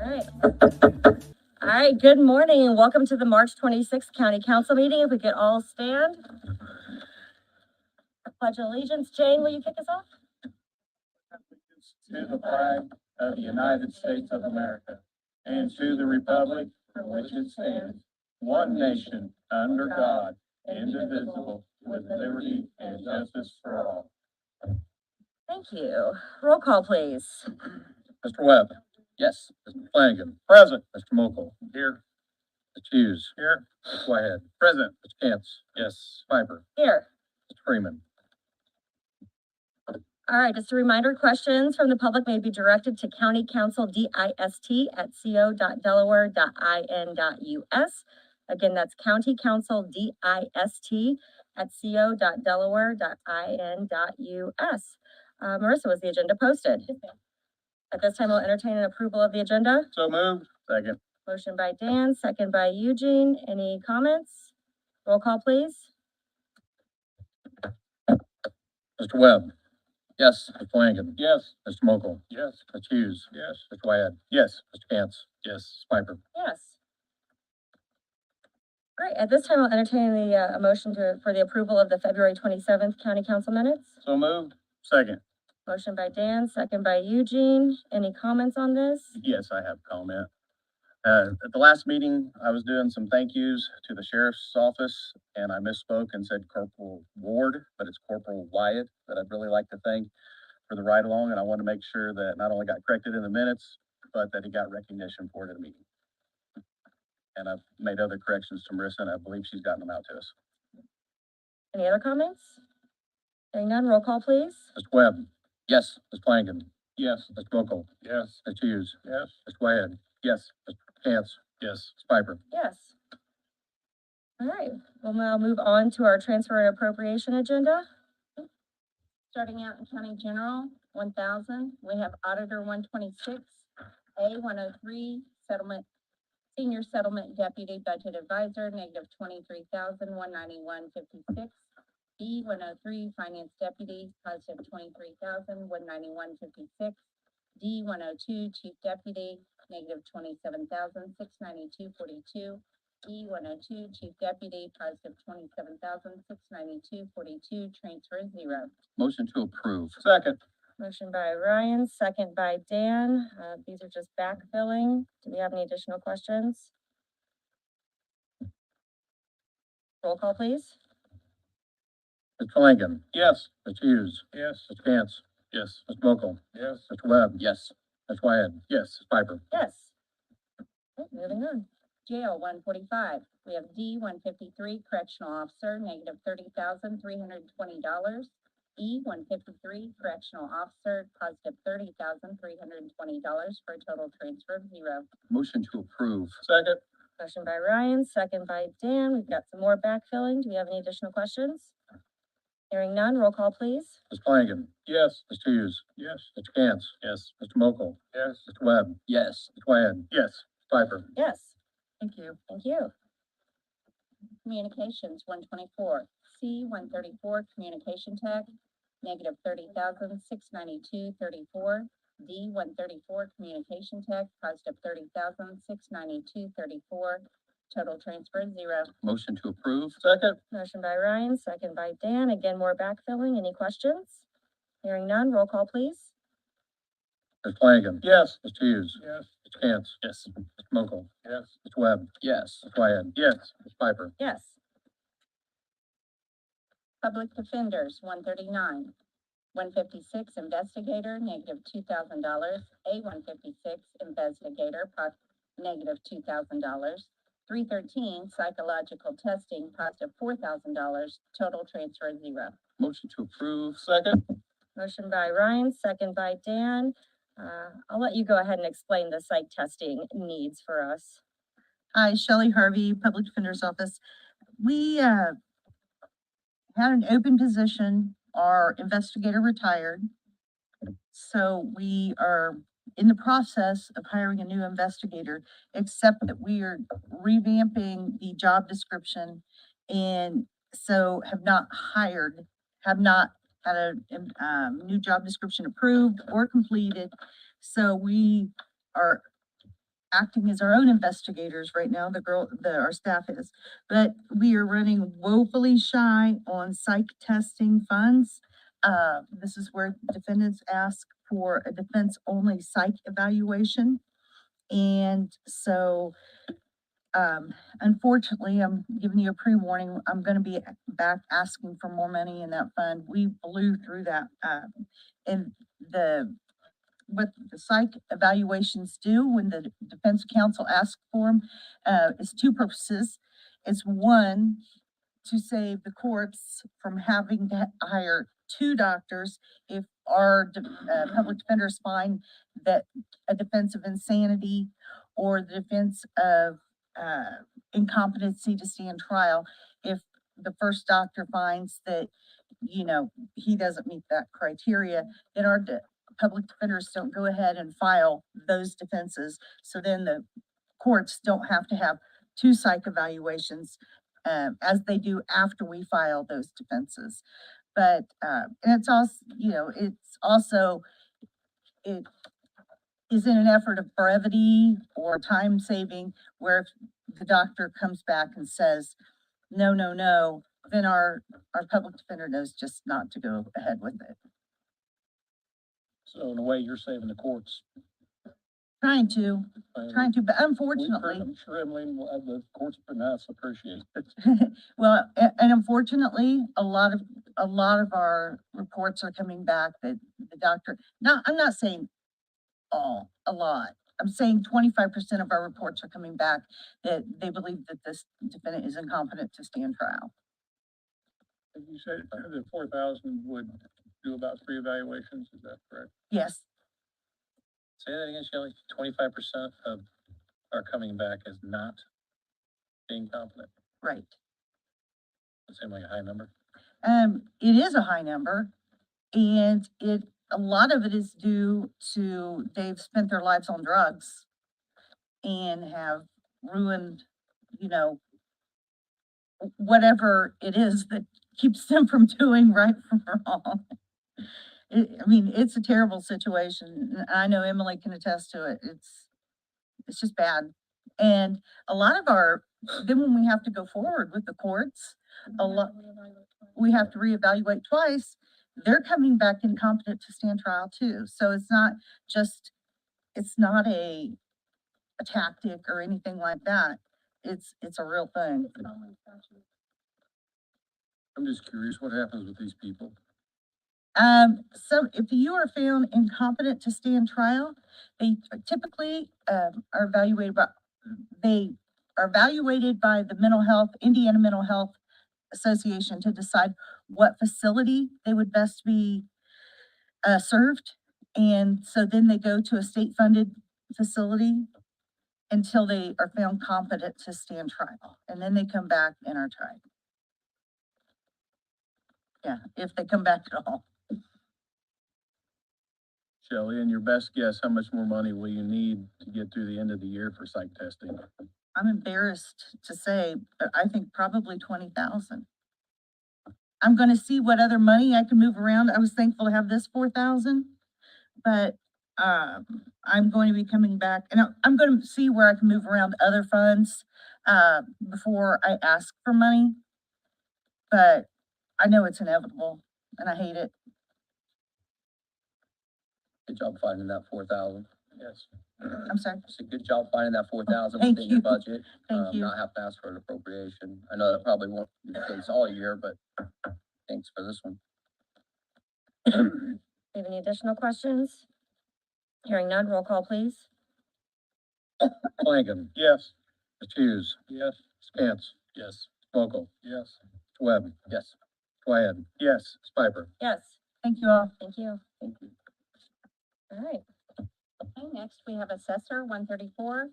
right. All right, good morning and welcome to the March 26th County Council meeting. If we could all stand. Pledge of allegiance. Jane, will you kick us off? To the flag of the United States of America and to the republic for which it stands, one nation, under God, indivisible, with liberty and justice for all. Thank you. Roll call, please. Mr. Webb? Yes. Mr. Flanagan? Present. Mr. Mokel? Here. Mr. Hughes? Here. Mr. Whitehead? Present. Mr. Cantz? Yes. Piper? Here. Mr. Freeman? All right, just a reminder, questions from the public may be directed to CountyCouncilDist@co.delaware.in.us. Again, that's CountyCouncilDist@co.delaware.in.us. Marissa, was the agenda posted? At this time, we'll entertain an approval of the agenda. So moved. Second. Motion by Dan, second by Eugene. Any comments? Roll call, please. Mr. Webb? Yes. Mr. Flanagan? Yes. Mr. Mokel? Yes. Mr. Hughes? Yes. Mr. Whitehead? Yes. Mr. Cantz? Yes. Piper? Yes. All right, at this time, I'll entertain a motion for the approval of the February 27th County Council minutes. So moved. Second. Motion by Dan, second by Eugene. Any comments on this? Yes, I have comment. At the last meeting, I was doing some thank yous to the sheriff's office and I misspoke and said Corporal Ward, but it's Corporal Wyatt that I'd really like to thank for the ride along. And I want to make sure that not only got corrected in the minutes, but that he got recognition for it at the meeting. And I've made other corrections to Marissa and I believe she's gotten them out to us. Any other comments? Hearing none, roll call, please. Mr. Webb? Yes. Mr. Flanagan? Yes. Mr. Mokel? Yes. Mr. Hughes? Yes. Mr. Whitehead? Yes. Mr. Cantz? Yes. Ms. Piper? Yes. All right, we'll now move on to our transfer and appropriation agenda. Starting out in County General, 1,000, we have Auditor 126, A 103, Settlement, Senior Settlement Deputy Budget Advisor, negative 23,191.56. B 103, Finance Deputy, positive 23,191.56. D 102, Chief Deputy, negative 27,692.42. E 102, Chief Deputy, positive 27,692.42, transfer 0. Motion to approve. Second. Motion by Ryan, second by Dan. These are just backfilling. Do we have any additional questions? Roll call, please. Mr. Flanagan? Yes. Mr. Hughes? Yes. Mr. Cantz? Yes. Mr. Mokel? Yes. Mr. Webb? Yes. Mr. Whitehead? Yes. Ms. Piper? Yes. Okay, moving on. Jail 145, we have D 153, Correctional Officer, negative $30,320. E 153, Correctional Officer, positive $30,320 for a total transfer of 0. Motion to approve. Second. Motion by Ryan, second by Dan. We've got some more backfilling. Do we have any additional questions? Hearing none, roll call, please. Mr. Flanagan? Yes. Mr. Hughes? Yes. Mr. Cantz? Yes. Mr. Mokel? Yes. Mr. Webb? Yes. Mr. Whitehead? Yes. Ms. Piper? Yes. Thank you. Thank you. Communications 124, C 134, Communication Tech, negative 30,692.34. D 134, Communication Tech, positive 30,692.34. Total transfer 0. Motion to approve. Second. Motion by Ryan, second by Dan. Again, more backfilling. Any questions? Hearing none, roll call, please. Mr. Flanagan? Yes. Mr. Hughes? Yes. Mr. Cantz? Yes. Mr. Mokel? Yes. Mr. Webb? Yes. Mr. Whitehead? Yes. Ms. Piper? Yes. Public Defenders 139, 156, Investigator, negative $2,000. A 156, Investigator, negative $2,000. 313, Psychological Testing, positive $4,000. Total transfer 0. Motion to approve. Second. Motion by Ryan, second by Dan. I'll let you go ahead and explain the psych testing needs for us. Hi, Shelley Harvey, Public Defender's Office. We had an open position. Our investigator retired. So we are in the process of hiring a new investigator, except that we are revamping the job description and so have not had a new job description approved or completed. So we are acting as our own investigators right now, our staff is. But we are running woefully shy on psych testing funds. This is where defendants ask for a defense-only psych evaluation. And so, unfortunately, I'm giving you a pre-warning, I'm gonna be back asking for more money in that fund. We blew through that, and what the psych evaluations do when the defense counsel asks for them, is two purposes. It's one, to save the courts from having to hire two doctors if our public defenders find that a defense of insanity or the defense of incompetency to stand trial, if the first doctor finds that, he doesn't meet that criteria, then our public defenders don't go ahead and file those defenses. So then the courts don't have to have two psych evaluations as they do after we file those defenses. But, and it's also, it is in an effort of brevity or time saving, where if the doctor comes back and says, no, no, no, then our public defender knows just not to go ahead with it. So in a way, you're saving the courts. Trying to, but unfortunately. I'm sure Emily, the courts would not appreciate it. Well, and unfortunately, a lot of our reports are coming back that the doctor, I'm not saying a lot. I'm saying 25% of our reports are coming back that they believe that this defendant is incompetent to stand trial. You said the 4,000 would do about 3 evaluations, is that correct? Yes, Say that again, Shelley. 25% of are coming back as not being competent. right. That seems like a high number. It is a high number, and a lot of it is due to they've spent their lives on drugs and have ruined, whatever it is that keeps them from doing right from wrong. It's a terrible situation. And I know Emily can attest to it. It's just bad. And a lot of then when we have to go forward with the courts, we have to reevaluate twice. They're coming back incompetent to stand trial too. So it's not a tactic or anything like that. It's a real thing. I'm just curious, what happens with these people? So if you are found incompetent to stand trial, they typically, are evaluated by the Indiana Mental Health Association to decide what facility they would best be, served. And so then they go to a state-funded facility until they are found competent to stand trial. And then they come back and are tried. Yeah, if they come back at all. Shelley, and your best guess, how much more money will you need to get through the end of the year for psych testing? I'm embarrassed to say, but I think probably 20,000. I'm gonna see what other money I can move around. I was thankful to have this 4,000, but, I'm going to be coming back, and I'm gonna see where I can move around other funds, before I ask for money. But I know it's inevitable, and I hate it. Good job finding that 4,000. Yes. I'm sorry. It's a good job finding that 4,000 Thank within your you. budget. Thank you. Not have to ask for an appropriation. I know that probably won't be the case all year, but thanks for this one. Do you have any additional questions? Hearing none, roll call, please. Flanagan. Yes. Mr. Hughes. Yes. Spence. Yes. Mokel. Yes. Webb. Yes. Wyatt. Yes. Piper. Yes, Thank you all. thank you. Thank you. All right, Okay, next we have assessor 134,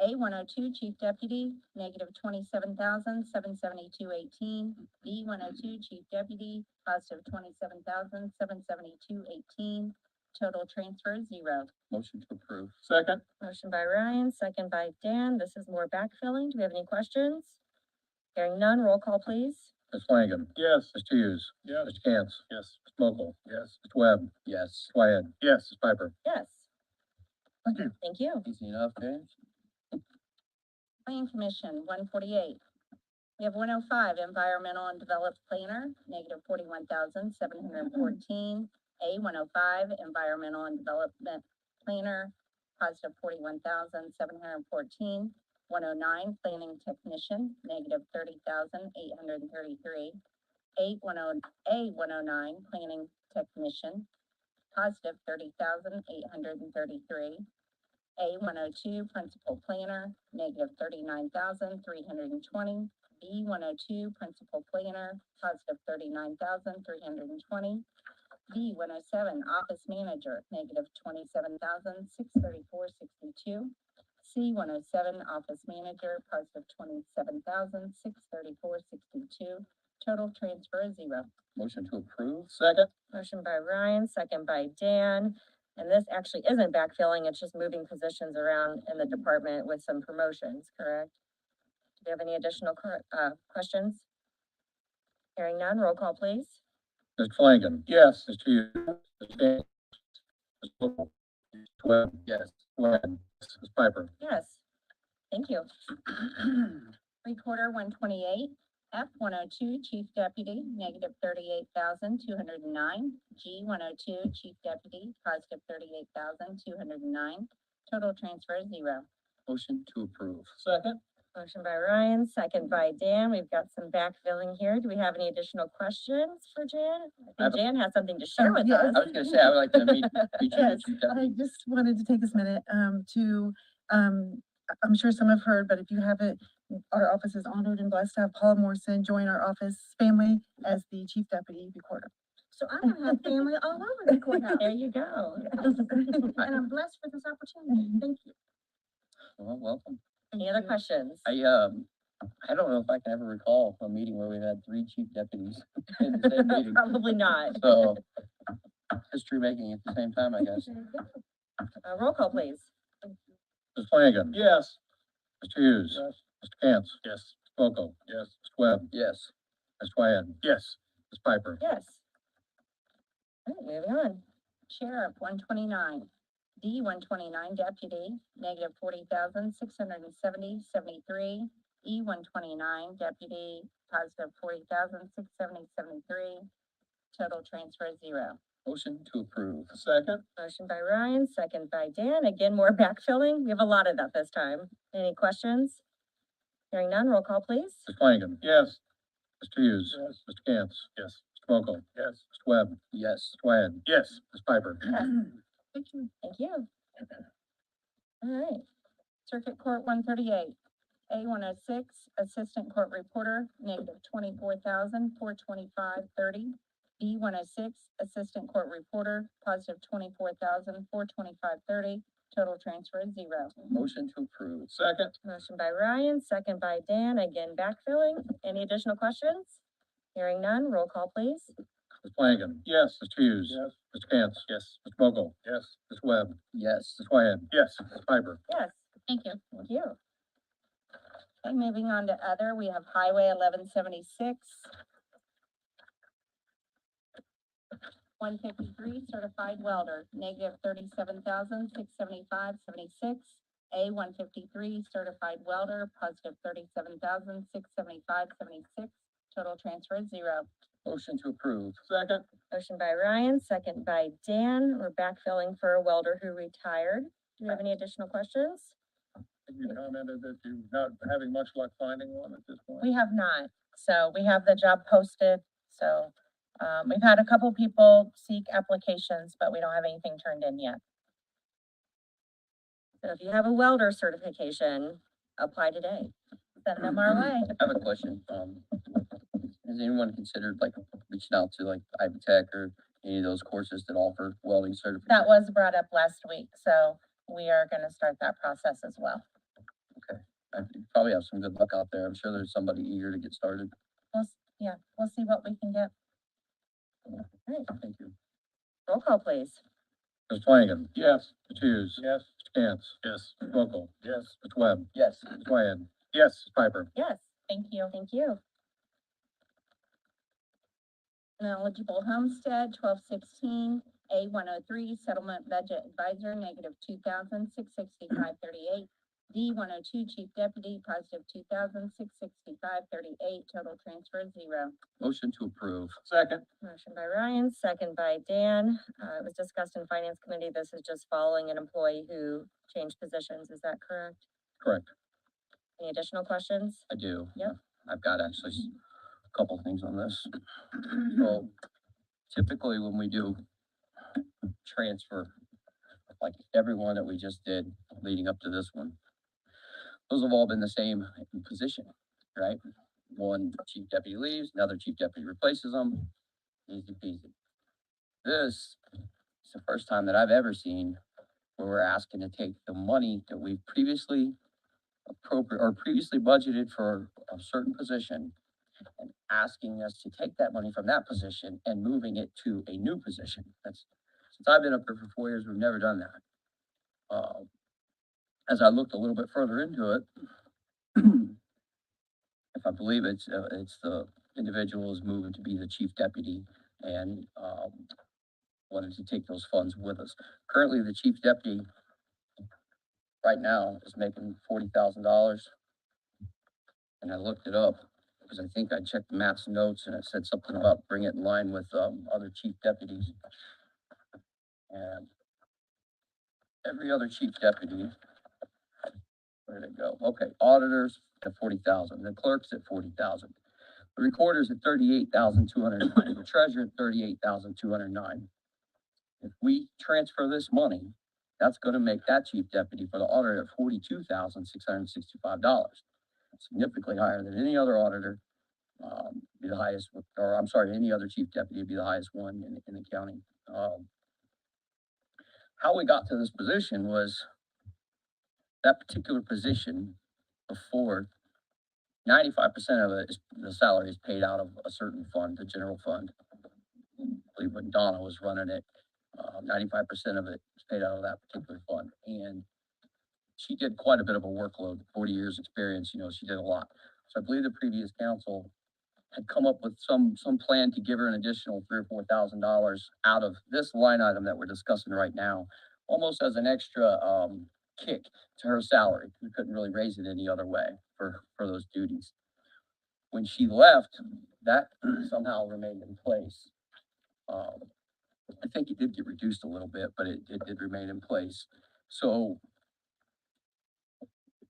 A 102, chief deputy, negative 27,772.18. B 102, chief deputy, positive 27,772.18. Total transfer 0. Motion to approve. Second. motion by Ryan, second by Dan. This is more backfilling. Do we have any questions? Hearing none, roll call, please. Ms. Flanagan. Yes. Mr. Hughes. Yes. Mr. Cantz. Yes. Mr. Mokel. Yes. Mr. Webb. Yes. Wyatt. Yes. Ms. Piper. Yes, Thank you. thank you. Easy enough, James. Planning Commission, 148. We have 105, Environmental and Development Planner, negative 41,714. A 105, Environmental and Development Planner, positive 41,714. 109, Planning Technician, negative 30,833. A 109, Planning Technician, positive 30,833. A 102, Principal Planner, negative 39,320. B 102, Principal Planner, positive 39,320. B 107, Office Manager, negative 27,634.62. C 107, Office Manager, positive 27,634.62. Total transfer 0. Motion to approve. Second. Motion by Ryan, second by Dan. And this actually isn't backfilling, it's just moving positions around in the department with some promotions, correct? Do you have any additional questions? Hearing none, roll call, please. Mr. Flanagan. Yes. Mr. Hughes. Mr. Gaines. Ms. Mokel. Mr. Webb. Yes. Webb. Ms. Piper. Yes. Thank you. Recorder 128. F 102, Chief Deputy, negative 38,209. G 102, Chief Deputy, positive 38,209. Total transfer 0. Motion to approve. Second. Motion by Ryan, second by Dan. We've got some backfilling here. Do we have any additional questions for Jan? I have think Jan has something to share with yes. us. I was gonna say, I would like to meet you, Yes, Chief I Deputy. just wanted to take this minute, I'm sure some have heard, but if you haven't, our office is honored and blessed to have Paul Morrison join our office family as the Chief Deputy Recorder. So I'm gonna have family all over the courthouse. There you go. And I'm blessed for this opportunity. Thank you. Well, welcome. Any other questions? I don't know if I can ever recall a meeting where we've had 3 chief deputies in the same meeting. Probably not. So, history making at the same time, I guess. Roll call, please. Mr. Flanagan. Yes. Mr. Hughes. Yes. Mr. Cantz. Yes. Mr. Mokel. Yes. Mr. Webb. Yes. Mr. Wyatt. Yes. Ms. Piper. Yes. All right, moving on. Sheriff 129. D 129, Deputy, negative 40,670.73. E 129, Deputy, positive 40,670.73. Total transfer 0. Motion to approve. Second. Motion by Ryan, second by Dan. Again, more backfilling. We have a lot of that this time. Any questions? Hearing none, roll call, please. Mr. Flanagan. Yes. Mr. Hughes. Yes. Mr. Cantz. Yes. Mr. Mokel. Yes. Mr. Webb. Yes. Mr. Wyatt. Yes. Ms. Piper. Thank you. Thank you. All right. Circuit Court 138. A 106, Assistant Court Reporter, negative 24,425.30. B 106, Assistant Court Reporter, positive 24,425.30. Total transfer 0. Motion to approve. Second. Motion by Ryan, second by Dan. Again, backfilling. Any additional questions? Hearing none, roll call, please. Mr. Flanagan. Yes. Mr. Hughes. Yes. Mr. Cantz. Yes. Mr. Mokel. Yes. Mr. Webb. Yes. Ms. Wyatt. Yes. Ms. Piper. Yes, Thank you. thank you. Okay, moving on to other, we have Highway 1176. 153, Certified Welder, negative 37,675.76. A 153, Certified Welder, positive 37,675.76. Total transfer 0. Motion to approve. Second. Motion by Ryan, second by Dan. We're backfilling for a welder who retired. Do you have any additional questions? You commented that you're not having much luck finding one at this point. We have not, so we have the job posted, so, we've had a couple people seek applications, but we don't have anything turned in yet. So if you have a welder certification, apply today. Send them our way. I have a question. Has anyone considered like reaching out to like Ivy Tech or any of those courses that offer welding certificates? That was brought up last week, so we are gonna start that process as well. You probably have some good luck out there. I'm sure there's somebody eager to get started. Yeah, we'll see what we can get. Thank you. Roll call, please. Mr. Flanagan. Yes. Mr. Hughes. Yes. Mr. Cantz. Yes. Mr. Mokel. Yes. Mr. Webb. Yes. Ms. Wyatt. Yes. Ms. Piper. Yes, Thank you. thank you. Eligible Homestead 1216. A 103, Settlement Budget Advisor, negative 2,665.38. D 102, chief deputy, positive 2,000, 665.38, total transfer 0. Motion to approve. Second. Motion by Ryan, second by Dan. It was discussed in finance committee. This is just following an employee who changed positions. Is that correct? Correct. Any additional questions? I do. Yep. I've got actually a couple things on this. So typically when we do transfer, like everyone that we just did leading up to this one, those have all been the same position, right? One chief deputy leaves, another chief deputy replaces them, easy peasy. This is the first time that I've ever seen where we're asking to take the money that we previously previously budgeted for a certain position and asking us to take that money from that position and moving it to a new position. That's, since I've been up here for 4 years, we've never done that. As I looked a little bit further into it, if I believe it's the individual is moving to be the chief deputy and, wanted to take those funds with us. Currently, the chief deputy right now is making $40,000. And I looked it up because I think I checked Matt's notes and it said something about bring it in line with, other chief deputies. And every other chief deputy, where did it go? Okay, auditors at 40,000, the clerks at 40,000, the recorders at 38,209, the treasurer at 38,209. If we transfer this money, that's gonna make that chief deputy for the auditor at $42,665, significantly higher than any other auditor. Be the highest, or I'm sorry, any other chief deputy would be the highest one in the county. How we got to this position was that particular position before, 95% of it is, the salary is paid out of a certain fund, the general fund. I believe when Donna was running it, 95% of it is paid out of that particular fund. And she did quite a bit of a workload, 40 years experience, you know, she did a lot. So I believe the previous council had come up with some plan to give her an additional $3,000 or $4,000 out of this line item that we're discussing right now, almost as an extra, kick to her salary. We couldn't really raise it any other way for those duties. When she left, that somehow remained in place. I think it did get reduced a little bit, but it did remain in place. So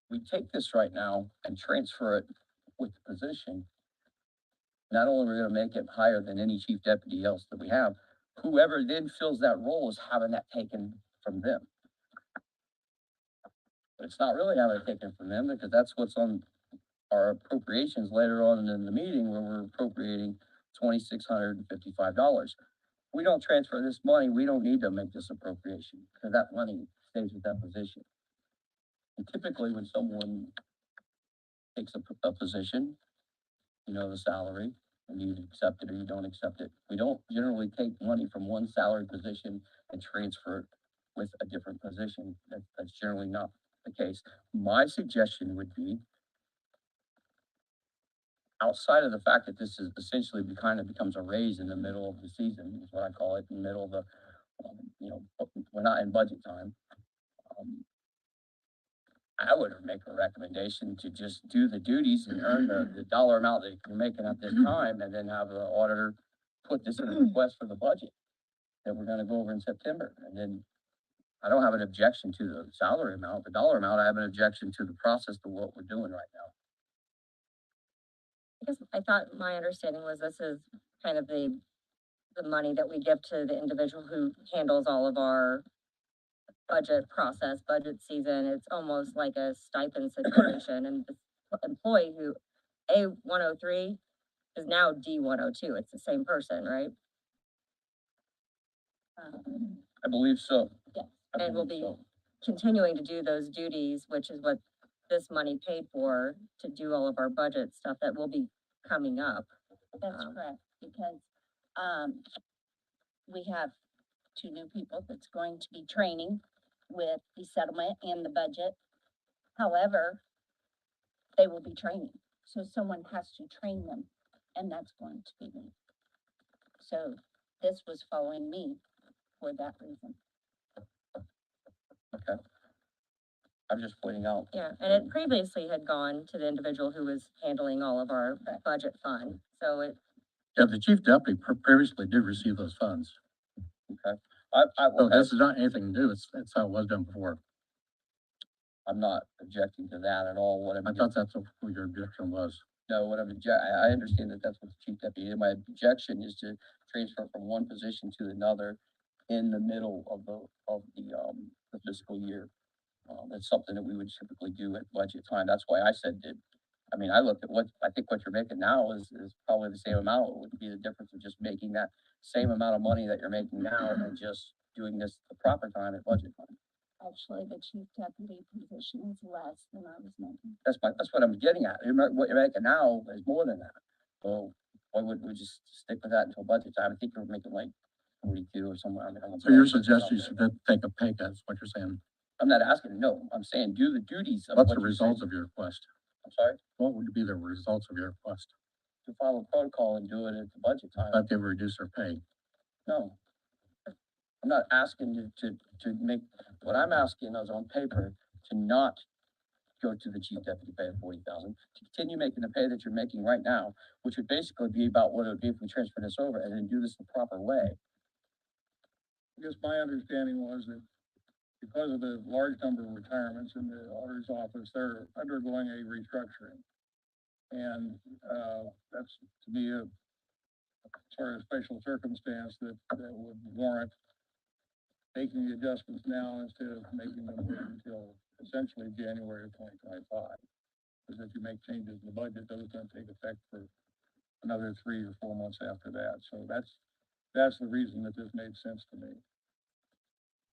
we take this right now and transfer it with the position. Not only are we gonna make it higher than any chief deputy else that we have, whoever then fills that role is having that taken from them. But it's not really having it taken from them because that's what's on our appropriations later on in the meeting where we're appropriating $2,655. We don't transfer this money, we don't need to make this appropriation because that money stays with that position. And typically when someone takes a position, you know, the salary, and you accept it or you don't accept it. We don't generally take money from one salary position and transfer it with a different position. That's generally not the case. My suggestion would be, outside of the fact that this is essentially kind of becomes a raise in the middle of the season, is what I call it, in the middle of the, you know, we're not in budget time. I would make a recommendation to just do the duties and earn the dollar amount that you're making at this time, and then have the auditor put this in the request for the budget that we're gonna go over in September. And then I don't have an objection to the salary amount, the dollar amount. I have an objection to the process of what we're doing right now. I guess I thought my understanding was this is kind of the money that we give to the individual who handles all of our budget process, budget season. It's almost like a stipend situation, and the employee who A 103 is now D 102. It's the same person, right? I believe so. Yeah, I and we'll believe be so. continuing to do those duties, which is what this money paid for, to do all of our budget stuff that will be coming up. That's correct, because, we have 2 new people that's going to be training with the settlement and the budget. However, they will be training, so someone has to train them, and that's going to be me. So this was following me for that reason. Okay. I'm just pointing out. Yeah, and it previously had gone to the individual who was handling all of our budget fund, so it, Yeah, the chief deputy previously did receive those funds. So Okay, this is not anything new. It's how it was done before. I'm not objecting to that at all. What I I'm, thought that's what your objection was. no, what I'm I understand that that's what the chief deputy, my objection is to transfer from one position to another in the middle of the fiscal year. That's something that we would typically do at budget time. That's why I said that. I mean, I looked at I think what you're making now is probably the same amount. It would be the difference of just making that same amount of money that you're making now and just doing this the proper time at budget time. Actually, the chief deputy position is less than I was making. That's what I'm getting at. What you're making now is more than that. So why wouldn't we just stick with that until budget time? I think you're making like 42 or somewhere. So your suggestion is to take a pay cut, is what you're saying. I'm not asking, no, I'm saying do the duties of What's what the you're results saying. of your request? I'm sorry, What would be the results of your request? to follow protocol and do it at the budget time. That they would reduce their pay. No. I'm not asking you to make, what I'm asking is on paper to not go to the chief deputy pay of 40,000, to continue making the pay that you're making right now, which would basically be about what it would be if we transfer this over and then do this the proper way. I guess my understanding was that because of the large number of retirements in the auditor's office, they're undergoing a restructuring. And, that's to me a sort of special circumstance that would warrant making the adjustments now instead of making them wait until essentially January of 2025. Because if you make changes in the budget, those don't take effect for another 3 or 4 months after that. So that's the reason that this made sense to me.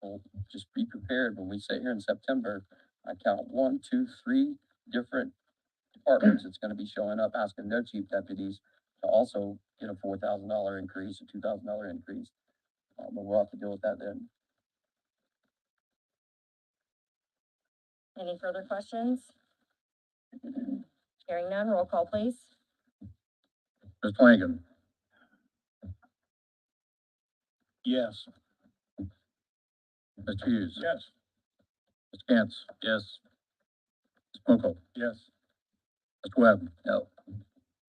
Well, just be prepared when we sit here in September. I count 1, 2, 3 different departments that's gonna be showing up asking their chief deputies to also get a $4,000 increase, a $2,000 increase. But we'll have to deal with that then. any further questions? Hearing none, roll call please. Ms. Flanagan. Yes. Mr. Hughes. Yes. Ms. Cantz. Yes. Ms. Mokel. Yes. Mr. Webb. No.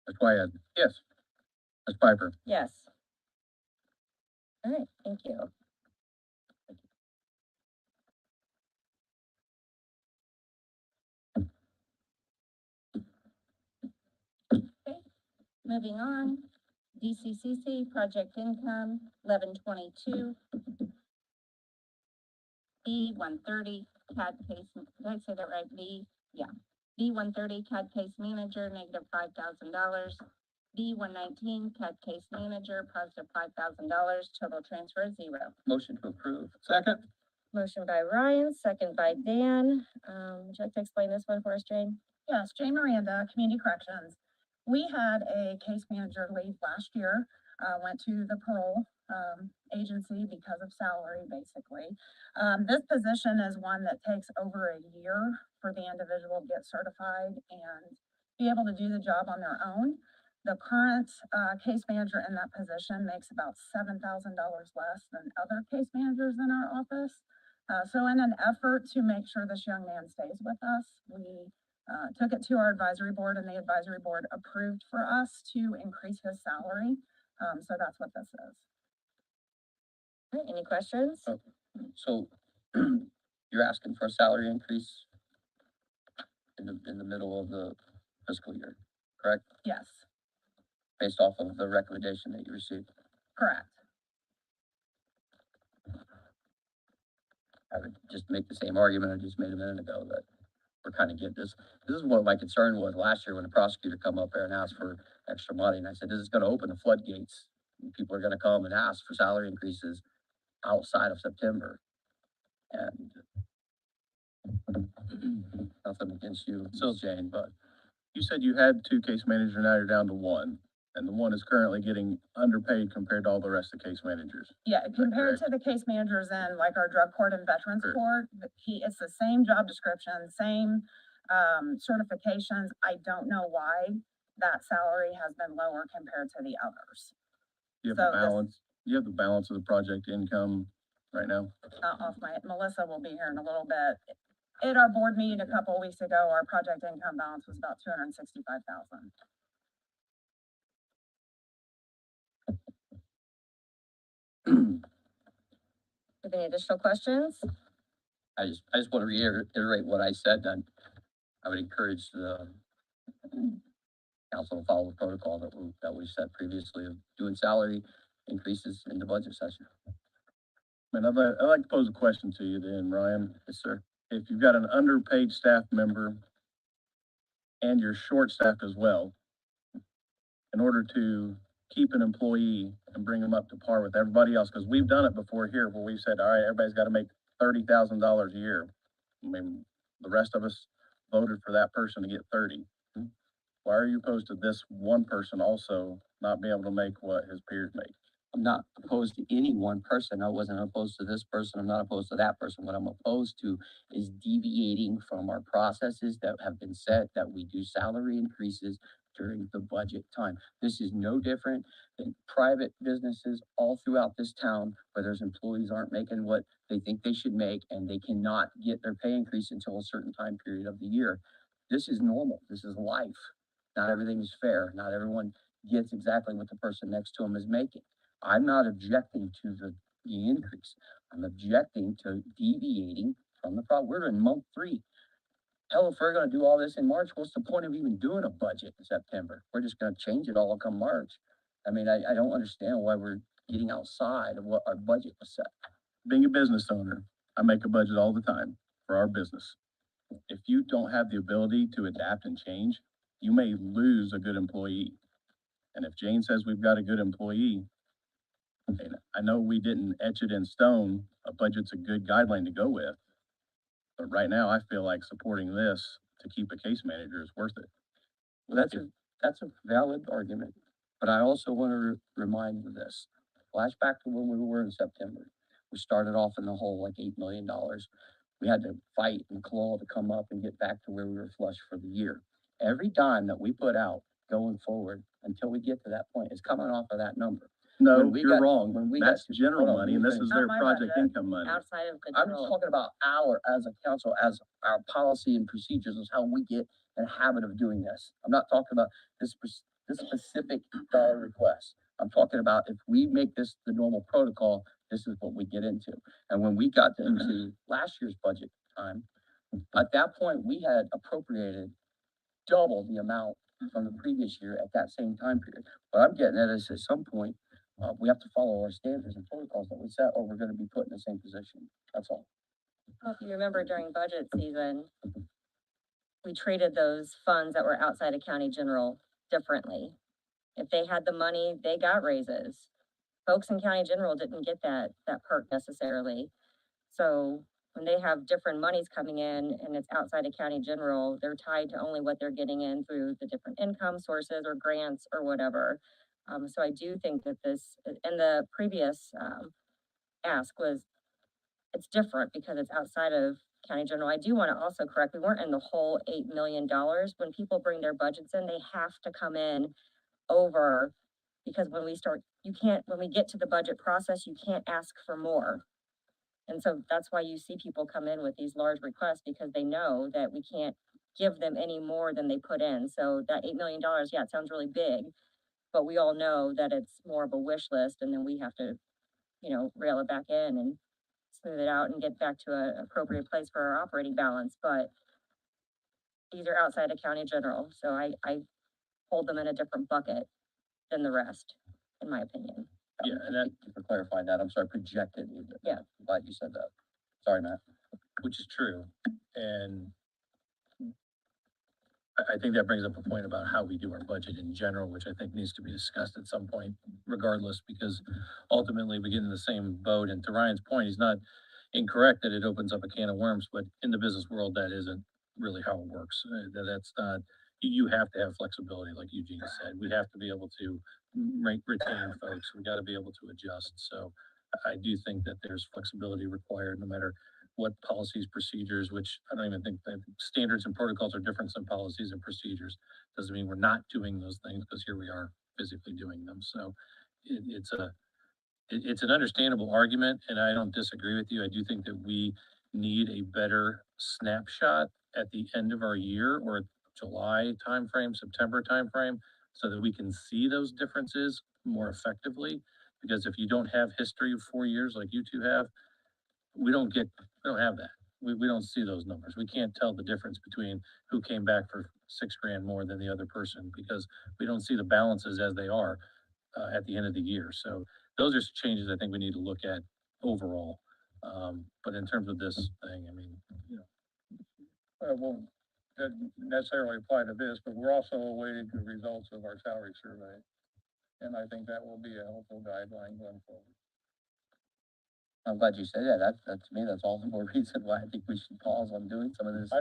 Mr. Wyatt. Yes. Ms. Piper. Yes. All right, thank you. Moving on, DCCC project income, 1122. B130 CAD case, did I say that right? B130 CAD case manager, negative $5,000. B119 CAD case manager, positive $5,000, total transfer 0. Motion to approve. Second? Motion by Ryan, second by Dan. Would you like to explain this one for us, Jane? Yes, Jane Miranda, Community Corrections. We had a case manager leave last year, went to the parole, agency because of salary, basically. This position is one that takes over a year for the individual to get certified and be able to do the job on their own. The current, case manager in that position makes about $7,000 less than other case managers in our office. So in an effort to make sure this young man stays with us, we took it to our advisory board and the advisory board approved for us to increase his salary. So that's what this is. All right, any questions? Oh. So you're asking for a salary increase in the middle of the fiscal year, correct? Yes, Based off of the recommendation that you received. correct. I would just make the same argument I just made a minute ago, that we're kind of getting this. This is what my concern was last year when the prosecutor come up there and asked for extra money. And I said, this is gonna open the floodgates. People are gonna come and ask for salary increases outside of September. And nothing against you, So- Jane, but You said you had 2 case managers, now you're down to 1, and the one is currently getting underpaid compared to all the rest of the case managers. Yeah, compared to the case managers in like our drug court and veterans Sure. court, it's the same job description, same, certifications. I don't know why that salary has been lower compared to the others. You have So the this- balance, you have the balance of the project income right now? Off Melissa will be here in a little bit. At our board meeting a couple of weeks ago, our project income balance was about 265,000. Have any additional questions? I just want to reiterate what I said, and I would encourage the council to follow the protocol that we set previously of doing salary increases in the budget session. And I'd like to pose a question to you then, Ryan. Yes, sir. If you've got an underpaid staff member and you're short-staffed as well, in order to keep an employee and bring them up to par with everybody else, because we've done it before here where we've said, all right, everybody's got to make $30,000 a year. I mean, the rest of us voted for that person to get 30. Why are you opposed to this one person also not being able to make what his peers make? I'm not opposed to any one person. I wasn't opposed to this person. I'm not opposed to that person. What I'm opposed to is deviating from our processes that have been set, that we do salary increases during the budget time. This is no different than private businesses all throughout this town where there's employees aren't making what they think they should make and they cannot get their pay increase until a certain time period of the year. This is normal. This is life. Not everything is fair. Not everyone gets exactly what the person next to them is making. I'm not objecting to the increase. I'm objecting to deviating from the problem. We're in month 3. Hell, if we're gonna do all this in March, what's the point of even doing a budget in September? We're just gonna change it all come March. I mean, I don't understand why we're getting outside of what our budget was set. Being a business owner, I make a budget all the time for our business. If you don't have the ability to adapt and change, you may lose a good employee. And if Jane says we've got a good employee, and I know we didn't etch it in stone, a budget's a good guideline to go with. But right now, I feel like supporting this to keep a case manager is worth it. Well, that's a valid argument, but I also want to remind you this. Flashback to when we were in September. We started off in the hole like $8 million. We had to fight and claw to come up and get back to where we were flush for the year. Every dime that we put out going forward until we get to that point is coming off of that number. No, When we you're got- wrong. when we That's got- general hold on, money and this let me is finish. their Not my project budget. income money. Outside of I'm just control. talking about as a council, as our policy and procedures is how we get in a habit of doing this. I'm not talking about this specific dollar request. I'm talking about if we make this the normal protocol, this is what we get into. And when we got into last year's budget time, at that point, we had appropriated double the amount from the previous year at that same time period. What I'm getting at is at some point, we have to follow our standards and protocols that we set, or we're gonna be put in the same position. That's all. Well, if you remember during budget season, we treated those funds that were outside of county general differently. If they had the money, they got raises. Folks in county general didn't get that perk necessarily. So when they have different monies coming in and it's outside of county general, they're tied to only what they're getting in through the different income sources or grants or whatever. So I do think that this, and the previous, ask was, it's different because it's outside of county general. I do want to also correct, we weren't in the whole $8 million. When people bring their budgets in, they have to come in over, because when we start, when we get to the budget process, you can't ask for more. And so that's why you see people come in with these large requests, because they know that we can't give them any more than they put in. So that $8 million, yeah, it sounds really big, but we all know that it's more of a wish list, and then we have to, reel it back in and smooth it out and get back to an appropriate place for our operating balance. But these are outside of county general, so I hold them in a different bucket than the rest, in my opinion. Yeah, and Thank you for clarifying that. I'm sorry, projected. Yeah. Glad you said that. Sorry, Matt. Which is true. And I think that brings up a point about how we do our budget in general, which I think needs to be discussed at some point regardless, because ultimately we get in the same boat. And to Ryan's point, he's not incorrect that it opens up a can of worms, but in the business world, that isn't really how it works. That's not, you have to have flexibility, like Eugene said. We have to be able to retain folks. We got to be able to adjust. So I do think that there's flexibility required no matter what policies, procedures, which I don't even think that standards and protocols are different than policies and procedures. Doesn't mean we're not doing those things, because here we are physically doing them. So it's an understandable argument, and I don't disagree with you. I do think that we need a better snapshot at the end of our year or July timeframe, September timeframe, so that we can see those differences more effectively. Because if you don't have history of 4 years like you two have, we don't have that. We don't see those numbers. We can't tell the difference between who came back for $6,000 more than the other person because we don't see the balances as they are at the end of the year. So those are changes I think we need to look at overall. But in terms of this thing, I mean, It won't necessarily apply to this, but we're also awaiting the results of our salary survey. And I think that will be a helpful guideline going forward. I'm glad you said that. That to me, that's all the more reason why I think we should pause on doing some of this. I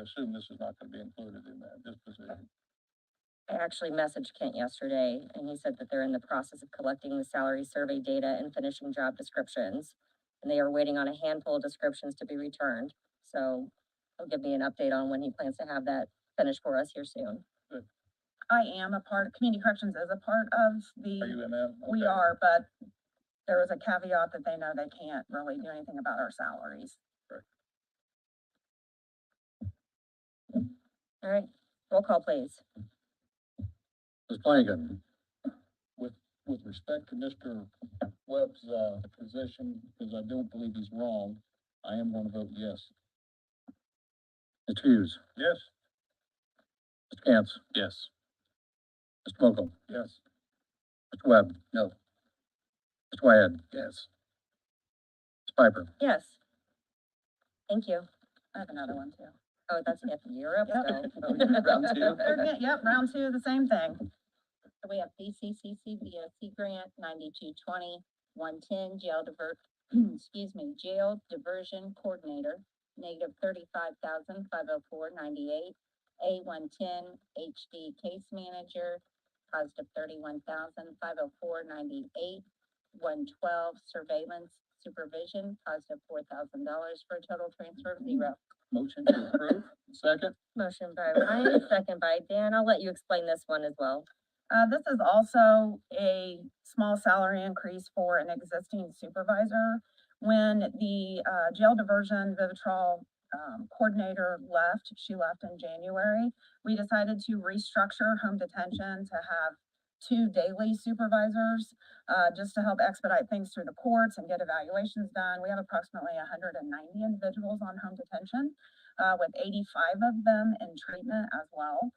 assume this is not gonna be included in this position. I actually messaged Kent yesterday and he said that they're in the process of collecting the salary survey data and finishing job descriptions. And they are waiting on a handful of descriptions to be returned. So he'll give me an update on when he plans to have that finished for us here soon. I am a part, community corrections is a part of Are you the, in that? we Okay. are, but there was a caveat that they know they can't really do anything about our salaries. All right, roll call please. Ms. Flanagan. With respect to Mr. Webb's, position, because I don't believe he's wrong, I am gonna vote yes. Mr. Hughes. Yes. Mr. Cantz. yes. Mr. Mokel. Yes. Mr. Webb. No. Mr. Wyatt. Yes. Ms. Piper. Yes. Thank you. I have another one too. Oh, that's it. You're up, Yep. so. Round two. Yep, round two, the same thing. So we have BCCC VOC grant, 9220-110 jail excuse me, jail diversion coordinator, negative 35,504.98. A110 HD case manager, positive 31,504.98. 112 surveillance supervision, positive $4,000 for a total transfer of zero. Motion to approve. Second? Motion by Ryan, second by Dan. I'll let you explain this one as well. This is also a small salary increase for an existing supervisor. When the, jail diversion Vivitrol, coordinator left, she left in January, we decided to restructure home detention to have 2 daily supervisors, just to help expedite things through the courts and get evaluations done. We have approximately 190 individuals on home detention, with 85 of them in treatment as well.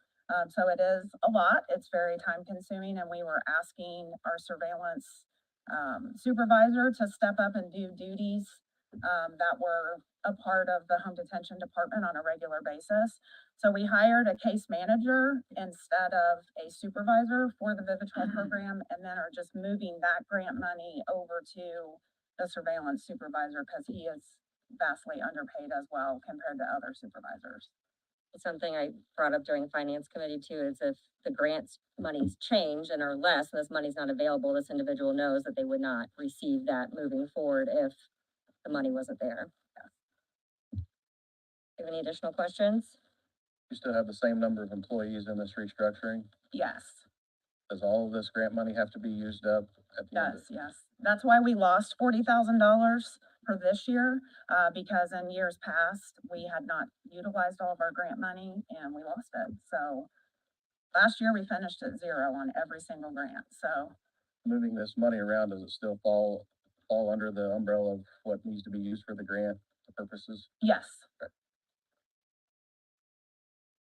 So it is a lot. It's very time consuming and we were asking our surveillance supervisor to step up and do duties that were a part of the home detention department on a regular basis. So we hired a case manager instead of a supervisor for the Vivitrol program and then are just moving that grant money over to the surveillance supervisor because he is vastly underpaid as well compared to other supervisors. It's something I brought up during finance committee too, is if the grants monies change and are less, and this money's not available, this individual knows that they would not receive that moving forward if the money wasn't there. Have any additional questions? You still have the same number of employees in this restructuring? Yes. Does all of this grant money have to be used up at the end? Yes. That's why we lost $40,000 for this year, because in years past, we had not utilized all of our grant money and we lost it. So last year we finished at 0 on every single grant, so. Moving this money around, does it still fall under the umbrella of what needs to be used for the grant purposes? Yes.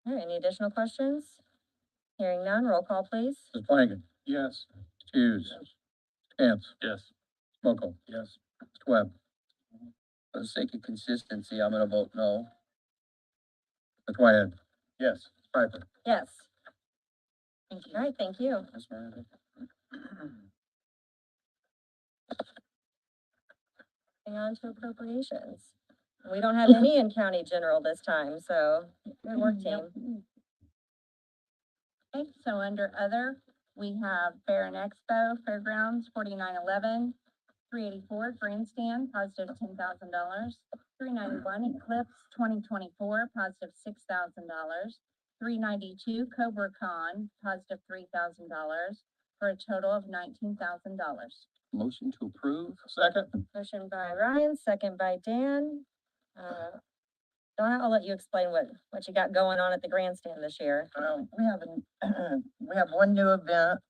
All right, any additional questions? Hearing none, roll call please. Ms. Flanagan. Yes. Mr. Hughes. Mr. Cantz. Yes. Mr. Mokel. Yes. Mr. Webb. For the sake of consistency, I'm gonna vote no. Mr. Wyatt. Yes. Ms. Piper. Yes. All right, thank you. Ms. Miranda. Moving on to appropriations. We don't have any in county general this time, so good work, team. Okay, so under other, we have Fair and Expo, Fairgrounds, 4911, 384 Grandstand, positive $10,000, 391 Eclipse 2024, positive $6,000, 392 Cobra Con, positive $3,000, for a total of $19,000. Motion to approve. Second? Motion by Ryan, second by Dan. Donna, I'll let you explain what you got going on at the grandstand this year. We have we have one new event,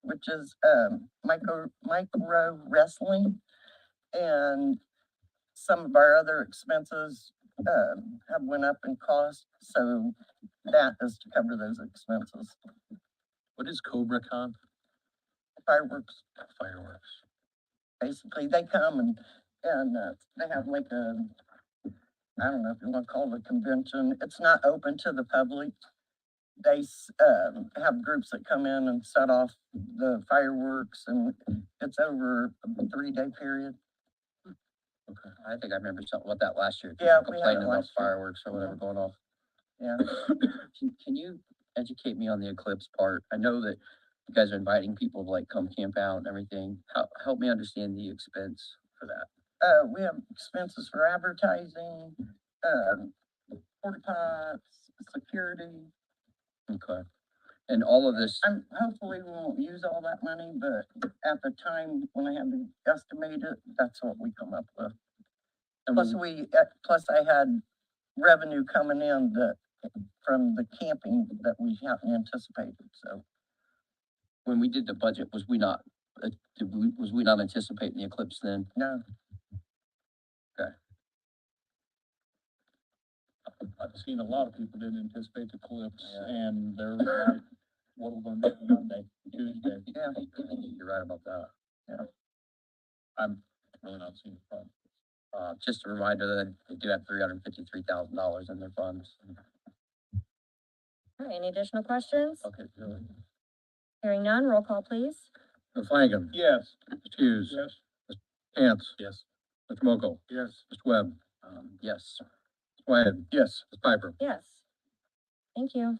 which is, micro wrestling. And some of our other expenses, have went up in cost, so that is to cover those expenses. What is Cobra Con? Fireworks, Fireworks. basically, they come and they have like a, I don't know if you want to call it a convention. It's not open to the public. They have groups that come in and set off the fireworks, and it's over a 3-day period. Okay, I think I remember something about that last year. Yeah, we had it Complaining about last year. fireworks or whatever going off. Yeah. Can you educate me on the eclipse part? I know that you guys are inviting people to like come camp out and everything. Help me understand the expense for that. We have expenses for advertising, porta pots, security. Okay. And all of this, Hopefully we won't use all that money, but at the time when I had to estimate it, that's what we come up with. and Plus plus I had revenue coming in from the camping that we hadn't anticipated, so. when we did the budget, was we not anticipating the eclipse then? No, I've seen a lot of people didn't anticipate the eclipse, and they're like, what are we gonna do Monday, Tuesday? yeah, You're right about that. I'm really not seeing the problem. Just a reminder that they do have $353,000 in their funds. All right, any additional questions? Okay, really. Hearing none, roll call, please. Mr. Flanagan. Yes. Mr. Hughes. Yes. Cantz. Yes. Mr. Mokel. Yes. Mr. Webb. Yes. Mr. Wyatt. Yes. Ms. Piper. Yes. Thank you.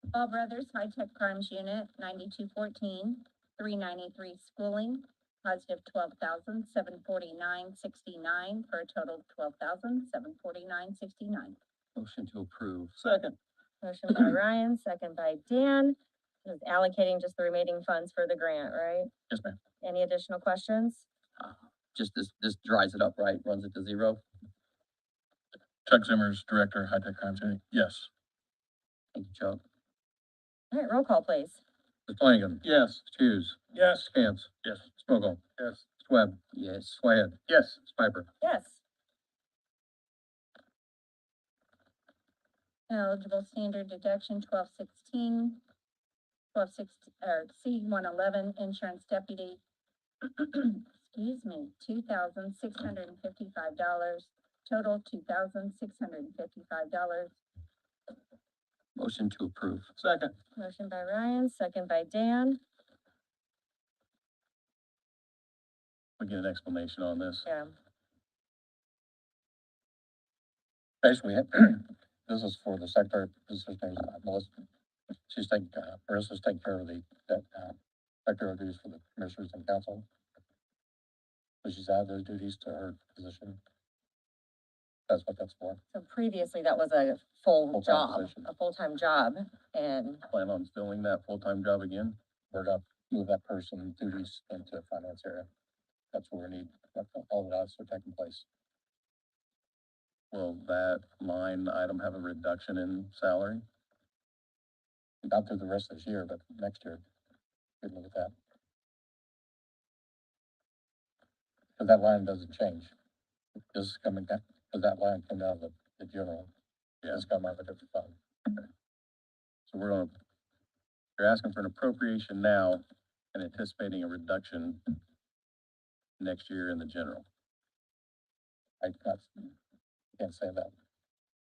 Ball Brothers High Tech Crimes Unit, 9214, 393 schooling, positive 12,749.69 for a total of 12,749.69. Motion to approve. Second. Motion by Ryan, second by Dan. This is allocating just the remaining funds for the grant, right? Yes, ma'am. Any additional questions? Just this dries it up, right? Runs it to zero. Chuck Zimmer's Director, High Tech Crime Center. Yes. Thank you, Chuck. All right, roll call, please. Mr. Flanagan. Yes. Mr. Hughes. Yes. Mr. Cantz. Yes. Mr. Mokel. Yes. Mr. Webb. Yes. Mr. Wyatt. Yes. Ms. Piper. Yes. Eligible standard deduction 1216, 1260, or C111 insurance deputy. Excuse me, $2,655, total $2,655. Motion to approve. Second. Motion by Ryan, second by Dan. We get an explanation on this. Yeah. Basically, this is for the secretary, this is Melissa. She's taking, Marissa's taking care of the, secretary duties for the commissioners and council. So she's added those duties to her position. That's what that's for. So previously, that was a full Full-time job, position. a full-time job, and Plan on filling that full-time job again. We're gonna move that person's duties into finance area. That's where we need, all the odds are taking place. Will that line item have a reduction in salary? Not through the rest of this year, but next year. Good look at that. Cause that line doesn't change. This is coming down, cause that line came out of the general. Yeah, it's come out of a different fund. Okay. So you're asking for an appropriation now and anticipating a reduction next year in the general. Can't say that.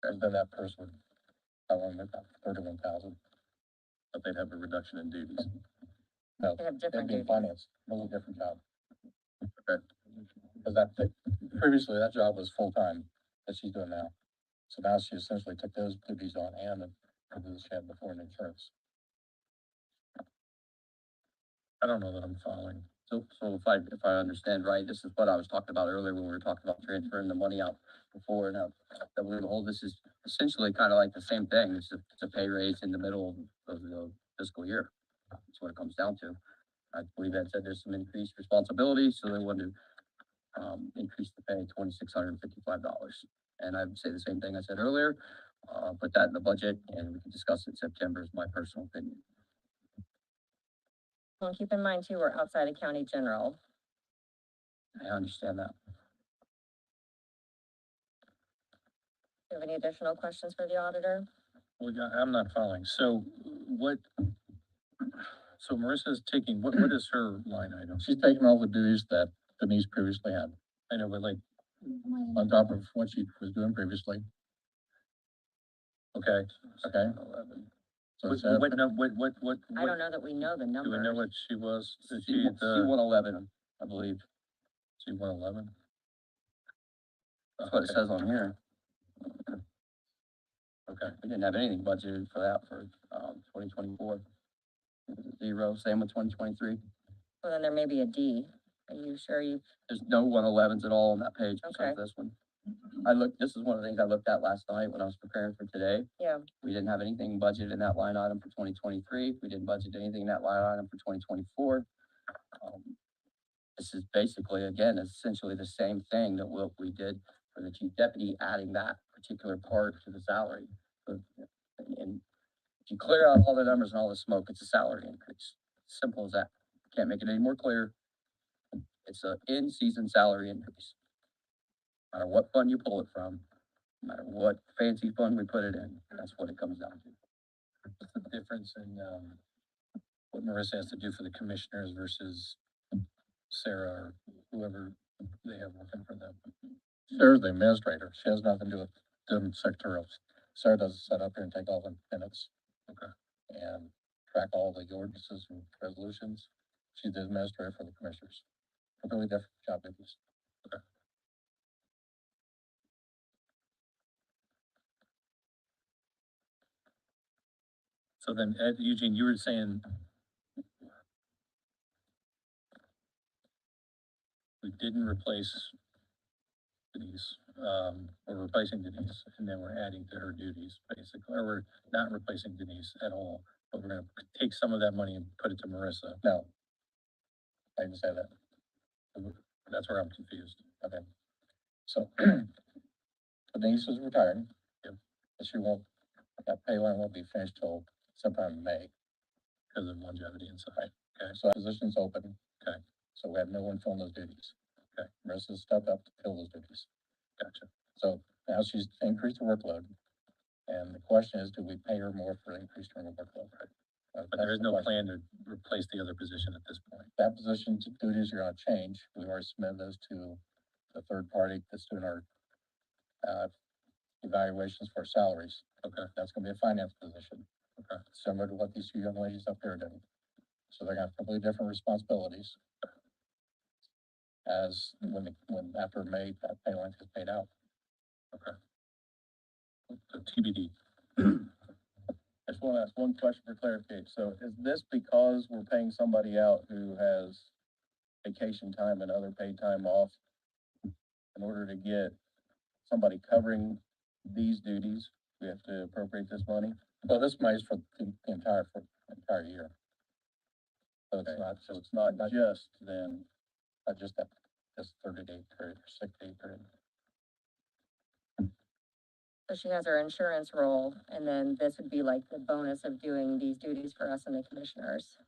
And then that person would, I want to make that 31,000. But they'd have a reduction in duties. No, they have it'd different be in duties. finance, a little different job. Okay. Cause previously that job was full-time that she's doing now. So now she essentially took those duties on and the duties she had before in insurance. I don't know that I'm following. So if I understand right, this is what I was talking about earlier when we were talking about transferring the money out before. Now that we hold, this is essentially kind of like the same thing. It's a pay raise in the middle of the fiscal year. That's what it comes down to. I believe Ed said there's some increased responsibility, so they wanted to increase the pay $2,655. And I would say the same thing I said earlier, put that in the budget and we can discuss it in September is my personal opinion. Well, keep in mind too, we're outside of county general. I understand that. Do you have any additional questions for the auditor? Well, yeah, I'm not following. So what, so Marissa's taking, what is her line item? She's taken all the duties that Denise previously had, I know, but like, on top of what she was doing previously, okay. okay? 11. So What, it's, uh, what, I don't know that we know the do we know number. what she was? Is C she the 111, I believe. C-111? That's what it says on here. Okay, We didn't have anything budgeted for that for, 2024. Zero, same with 2023. Well, then there may be a D. Are you sure you, There's no 111s at all on that page Okay. besides this one. I looked, this is one of the things I looked at last night when I was preparing for today. yeah, We didn't have anything budgeted in that line item for 2023. We didn't budget anything in that line item for 2024. This is basically, again, essentially the same thing that what we did for the chief deputy, adding that particular part to the salary. And if you clear out all the numbers and all the smoke, it's a salary increase. Simple as that. Can't make it any more clear. It's a in-season salary increase. No matter what fund you pull it from, no matter what fancy fund we put it in, that's what it comes down to. what's the difference in, what Marissa has to do for the commissioners versus Sarah or whoever they have working for them? Sarah's the administrator. She has nothing to do with doing secretarial. Sarah does set up here and take all the minutes. Okay. And track all the ordinances and resolutions. She's the administrator for the commissioners. Completely different job duties. So then, Ed, Eugene, you were saying we didn't replace Denise, we're replacing Denise, and then we're adding to her duties, basically, or we're not replacing Denise at all, but we're gonna take some of that money and put it to Marissa. No. I didn't say that. That's where I'm confused. Okay. So Denise is retiring. Yep. But she won't, that pay line won't be finished till sometime in May. Because of longevity and stuff. Okay. So that position's open. Okay. So we have no one filling those duties. Okay. Marissa's stepped up to fill those duties. Gotcha. So now she's increased her workload. And the question is, do we pay her more for increased her workload? But there is no plan to replace the other position at this point. That position's duties are gonna change. We've already submitted those to the third party that's doing our evaluations for salaries. Okay. That's gonna be a finance position. Okay. Similar to what these two young ladies up here are doing. So they're gonna have completely different responsibilities. As when after May, that pay line is paid out. So TBD. I just wanna ask one question for clarification. So is this because we're paying somebody out who has vacation time and other paid time off in order to get somebody covering these duties? We have to appropriate this money? Well, this money is for the entire year. So it's not just then, not just that, this 30-day period or 60-day period. so she has her insurance role, and then this would be like the bonus of doing these duties for us and the commissioners.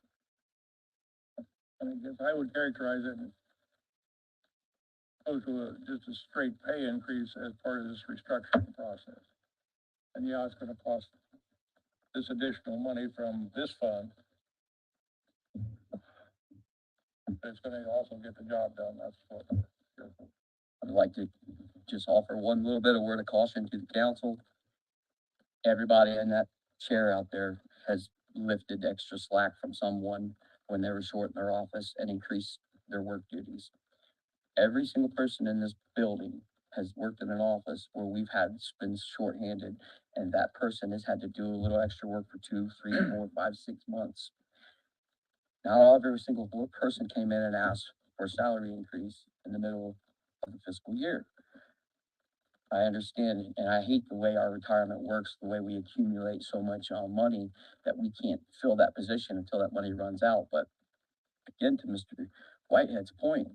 And I guess I would characterize it opposed to just a straight pay increase as part of this restructuring process. And yeah, it's gonna cost this additional money from this fund. But it's gonna also get the job done, that's what. I'd like to just offer one little bit of word of caution to the council. Everybody in that chair out there has lifted extra slack from someone when they were short in their office and increased their work duties. Every single person in this building has worked in an office where we've had been shorthanded, and that person has had to do a little extra work for 2, 3, 4, 5, 6 months. Not every single person came in and asked for a salary increase in the middle of the fiscal year. I understand, and I hate the way our retirement works, the way we accumulate so much money that we can't fill that position until that money runs out. But again, to Mr. Whitehead's point,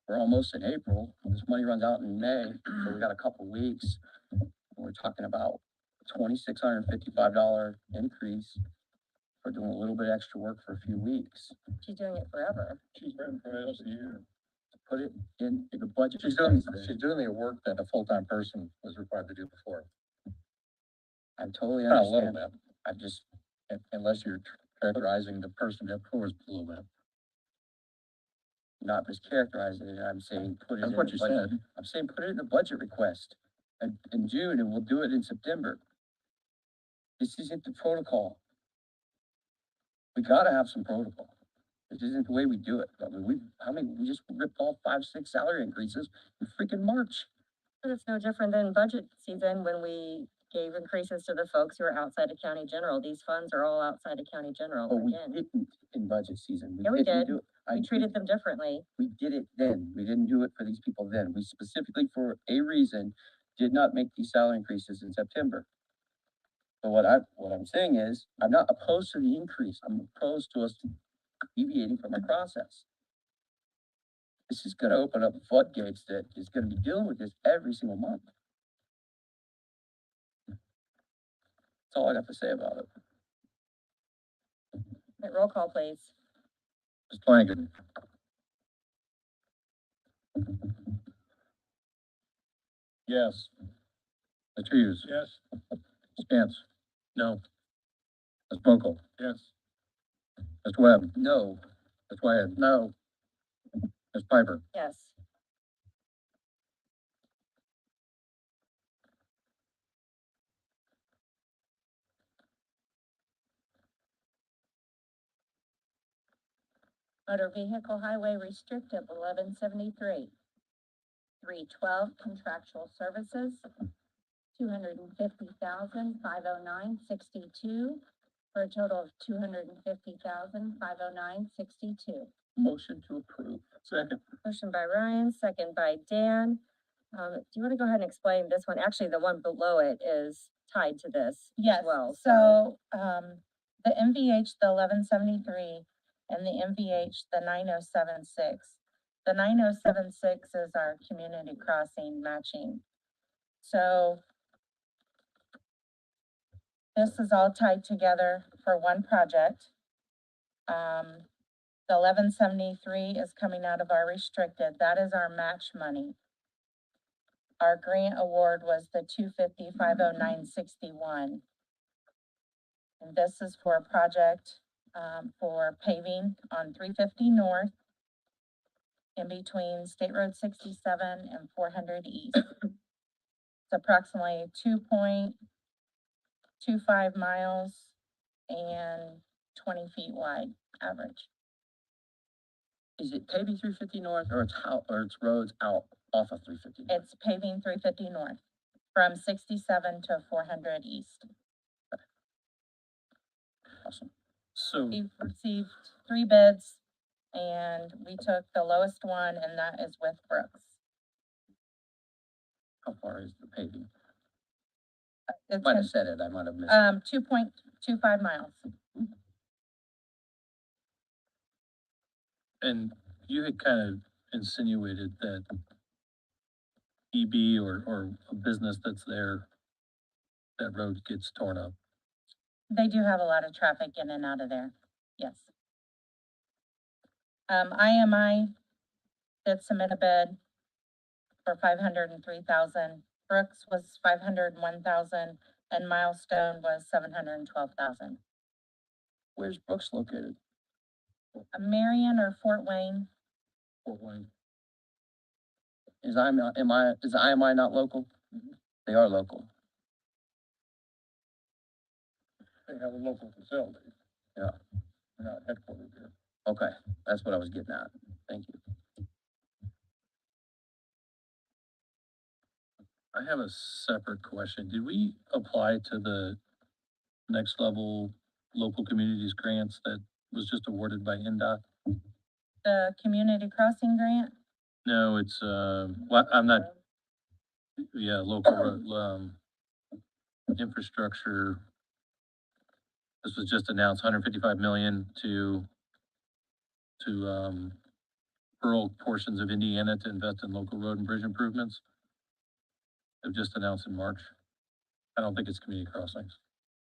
we're almost in April, this money runs out in May, so we got a couple weeks. We're talking about $2,655 increase for doing a little bit extra work for a few weeks. She's doing it forever. She's been for this year. Put it in the budget. She's doing the work that a full-time person was required to do before. I totally Not a little understand. bit, I just, unless you're characterizing the person that pours a little bit. not mischaracterizing it, I'm saying put it in. That's what the you budget. said. I'm saying put it in the budget request in June, and we'll do it in September. This isn't the protocol. We gotta have some protocol. This isn't the way we do it. I mean, we just ripped off 5, 6 salary increases in freaking March. But it's no different than budget season when we gave increases to the folks who are outside of county general. These funds are all outside of county general But we again. didn't in budget season. Yeah, we did. do it. We treated them differently. We did it then. We didn't do it for these people then. We specifically, for a reason, did not make these salary increases in September. So what I'm saying is, I'm not opposed to the increase. I'm opposed to us deviating from our process. This is gonna open up floodgates that is gonna be dealing with this every single month. That's all I got to say about it. Right, roll call, please. Ms. Flanagan. Yes. Mr. Hughes. Yes. Ms. Cantz. No, Ms. Mokel. Yes. Mr. Webb. No, Ms. Wyatt. No. Ms. Piper. Yes. Motor vehicle highway restrictive, 1173. 312 contractual services, 250,509.62, for a total of 250,509.62. motion to approve. Second. Motion by Ryan, second by Dan. Do you want to go ahead and explain this one? Actually, the one below it is tied to this as Yes, well. so, the MVH, the 1173, and the MVH, the 9076. The 9076 is our community crossing matching. So this is all tied together for one project. The 1173 is coming out of our restricted, that is our match money. Our grant award was the 250,509.61. And this is for a project, for paving on 350 North in between State Road 67 and 400 East. It's approximately 2.25 miles and 20 feet wide average. Is it paving 350 north or it's roads out off of 350? It's paving 350 North from 67 to 400 East. Awesome. so, We've received 3 bids and we took the lowest one, and that is with Brooks. How far is the paving? It's Might in, have said it, I might have missed it. 2.25 miles. and you had kind of insinuated that EB or a business that's there, that road gets torn up. They do have a lot of traffic in and out of there, yes. IMI did submit a bid for 503,000. Brooks was 501,000, and Milestone was 712,000. Where's Brooks located? Marion or Fort Wayne, Fort Wayne. Is IMI not local? They are local. They have a local facility. Yeah. They're not headquartered here. Okay, that's what I was getting at. Thank you. I have a separate question. Did we apply to the next level local communities grants that was just awarded by NDOT? the community crossing grant. No, it's, well, I'm not, yeah, local, infrastructure. This was just announced, 155 million to rural portions of Indiana to invest in local road and bridge improvements. They've just announced in March. I don't think it's community crossings.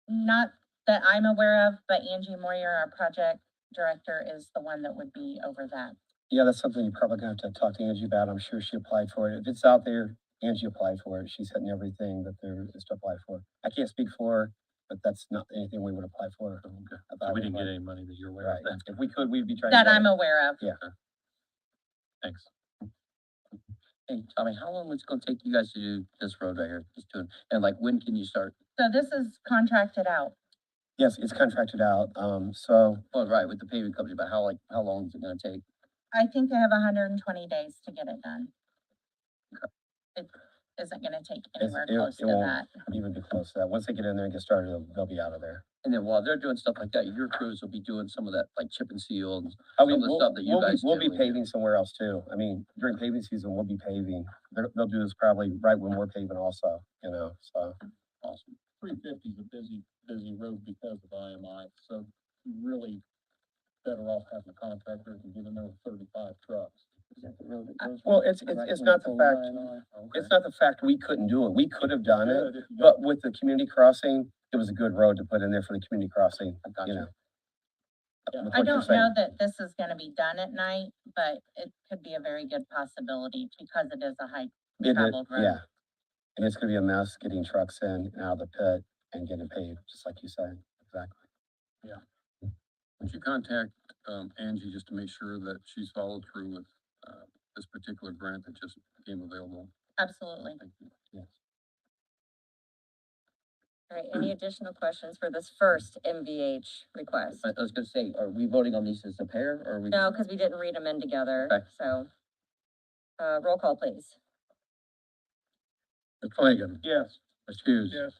Not that I'm aware of, but Angie Moyer, our project director, is the one that would be over that. Yeah, that's something you're probably gonna have to talk to Angie about. I'm sure she applied for it. If it's out there, Angie applied for it. She's hitting everything that there is to apply for. I can't speak for her, but that's not anything we would apply for. Okay. So we didn't get any money that you're aware Right. of then. If we could, we'd be trying to. That get I'm it. aware of. Yeah. Thanks. Hey, Tommy, how long was it gonna take you guys to do this road right here? Just doing, and like, when can you start? So this is contracted out. Yes, it's contracted out. So Well, right, with the paving company, but how long is it gonna take? I think they have 120 days to get it done. It isn't gonna take anywhere close to won't that. even be close to that. Once they get in there and get started, they'll be out of there. And then while they're doing stuff like that, your crews will be doing some of that, like chip and seal and I mean, some of the stuff that you guys we'll be generally do. paving somewhere else too. I mean, during paving season, we'll be paving. They'll do this probably right when we're paving also, you know, so. Awesome. 350 is a busy road because of IMI, so really better off having a contractor and giving them 35 trucks. Well, it's not the fact, it's not the fact we couldn't do it. We could have done it, but with the community crossing, it was a good road to put in there for the community crossing, you know. With I what you're don't saying. know that this is gonna be done at night, but it could be a very good possibility because it is a high It is, traveled road. yeah. And it's gonna be a mess getting trucks in and out of the pit and getting paved, just like you said, exactly. Would you contact, Angie just to make sure that she's followed through with, this particular grant that just became available? Absolutely. Thank you. Yes. All right, any additional questions for this first MVH request? I was gonna say, are we voting on these as a pair, or are we? No, because we didn't read them in together, Okay. so, roll call, please. Mr. Flanagan. Yes. Mr. Hughes. Yes.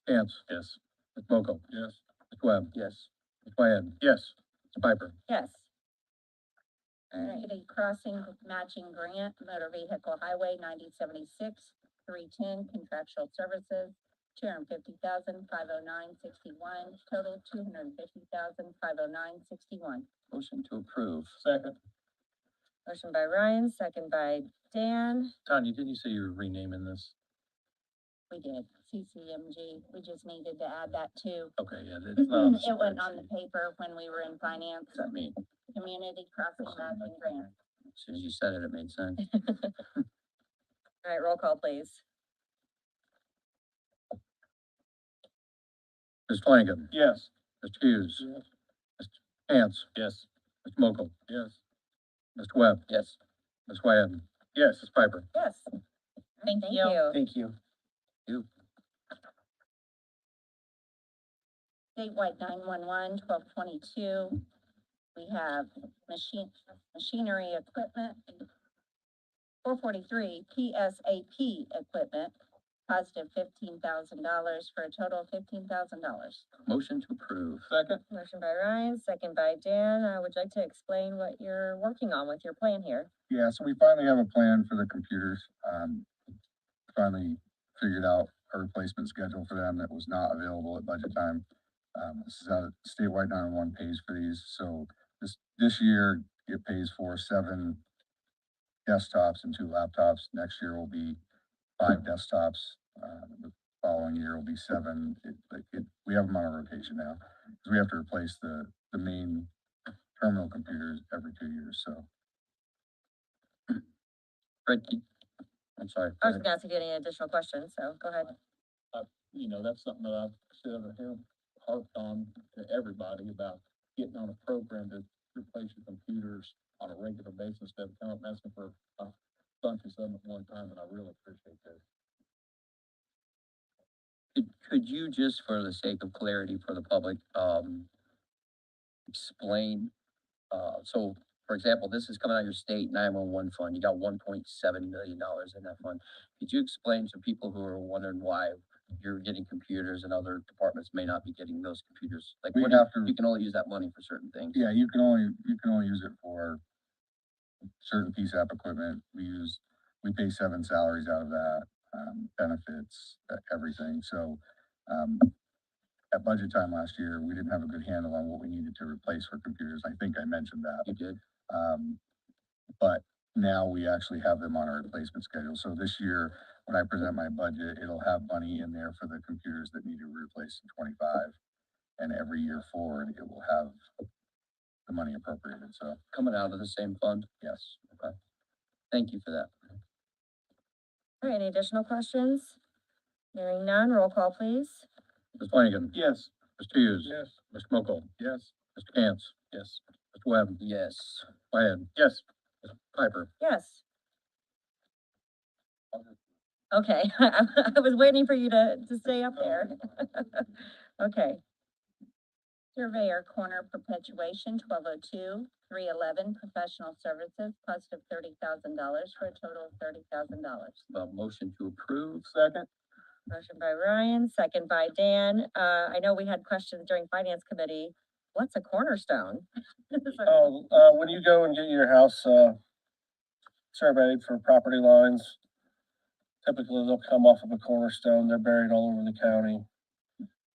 Cantz. Yes. Ms. Mokel. Yes. Mr. Webb. Yes. Ms. Wyatt. Yes. Mr. Piper. Yes. All right, City Crossing Matching Grant, Motor Vehicle Highway 9076, 310 Contractual Services, 250,509.61, total 250,509.61. Motion to approve. Second. motion by Ryan, second by Dan. Tanya, didn't you say you were renaming this? We did, CCMG, we just needed to add that too. Okay, yeah, it's not on the It went on the spreadsheet. paper when we were in finance, What's that mean? Community Crossing Matching Grant. As soon as you said it, it made sense. All right, roll call, please. Mr. Flanagan. Yes. Mr. Hughes. Yes. Mr. Cantz. Yes. Mr. Mokel. Yes. Mr. Webb. Yes. Ms. Wyatt. Yes. Ms. Piper. Yes. Thank you. Thank you. Statewide 911, 1222. We have machinery equipment. 443 PSAP equipment, positive $15,000 for a total of $15,000. Motion to approve. Second. Motion by Ryan, second by Dan. Would you like to explain what you're working on with your plan here? Yeah, so we finally have a plan for the computers. Finally figured out a replacement schedule for them that was not available at budget time. This is how statewide 911 pays for these. So this year it pays for 7 desktops and 2 laptops. Next year will be 5 desktops. The following year will be 7. We have them on a rotation now because we have to replace the main terminal computers every 2 years. So Fred, I'm sorry. I was gonna ask if you had any additional questions, so go ahead. You know, that's something that I've said over here, harped on to everybody about getting on a program to replace your computers on a regular basis instead of coming up and asking for a bunch of them at one time, and I really appreciate that. Could you just, for the sake of clarity for the public, explain, so, for example, this is coming out of your state 911 fund, you got $1.7 million in that fund. Could you explain to people who are wondering why you're getting computers and other departments may not be getting those computers? Like, We what do have to- you can only use that money for certain things. yeah, you can only use it for certain PSAP equipment. We pay 7 salaries out of that, benefits, everything. So, at budget time last year, we didn't have a good handle on what we needed to replace for computers. I think I mentioned that. You did. but now we actually have them on a replacement schedule. So this year, when I present my budget, it'll have money in there for the computers that need to be replaced in 25. And every year forward, it will have the money appropriated, so, Coming out of the same fund? yes. Okay. Thank you for that. All right, any additional questions? Hearing none, roll call, please. Ms. Flanagan. Yes. Mr. Hughes. Yes. Mr. Mokel. Yes. Mr. Cantz. Yes. Mr. Webb. Yes. Wyatt. Yes. Ms. Piper. Yes. Okay, I was waiting for you to stay up there. Okay, Surveyor corner perpetuation, 1202, 311, professional services, cost of $30,000 for a total of $30,000. Motion to approve. Second. motion by Ryan, second by Dan. I know we had questions during finance committee. What's a cornerstone? When you go and get your house, surveyed for property lines, typically they'll come off of a cornerstone. They're buried all over the county.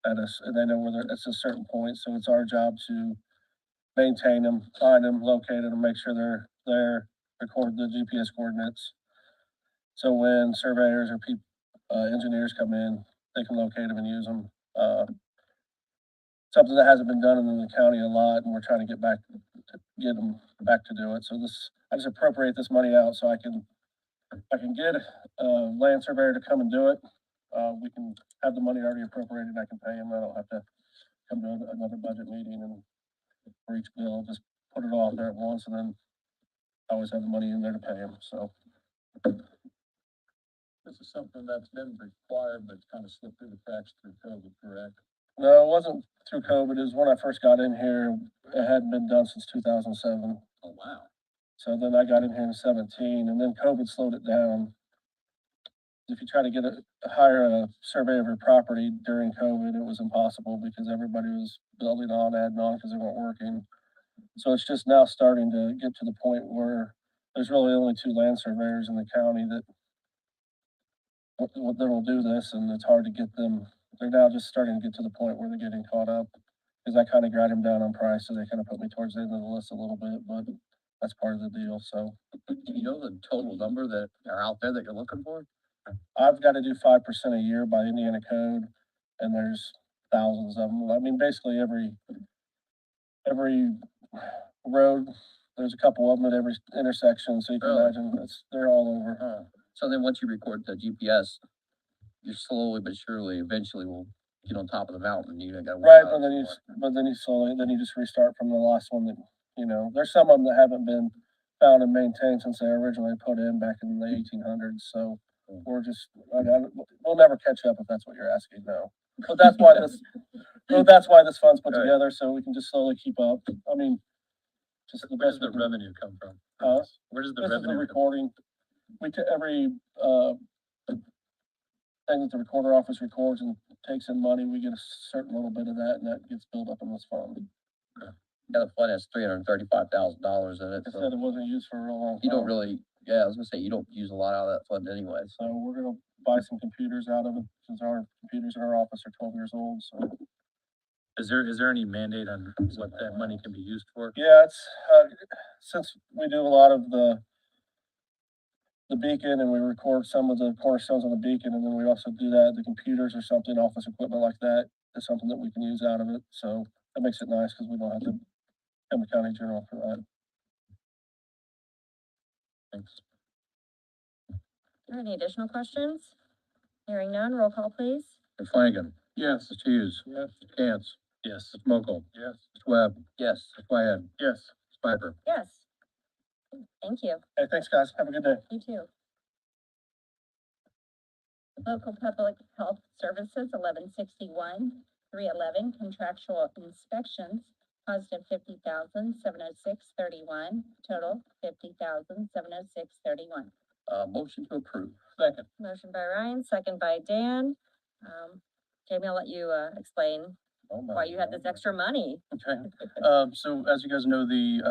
And they know where they're, it's a certain point, so it's our job to maintain them, find them, locate them, make sure they're there, record the GPS coordinates. So when surveyors or engineers come in, they can locate them and use them. Something that hasn't been done in the county a lot, and we're trying to get get them back to do it. So I just appropriate this money out so I can get a land surveyor to come and do it. We can have the money already appropriated, I can pay him, I don't have to come to another budget meeting and for each bill, just put it all out there at once, and then I always have the money in there to pay him, so. This is something that's been required, but it's kind of slipped through the cracks through COVID, correct? No, it wasn't through COVID, it was when I first got in here, it hadn't been done since 2007. Oh, wow. So then I got in here in 17, and then COVID slowed it down. If you try to hire a survey of your property during COVID, it was impossible because everybody was building on, adding on because they weren't working. So it's just now starting to get to the point where there's really only 2 land surveyors in the county that will do this, and it's hard to get them. They're now just starting to get to the point where they're getting caught up because I kind of got them down on price, so they kind of put me towards the end of the list a little bit, but that's part of the deal. So Do you know the total number that are out there that you're looking for? I've got to do 5% a year by Indiana code, and there's thousands of them. I mean, basically every road, there's a couple of them at every intersection, so you can Really? imagine they're all over. So then once you record the GPS, you slowly but surely eventually will get on top of the mountain. You got. Right, but then you just restart from the last one that, there's some of them that haven't been found and maintained since they originally put in back in the 1800s, so we're just, we'll never catch up if that's what you're asking, no. But that's why this fund's put Right. together, so we can just slowly keep up. I mean, just the Where does best. the we can- revenue come from? Huh? Where does the This is the revenue? recording. Every, thing that the recorder office records and takes in money, we get a certain little bit of that, and that gets built up in this fund. Yeah, the fund has $335,000 in it, Like I so said, it wasn't used for a real long time. you don't really, yeah, I was gonna say, you don't use a lot out of that fund anyway, so. So we're gonna buy some computers out of it, since our computers in our office are 12 years old, so. Is there any mandate on what that money can be used for? Yeah, it's, since we do a lot of the beacon, and we record some of the cornerstones on the beacon, and then we also do that, the computers or something, office equipment like that, is something that we can use out of it, so that makes it nice, because we don't have to come to county general for that. Thanks. Are any additional questions? Hearing none, roll call, please. Ms. Flanagan. Yes. Mr. Hughes. Yes. Mr. Cantz. Yes. Mr. Mokel. Yes. Mr. Webb. Yes. Mr. Wyatt. Yes. Ms. Piper. Yes. Thank you. Hey, thanks, guys, have a good day. You too. Local public health services, 1161, 311, contractual inspections, positive 50,706.31, total 50,706.31. Motion to approve. Second. Motion by Ryan, second by Dan. Jamie, I'll let you, explain why you had this extra money. Okay, so as you guys know, the,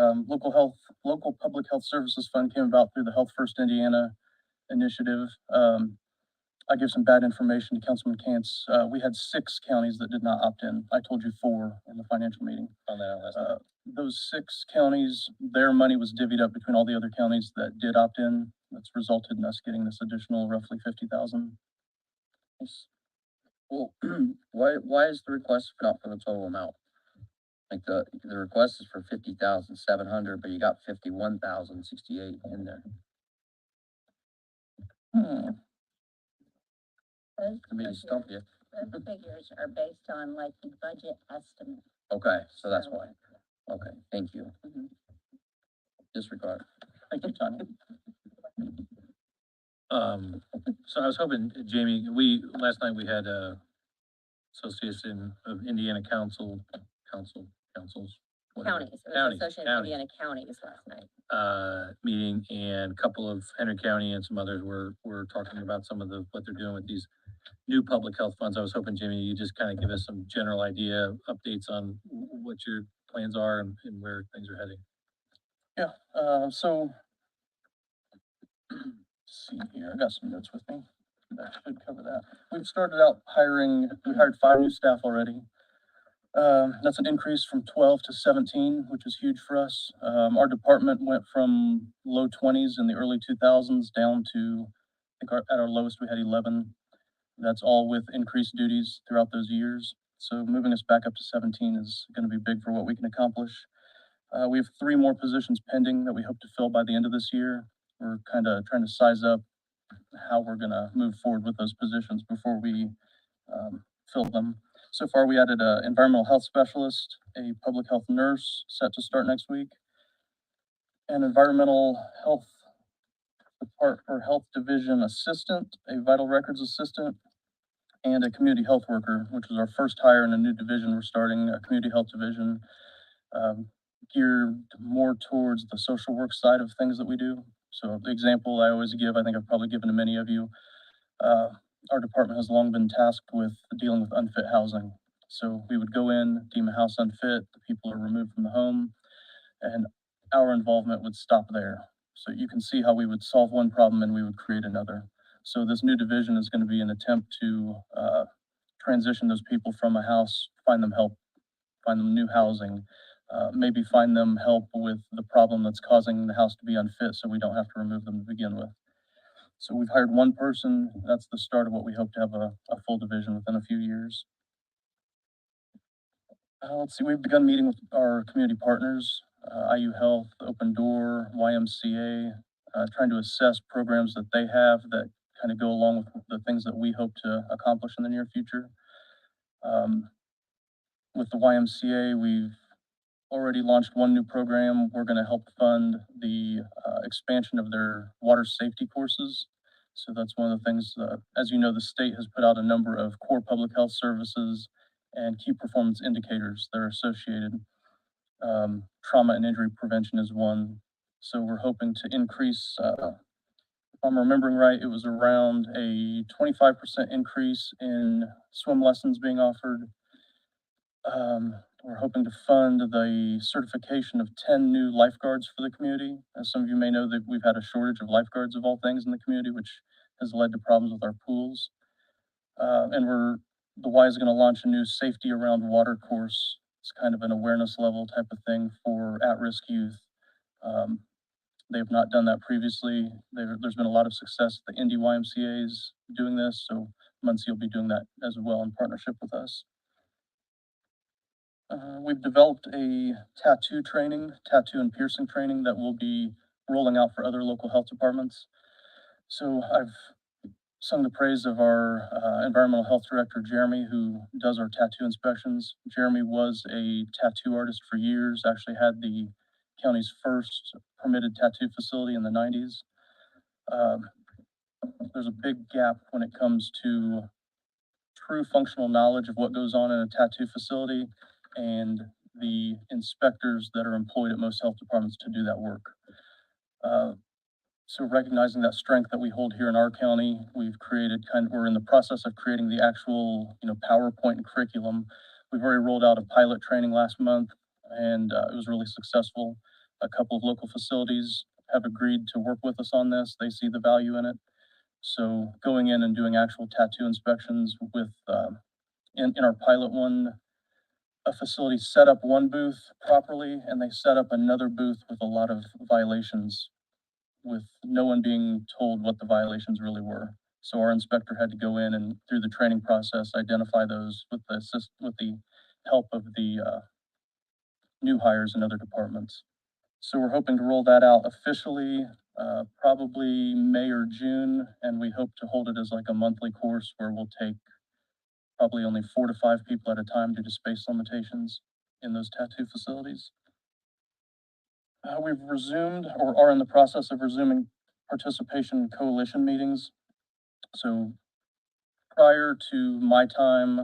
local public health services fund came about through the Health First Indiana initiative. I give some bad information to Councilman Cantz. We had 6 counties that did not opt in. I told you 4 in the financial meeting. On that last night. Those 6 counties, their money was divvied up between all the other counties that did opt in. That's resulted in us getting this additional roughly 50,000. Well, why is the request not for the total amount? Like the request is for 50,700, but you got 51,068 in there. Those Committee figures- stump you. Those figures are based on like the budget estimate. Okay, so that's why. Okay, thank you. Mhm. Disregard. Thank you, Tanya. So I was hoping, Jamie, last night we had Association of Indiana Councils, whatever, Counties, it was Counties, Association of counties. Indiana Counties last night. Meeting, and a couple of Henry County and some others were talking about some of what they're doing with these new public health funds. I was hoping, Jamie, you just kind of give us some general idea, updates on what your plans are and where things are heading. Yeah, so let's see here, I got some notes with me. That should cover that. We've started out we hired 5 new staff already. That's an increase from 12 to 17, which is huge for us. Our department went from low 20s in the early 2000s down to, I think at our lowest, we had 11. That's all with increased duties throughout those years. So moving us back up to 17 is going to be big for what we can accomplish. We have 3 more positions pending that we hope to fill by the end of this year. We're kind of trying to size up how we're going to move forward with those positions before we fill them. So far, we added an environmental health specialist, a public health nurse set to start next week, an environmental health health division assistant, a vital records assistant, and a community health worker, which is our first hire in a new division. We're starting a community health division geared more towards the social work side of things that we do. So the example I always give, I think I've probably given to many of you, our department has long been tasked with dealing with unfit housing. So we would go in, deem a house unfit, the people are removed from the home, and our involvement would stop there. So you can see how we would solve one problem and we would create another. So this new division is going to be an attempt to transition those people from a house, find them help, find them new housing, maybe find them help with the problem that's causing the house to be unfit so we don't have to remove them to begin with. So we've hired 1 person. That's the start of what we hope to have a full division within a few years. Let's see, we've begun meeting with our community partners, IU Health, Open Door, YMCA, trying to assess programs that they have that kind of go along with the things that we hope to accomplish in the near future. With the YMCA, we've already launched 1 new program. We're going to help fund the expansion of their water safety courses. So that's one of the things, as you know, the state has put out a number of core public health services and key performance indicators that are associated. Trauma and injury prevention is one. So we're hoping to increase, if I'm remembering right, it was around a 25% increase in swim lessons being offered. We're hoping to fund the certification of 10 new lifeguards for the community. As some of you may know, that we've had a shortage of lifeguards of all things in the community, which has led to problems with our pools. And the Y is going to launch a new safety around water course. It's kind of an awareness level type of thing for at-risk youth. They have not done that previously. There's been a lot of success at the Indy YMCA's doing this, so Muncie will be doing that as well in partnership with us. We've developed a tattoo and piercing training that we'll be rolling out for other local health departments. So I've sung the praise of our environmental health director, Jeremy, who does our tattoo inspections. Jeremy was a tattoo artist for years, actually had the county's first permitted tattoo facility in the 90s. There's a big gap when it comes to true functional knowledge of what goes on in a tattoo facility and the inspectors that are employed at most health departments to do that work. So recognizing that strength that we hold here in our county, we're in the process of creating the actual, PowerPoint and curriculum. We've already rolled out a pilot training last month and it was really successful. A couple of local facilities have agreed to work with us on this. They see the value in it. So going in and doing actual tattoo inspections with, in our pilot one, a facility set up one booth properly and they set up another booth with a lot of violations, with no one being told what the violations really were. So our inspector had to go in and through the training process, identify those with with the help of the, new hires in other departments. So we're hoping to roll that out officially, probably May or June, and we hope to hold it as like a monthly course where we'll take probably only 4 to 5 people at a time due to space limitations in those tattoo facilities. We've resumed or are in the process of resuming participation in coalition meetings. So prior to my time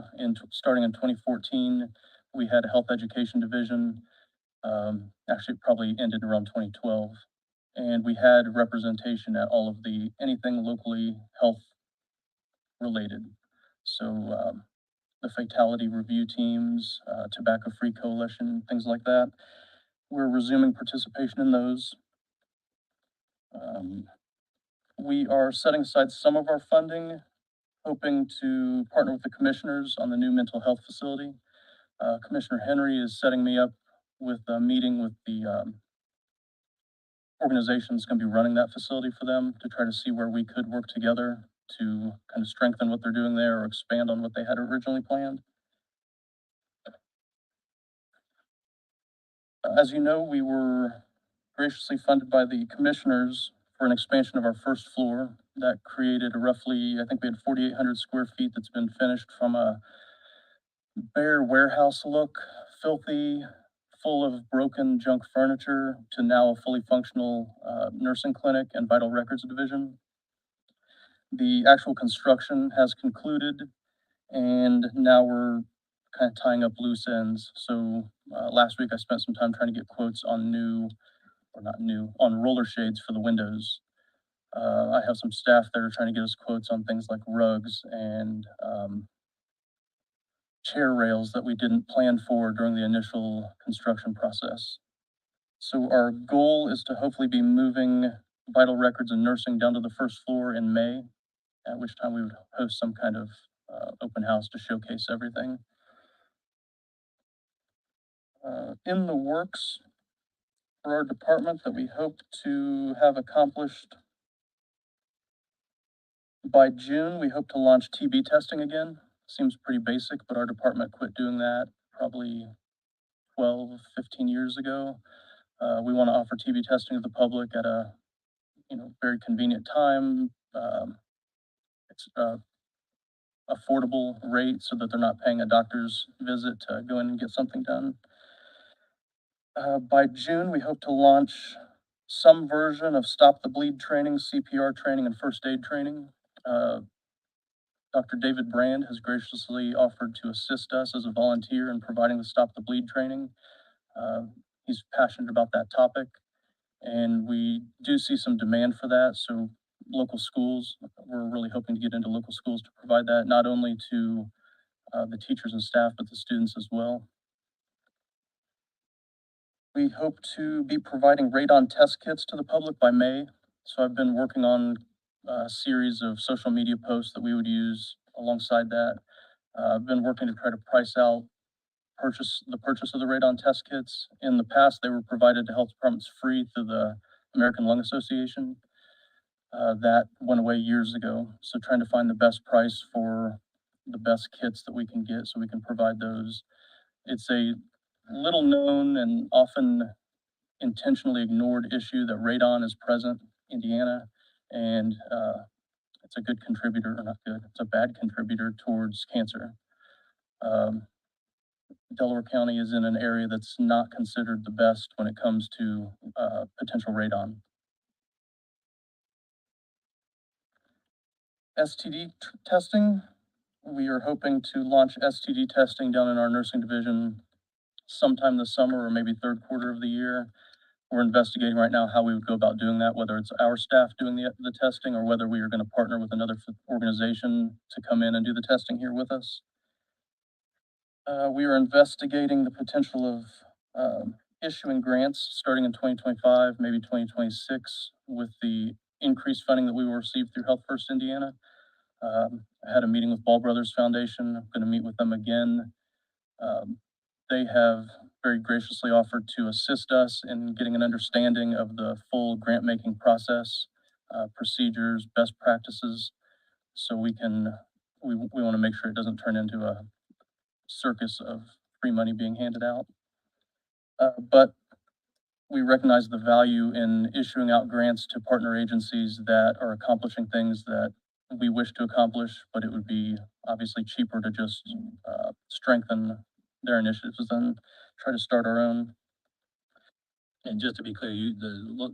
starting in 2014, we had a health education division. Actually, it probably ended around 2012. And we had representation at all of anything locally health related. So the fatality review teams, tobacco-free coalition, things like that. We're resuming participation in those. We are setting aside some of our funding, hoping to partner with the commissioners on the new mental health facility. Commissioner Henry is setting me up with a meeting with the organization that's going to be running that facility for them to try to see where we could work together to kind of strengthen what they're doing there or expand on what they had originally planned. As you know, we were graciously funded by the commissioners for an expansion of our first floor. That created a roughly, I think we had 4,800 square feet that's been finished from a bare warehouse look, filthy, full of broken junk furniture, to now a fully functional nursing clinic and vital records division. The actual construction has concluded, and now we're kind of tying up loose ends. So last week I spent some time trying to get quotes on on roller shades for the windows. I have some staff that are trying to get us quotes on things like rugs and chair rails that we didn't plan for during the initial construction process. So our goal is to hopefully be moving vital records and nursing down to the first floor in May, at which time we would host some kind of open house to showcase everything. In the works for our department that we hope to have accomplished by June, we hope to launch TB testing again. Seems pretty basic, but our department quit doing that probably 12, 15 years ago. We want to offer TB testing to the public at a, very convenient time. It's affordable rate so that they're not paying a doctor's visit to go in and get something done. By June, we hope to launch some version of Stop the Bleed training, CPR training, and first aid training. Dr. David Brand has graciously offered to assist us as a volunteer in providing the Stop the Bleed training. He's passionate about that topic, and we do see some demand for that. So local schools, we're really hoping to get into local schools to provide that, not only to the teachers and staff, but the students as well. We hope to be providing radon test kits to the public by May. So I've been working on a series of social media posts that we would use alongside that. I've been working to try to price out the purchase of the radon test kits. In the past, they were provided to health departments free through the American Lung Association. That went away years ago. So trying to find the best price for the best kits that we can get so we can provide those. It's a little known and often intentionally ignored issue that radon is present in Indiana, and it's a good contributor, or not good, it's a bad contributor towards cancer. Delaware County is in an area that's not considered the best when it comes to potential radon. STD testing, we are hoping to launch STD testing down in our nursing division sometime this summer or maybe third quarter of the year. We're investigating right now how we would go about doing that, whether it's our staff doing the testing or whether we are going to partner with another organization to come in and do the testing here with us. We are investigating the potential of issuing grants starting in 2025, maybe 2026, with the increased funding that we will receive through Health First Indiana. I had a meeting with Ball Brothers Foundation. I'm going to meet with them again. They have very graciously offered to assist us in getting an understanding of the full grant-making process, procedures, best practices, so we want to make sure it doesn't turn into a circus of free money being handed out. But we recognize the value in issuing out grants to partner agencies that are accomplishing things that we wish to accomplish, but it would be obviously cheaper to just strengthen their initiatives than try to start our own. And just to be clear, the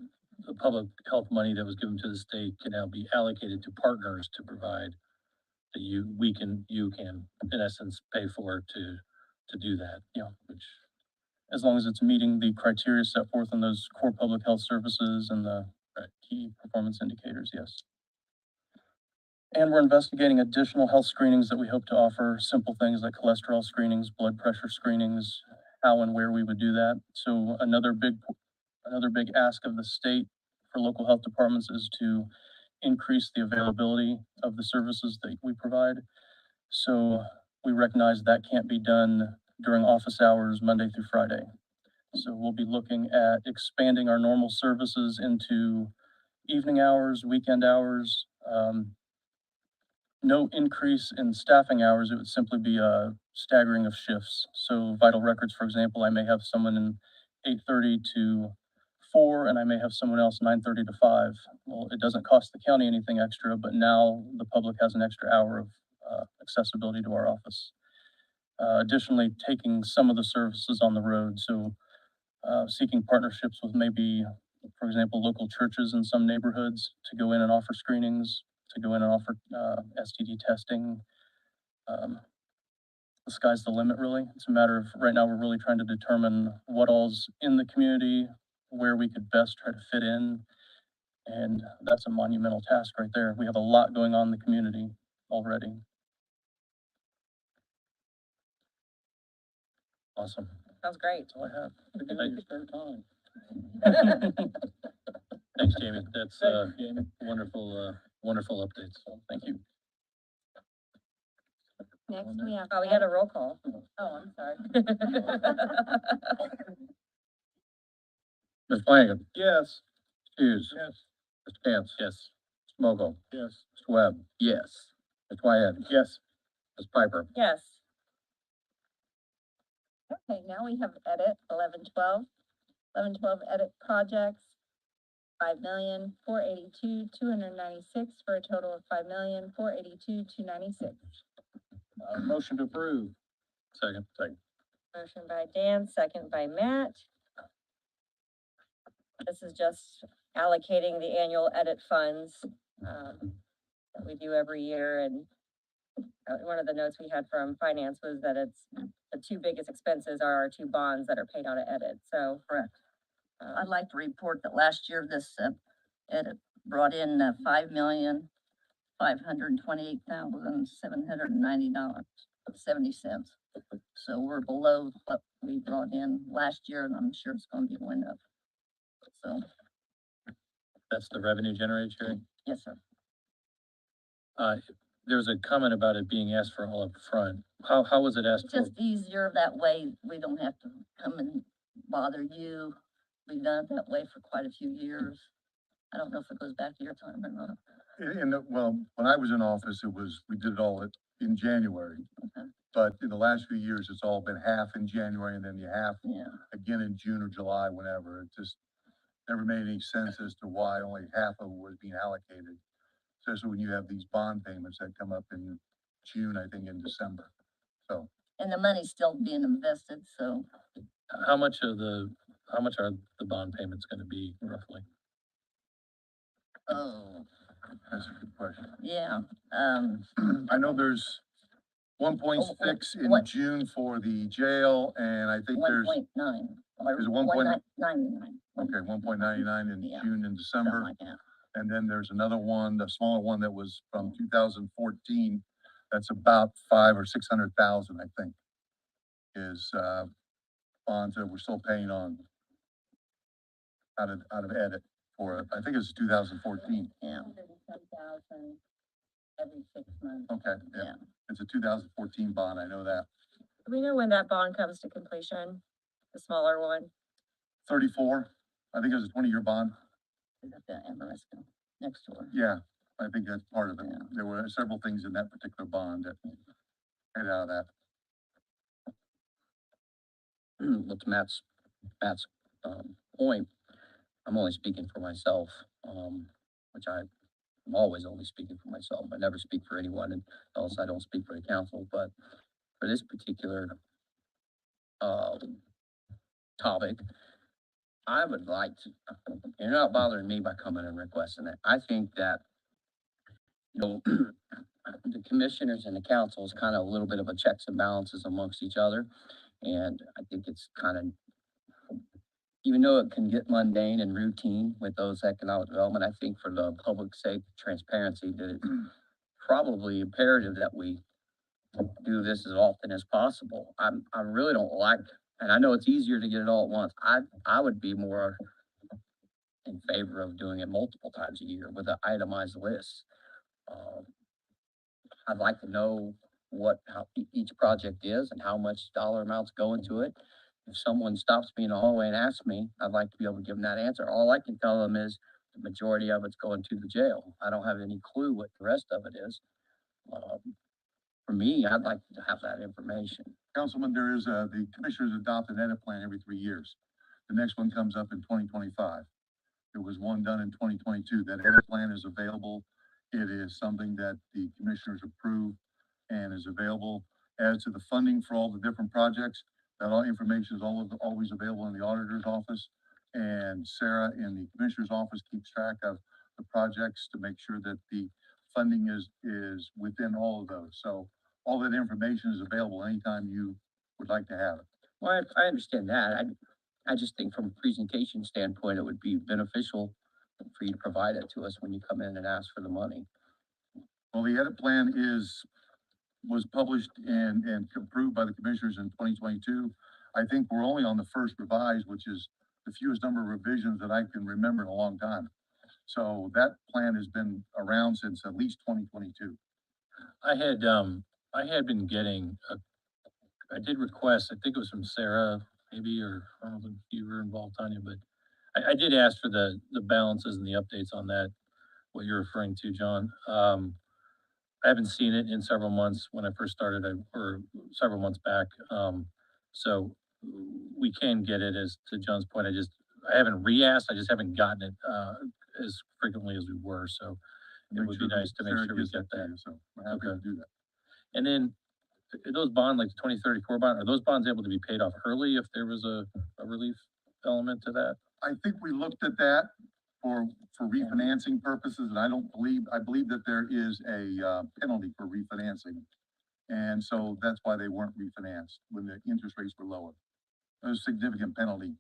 public health money that was given to the state can now be allocated to partners to provide that you can, in essence, pay for to do that, which, as long as it's meeting the criteria set forth in those core public health services and the key performance indicators, yes. And we're investigating additional health screenings that we hope to offer, simple things like cholesterol screenings, blood pressure screenings, how and where we would do that. So another big ask of the state for local health departments is to increase the availability of the services that we provide. So we recognize that can't be done during office hours, Monday through Friday. So we'll be looking at expanding our normal services into evening hours, weekend hours. No increase in staffing hours, it would simply be a staggering of shifts. So vital records, for example, I may have someone in 8:30 to 4, and I may have someone else 9:30 to 5. Well, it doesn't cost the county anything extra, but now the public has an extra hour of accessibility to our office. Additionally, taking some of the services on the road, so seeking partnerships with maybe, for example, local churches in some neighborhoods to go in and offer screenings, to go in and offer STD testing. The sky's the limit, really. It's a matter of, right now, we're really trying to determine what all's in the community, where we could best try to fit in. And that's a monumental task right there. We have a lot going on in the community already. Awesome. Sounds great. That's all I have. Beginning to start time. Thanks, Jamie. That's wonderful updates. So thank you. Next, we have. Oh, we got a roll call. Oh, I'm sorry. Ms. Flanagan. Yes. Hughes. Yes. Mr. Cantz. Yes. Mr. Mokel. Yes. Mr. Webb. Yes. Mr. Whitehead. Yes. Ms. Piper. Yes. Okay, now we have edit 1112. 1112 edit projects, 5,482,296 for a total of 5,482,296. Motion to approve. Second. Motion by Dan, second by Matt. This is just allocating the annual edit funds that we do every year. And one of the notes we had from finance was that it's the two biggest expenses are our two bonds that are paid out of edit. So Correct. I'd like to report that last year this edit brought in $5,528,790.70. So we're below what we brought in last year, and I'm sure it's going to be went up. So, That's the revenue generated, Sherry? yes, sir. There was a comment about it being asked for all up front. How was it asked It's for? just easier that way. We don't have to come and bother you. We've done it that way for quite a few years. I don't know if it goes back to your time or not. Well, when I was in office, we did it all in January. Okay. But in the last few years, it's all been half in January and then you half Yeah. again in June or July, whenever. It just never made any sense as to why only half of it was being allocated. Especially when you have these bond payments that come up in June, I think in December. So. And the money's still being invested, so. How much are the bond payments gonna be roughly? Oh, That's a good question. yeah, I know there's 1.6 in What? June for the jail, and I think there's, 1.9. Is it 1.9? 1.99. okay, 1.99 in Yeah. June and Something December. like that. And then there's another one, the smaller one that was from 2014, that's about 500,000 or 600,000, I think. Is, bonds that we're still paying on out of edit. for, I think it's 2014. Yeah. $110,000 every 6 months. Okay, yeah. It's a 2014 bond, I know that. Do we know when that bond comes to completion? The smaller one? 34, I think it was a 20-year bond. Is that the Amoresco next door? Yeah, I think that's part of it. Yeah. There were several things in that particular bond that head out of that. With Matt's, point, I'm only speaking for myself, which I'm always only speaking for myself. I never speak for anyone, and else I don't speak for the council, but for this particular, topic, I would like to, you're not bothering me by coming and requesting it. I think that, you know, the commissioners and the council is kind of a little bit of a checks and balances amongst each other. And I think it's kind of, even though it can get mundane and routine with those economic development, I think for the public's sake, transparency, that it's probably imperative that we do this as often as possible. I really don't like, and I know it's easier to get it all at once. I would be more in favor of doing it multiple times a year with an itemized list. I'd like to know how each project is and how much dollar amounts go into it. If someone stops me in the hallway and asks me, I'd like to be able to give them that answer. All I can tell them is the majority of it's going to the jail. I don't have any clue what the rest of it is. For me, I'd like to have that information. Councilman, there is the commissioners adopt an edit plan every 3 years. The next one comes up in 2025. There was one done in 2022. That edit plan is available. It is something that the commissioners approve and is available. As to the funding for all the different projects, that all information is always available in the auditor's office. And Sarah in the commissioner's office keeps track of the projects to make sure that the funding is within all of those. So all that information is available anytime you would like to have it. Well, I understand that. I just think from a presentation standpoint, it would be beneficial for you to provide it to us when you come in and ask for the money. Well, the edit plan was published and approved by the commissioners in 2022. I think we're only on the first revised, which is the fewest number of revisions that I can remember in a long time. So that plan has been around since at least 2022. I had been getting, I did request, I think it was from Sarah, maybe, or I don't know if you were involved, Tanya, but I did ask for the balances and the updates on that, what you're referring to, John. I haven't seen it in several months when I first started, or several months back. So we can get it, as to John's point. I haven't re-asked, I just haven't gotten it, as frequently as we were, so it would be nice to make sure we get that. So we're happy to do that. And then, are those bond, like the 2034 bond, are those bonds able to be paid off early if there was a relief element to that? I think we looked at that for refinancing purposes, and I believe that there is a penalty for refinancing. And so that's why they weren't refinanced when the interest rates were lower. It was a significant penalty,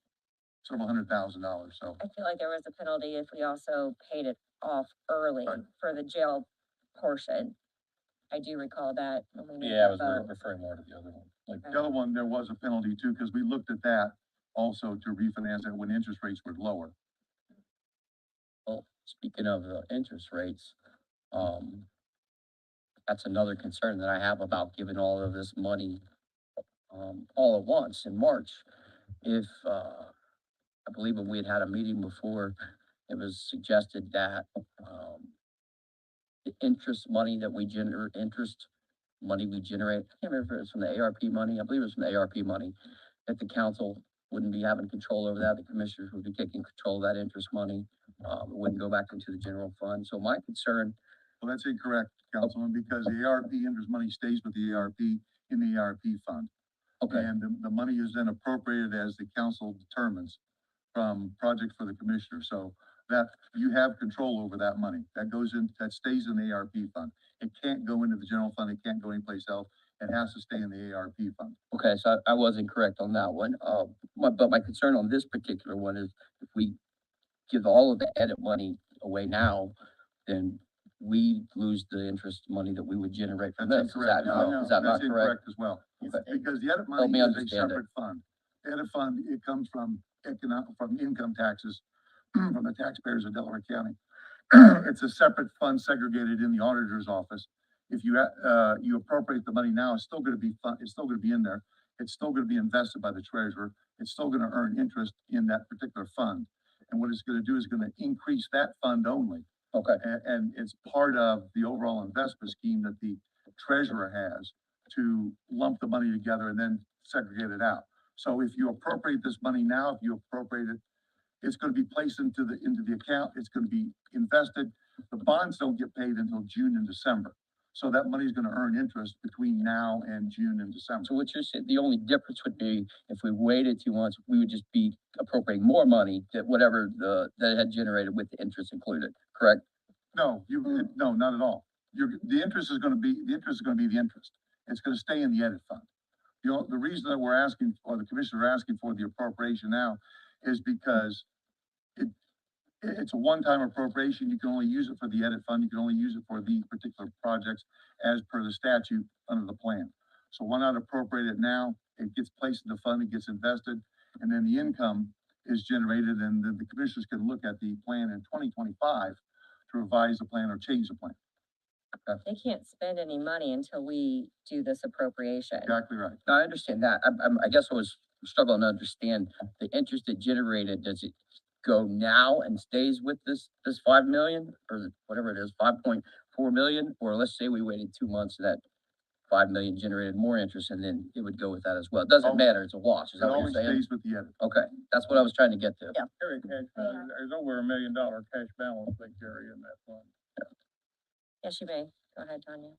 several $100,000, so. I feel like there was a penalty if we also paid it off early Right. for the jail portion. I do recall that. when we made Yeah, I that was vote. referring more to the other one. Like, The other one, there was a penalty too, because we looked at that also to refinance it when interest rates were lower. Well, speaking of interest rates, that's another concern that I have about giving all of this money, all at once in March. If, I believe when we had a meeting before, it was suggested that, the interest money that we generate, I can't remember if it was from the ARP money, I believe it was from the ARP money, that the council wouldn't be having control over that, the commissioners would be taking control of that interest money. It wouldn't go back into the general fund. So my concern, Well, that's incorrect, Councilman, because the ARP interest money stays with the ARP in the ARP fund. okay, And the money is then appropriated as the council determines from project for the commissioner. So that you have control over that money. That stays in the ARP fund. It can't go into the general fund. It can't go anyplace else. It has to stay in the ARP fund. okay, so I was incorrect on that one. But my concern on this particular one is if we give all of the edit money away now, then we lose the interest money that we would generate from That's this. Is incorrect. that not, is that not That's correct? incorrect as well. Okay. Because the edit Help money me is a understand it. separate fund. The edit fund, it comes from income taxes from the taxpayers of Delaware County. It's a separate fund segregated in the auditor's office. If you appropriate the money now, it's still gonna be it's still gonna be in there. It's still gonna be invested by the treasurer. It's still gonna earn interest in that particular fund. And what it's gonna do is gonna increase that fund only. Okay, And it's part of the overall investment scheme that the treasurer has to lump the money together and then segregate it out. So if you appropriate this money now, if you appropriate it, it's gonna be placed into the account, it's gonna be invested. The bonds don't get paid until June and December. So that money's gonna earn interest between now and June and December. so what you're saying, the only difference would be if we waited 2 months, we would just be appropriating more money to whatever that it had generated with the interest included, correct? No, no, not at all. The interest is gonna be the interest. It's gonna stay in the edit fund. The reason that we're asking, or the commissioner are asking for the appropriation now is because it's a one-time appropriation. You can only use it for the edit fund. You can only use it for these particular projects as per the statute under the plan. So why not appropriate it now? It gets placed in the fund, it gets invested, and then the income is generated, and then the commissioners can look at the plan in 2025 to revise the plan or change the plan. They can't spend any money until we do this appropriation. Exactly right. No, I understand that. I guess I was struggling to understand the interest it generated. Does it go now and stays with this 5 million or whatever it is, 5.4 million? Or let's say we waited 2 months and that 5 million generated more interest and then it would go with that as well. It doesn't matter. It's a wash. Is It that what you're always saying? stays with the edit. Okay, that's what I was trying to get to. Yeah. Carry cash, there's over $1 million cash balance they carry in that fund. Yes, you may. Go ahead, Tanya.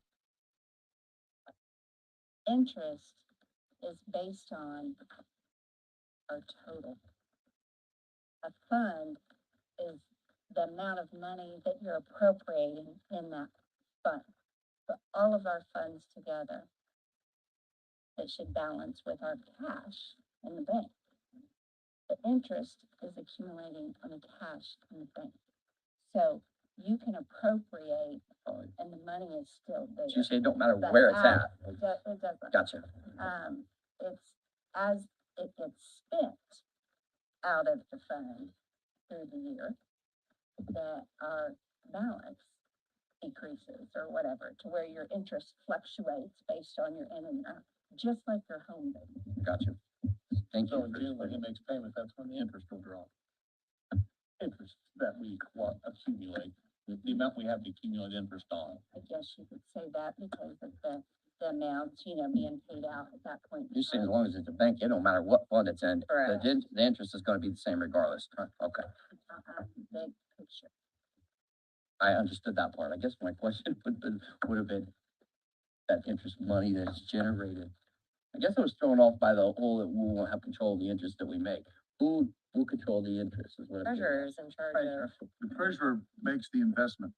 Interest is based on our total. A fund is the amount of money that you're appropriating in that fund. But all of our funds together, it should balance with our cash in the bank. The interest is accumulating on the cash in the bank. So you can appropriate and the money is still there. So you say it don't matter But where it's at. It doesn't. Gotcha. It's as it gets spent out of the fund through the year, that our balance decreases or whatever, to where your interest fluctuates based on your in and out, just like your home does. Gotcha. Thank So you. in June, when he makes payment, that's when the interest will drop. Interest that we accumulate, the amount we have to accumulate interest on. I guess you could say that because of the amounts, being paid out at that point. in You're saying as time. long as it's a bank, it don't matter what fund it's in, Correct. the interest is gonna be the same regardless. Okay, Big picture. I understood that part. I guess my question would have been that interest money that's generated. I guess I was thrown off by the whole that we won't have control of the interest that we make. Who control the interest is what I'm. Treasurer's in charge of. The treasurer makes the investment.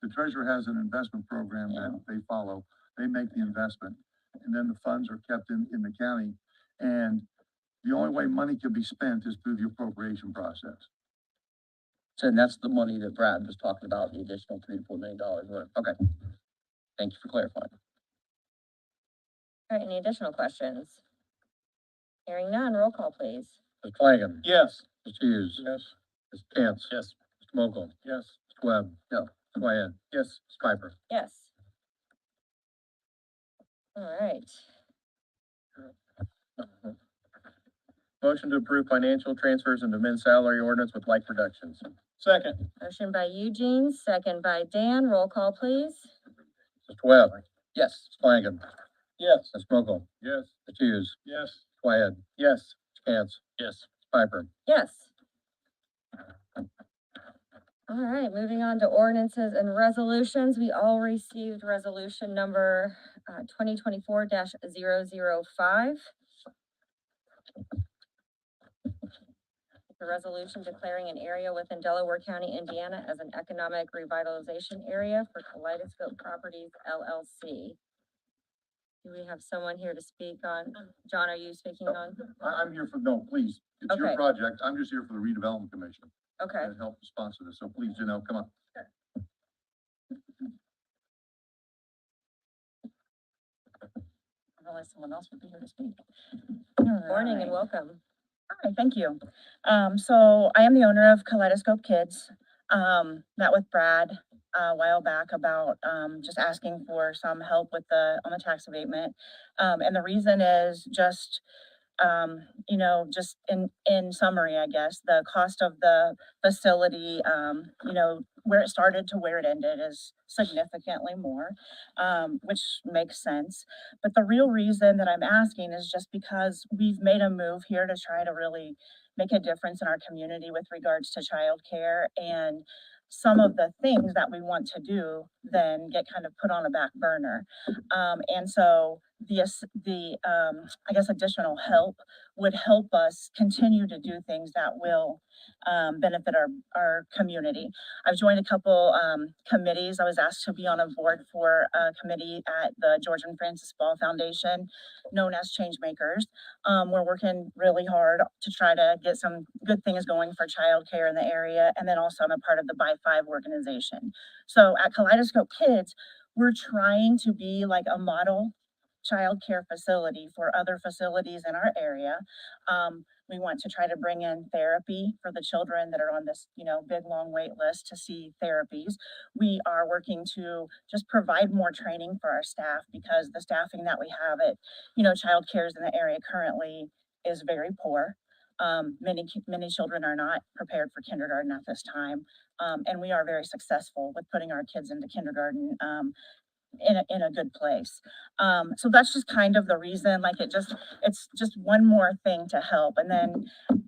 The treasurer has an investment program that they follow. They make the investment. And then the funds are kept in the county. And the only way money can be spent is through the appropriation process. So that's the money that Brad was talking about, the additional $3 to $4 million. Okay. Thank you for clarifying. All right, any additional questions? Hearing none, roll call, please. Mr. Flanagan. Yes. Mr. Hughes. Yes. Mr. Cantz. Yes. Mr. Mokel. Yes. Mr. Webb. No. Mr. Wyatt. Yes. Mr. Piper. Yes. All right, Motion to approve financial transfers and amend salary ordinance with like reductions. Second. motion by Eugene, second by Dan, roll call, please. Mr. Webb. Yes. Mr. Flanagan. Yes. Mr. Mokel. Yes. Mr. Hughes. Yes. Mr. Wyatt. Yes. Mr. Cantz. Yes. Mr. Piper. Yes. All right, moving on to ordinances and resolutions. We all received resolution number 2024-005. The resolution declaring an area within Delaware County, Indiana as an economic revitalization area for Kaleidoscope Properties LLC. Do we have someone here to speak on? John, are you speaking on? I'm here no, please. It's your Okay. project. I'm just here for the redevelopment commission. Okay. To help sponsor this. So please, come on. Realize someone else would be here to speak. Morning and welcome. Hi, thank you. So I am the owner of Kaleidoscope Kids. Met with Brad a while back about, just asking for some help with on the tax abatement. And the reason is just, just in summary, I guess, the cost of the facility, where it started to where it ended is significantly more, which makes sense. But the real reason that I'm asking is just because we've made a move here to try to really make a difference in our community with regards to childcare, and some of the things that we want to do then get kind of put on a back burner. And so I guess additional help would help us continue to do things that will benefit our community. I've joined a couple committees. I was asked to be on a board for a committee at the George and Francis Ball Foundation, known as Changemakers. We're working really hard to try to get some good things going for childcare in the area, and then also I'm a part of the By Five organization. So at Kaleidoscope Kids, we're trying to be like a model childcare facility for other facilities in our area. We want to try to bring in therapy for the children that are on this, big, long wait list to see therapies. We are working to just provide more training for our staff, because the staffing that we have at, child cares in the area currently is very poor. Many children are not prepared for kindergarten at this time. And we are very successful with putting our kids into kindergarten, in a good place. So that's just kind of the reason, like it's just one more thing to help. And then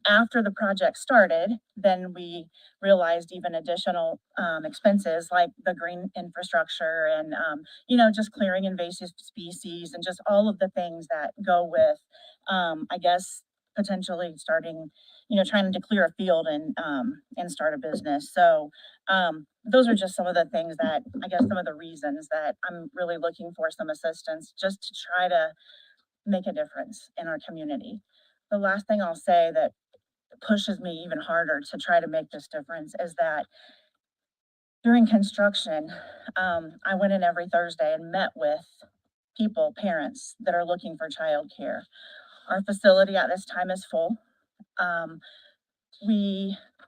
after the project started, then we realized even additional expenses like the green infrastructure and, just clearing invasive species and just all of the things that go with, I guess, potentially starting, trying to clear a field and start a business. So those are just some of the things that, I guess, some of the reasons that I'm really looking for some assistance, just to try to make a difference in our community. The last thing I'll say that pushes me even harder to try to make this difference is that during construction, I went in every Thursday and met with parents that are looking for childcare. Our facility at this time is full. Um,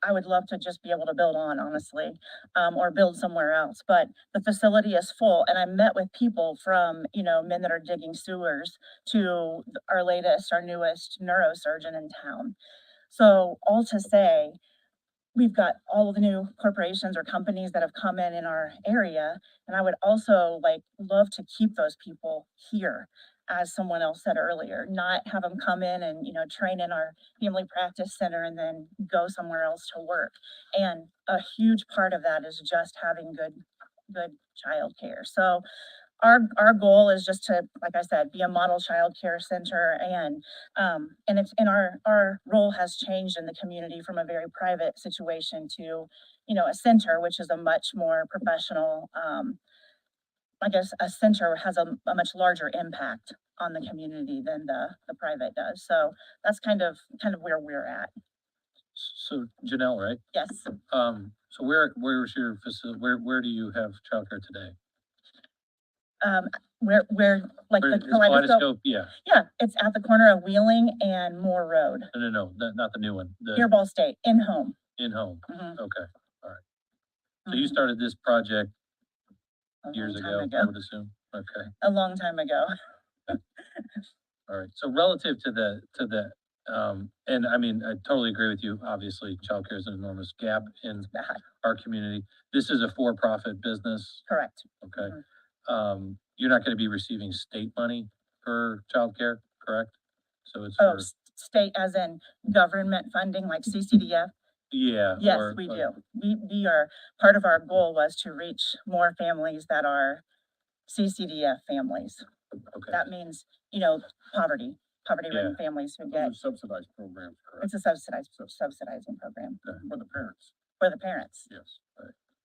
I would love to just be able to build on, honestly, or build somewhere else, but the facility is full. And I met with people from, men that are digging sewers to our newest neurosurgeon in town. So all to say, we've got all of the new corporations or companies that have come in our area. And I would also love to keep those people here, as someone else said earlier, not have them come in and, train in our family practice center and then go somewhere else to work. And a huge part of that is just having good childcare. So our goal is just to, like I said, be a model child care center, and our role has changed in the community from a very private situation to, a center, which is a much more professional, I guess a center has a much larger impact on the community than the private does. So that's kind of where we're at. So Janelle, right? Yes. So where's your facility, where do you have childcare today? Where like Where the is Kaleidoscope. Yeah, Yeah, it's at the corner of Wheeling and Moore Road, no, not the new one, near Ball State, in home. in-home, Mhm. okay, all right. So you started this project A long years time ago, I would assume, okay. A long time ago. All right, so relative to and I mean, I totally agree with you, obviously, childcare is an enormous gap in Bad. our community. This is a for-profit business, Correct. okay? Mhm. You're not gonna be receiving state money for childcare, correct? So it's Oh, for, state as in government funding like CCDF? yeah. Yes, or- we do. We are, part of our goal was to reach more families that are CCDF families. Okay, That means, poverty-ridden families who get, Subsidized programs, correct, it's a subsidizing program for the parents, for the parents. yes.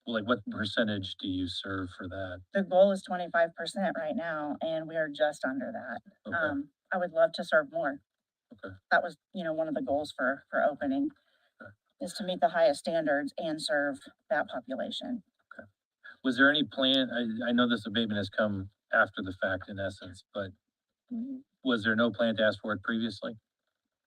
like what percentage do you serve for that? The goal is 25% right now, and we are just under that. Okay, I would love to serve more. Okay. That was, one of the goals for opening, Okay. is to meet the highest standards and serve that population. was there any plan, I know this abatement has come after the fact in essence, but was there no plan to ask for it previously?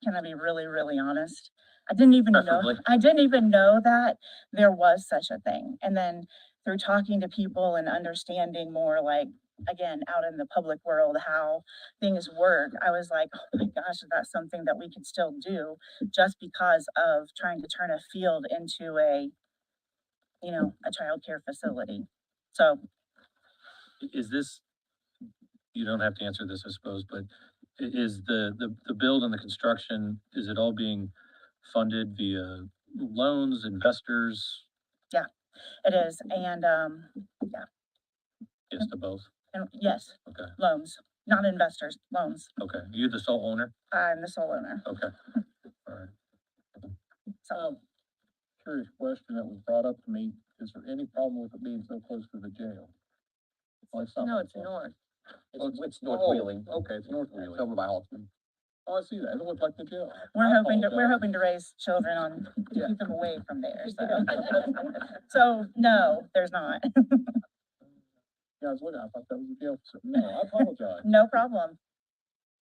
Can I be really, really honest? I didn't even know, Preferably. I didn't even know that there was such a thing. And then through talking to people and understanding more, like, again, out in the public world, how things work, I was like, oh my gosh, that's something that we could still do just because of trying to turn a field into a, you know, a childcare facility. So Is this, you don't have to answer this, I suppose, but is the build and the construction, is it all being funded via loans, investors? it is, and, Yes to both. and yes, Okay, loans, not investors, loans. okay. You're the sole owner? I'm the sole owner. Okay, all right. So Curious question that was brought up to me, is there any problem with it being so close to the jail? No, it's north. It's North Oh, Wheeling. Okay, it's North It's Wheeling. over by Halton. Oh, I see that, it looked like the jail. we're I hoping to, we're apologize. hoping to raise children on, to Yeah. keep them away from there, so. So, no, there's not. Yeah, I was looking, I thought that was the jail, so, no, I apologize. No problem.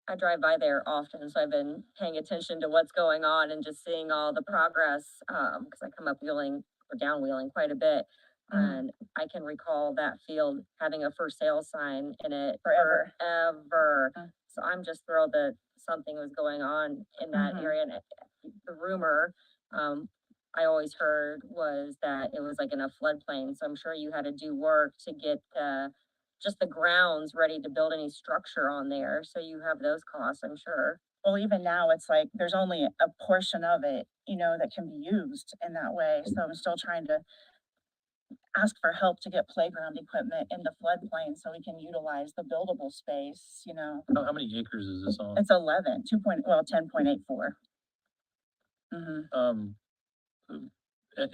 I drive by there often, so I've been paying attention to what's going on and just seeing all the progress, because I come up Wheeling or down Wheeling quite a bit. Mhm. And I can recall that field having a for sale sign in it Forever. forever. Mm. So I'm just thrilled that something was going on in that Mhm. area. And the rumor, I always heard was that it was like in a floodplain, so I'm sure you had to do work to get, just the grounds ready to build any structure on there, so you have those costs, I'm sure. Well, even now, it's like, there's only a portion of it, you know, that can be used in that way, so I'm still trying to ask for help to get playground equipment in the floodplain so we can utilize the buildable space, you know. How many acres is this on? It's 11, 10.84. Mm-hmm.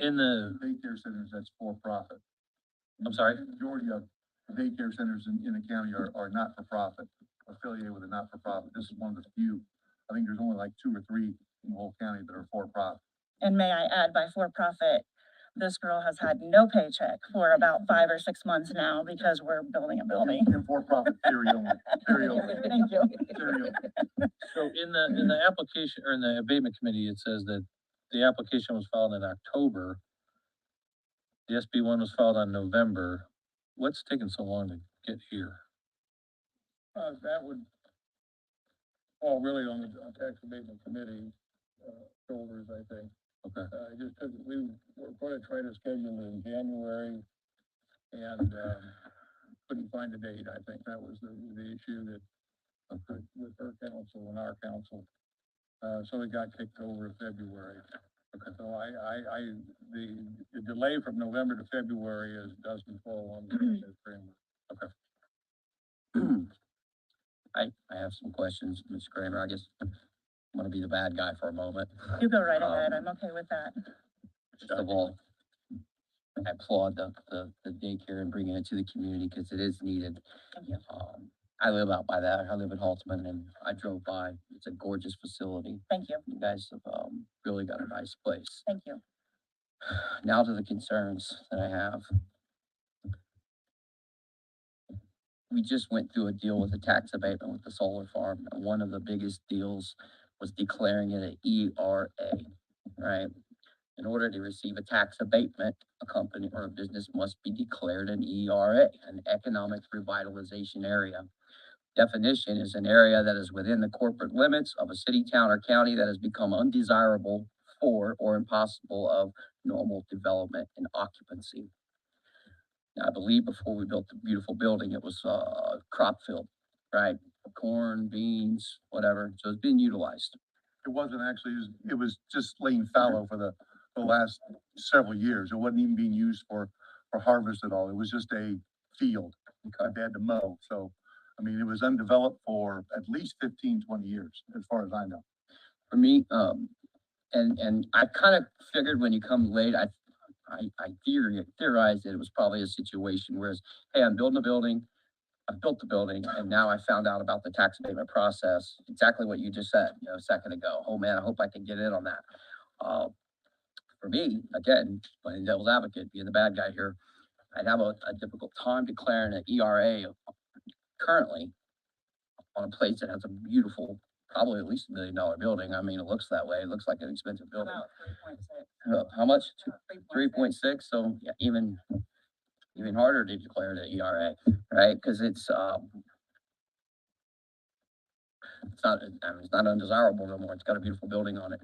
In the, Daycare centers, that's for profit. I'm sorry? Majority of daycare centers in the county are not for profit, affiliated with a not for profit. This is one of the few. I think there's only like 2 or 3 in the whole county that are for profit. And may I add, by for-profit, this girl has had no paycheck for about 5 or 6 months now because we're building a building. And for profit, theory only, theory only, Thank you. theory only. So in the application, or in the abatement committee, it says that the application was filed in October. The SB one was filed on November. What's taking so long to get here? That would fall really on the tax abatement committee, shoulders, I think. Okay, Just because we were gonna try to schedule it in January and, couldn't find a date. I think that was the issue that okay. with her council and our council. So it got kicked over to February. Okay. So the delay from November to February doesn't fall on the framework. I have some questions, Mr. Kramer. I guess I'm gonna be the bad guy for a moment. You go right ahead, I'm okay with that. First of all, I applaud the daycare and bringing it to the community because it is needed. Thank you. I live out by that. I live in Haltman and I drove by. It's a gorgeous facility. Thank you, You guys have, really got a nice place. thank you. Now to the concerns that I have. We just went through a deal with the tax abatement with the solar farm, and one of the biggest deals was declaring it an ERA, right? In order to receive a tax abatement, a company or a business must be declared an ERA, an economic revitalization area. Definition is an area that is within the corporate limits of a city, town, or county that has become undesirable for or impossible of normal development and occupancy. Now, I believe before we built the beautiful building, it was crop field, right? Corn, beans, whatever. So it's being utilized. It wasn't actually, it was just laying fallow for the last several years. It wasn't even being used for harvest at all. It was just a field that they had to mow. So, I mean, it was undeveloped for at least 15, 20 years, as far as I know. For me, and I kind of figured when you come late, I theorized that it was probably a situation where, hey, I'm building a building, I built the building, and now I found out about the tax abatement process. Exactly what you just said, you know, a second ago. Oh man, I hope I can get in on that. For me, again, playing devil's advocate, being the bad guy here, I'd have a difficult time declaring an ERA currently on a place that has a beautiful probably at least $1 million building. I mean, it looks that way. It looks like an expensive building. About 3.6. How much? 3.6. 3.6, so yeah, even harder to declare the ERA, right? Cause it's not, I mean, it's not undesirable no more. It's got a beautiful building on it.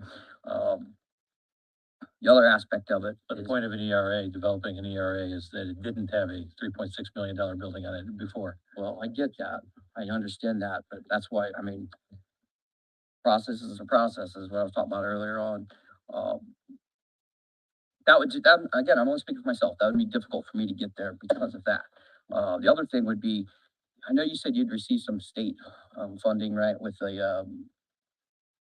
The other aspect of it But the is, point of an ERA, developing an ERA, is that it didn't have a $3.6 million building on it before. well, I get that. I understand that, but that's why, I mean, processes are processes, what I was talking about earlier on. That would, that, again, I'm only speaking for myself. That would be difficult for me to get there because of that. The other thing would be, I know you said you'd receive some state, funding, right, with the,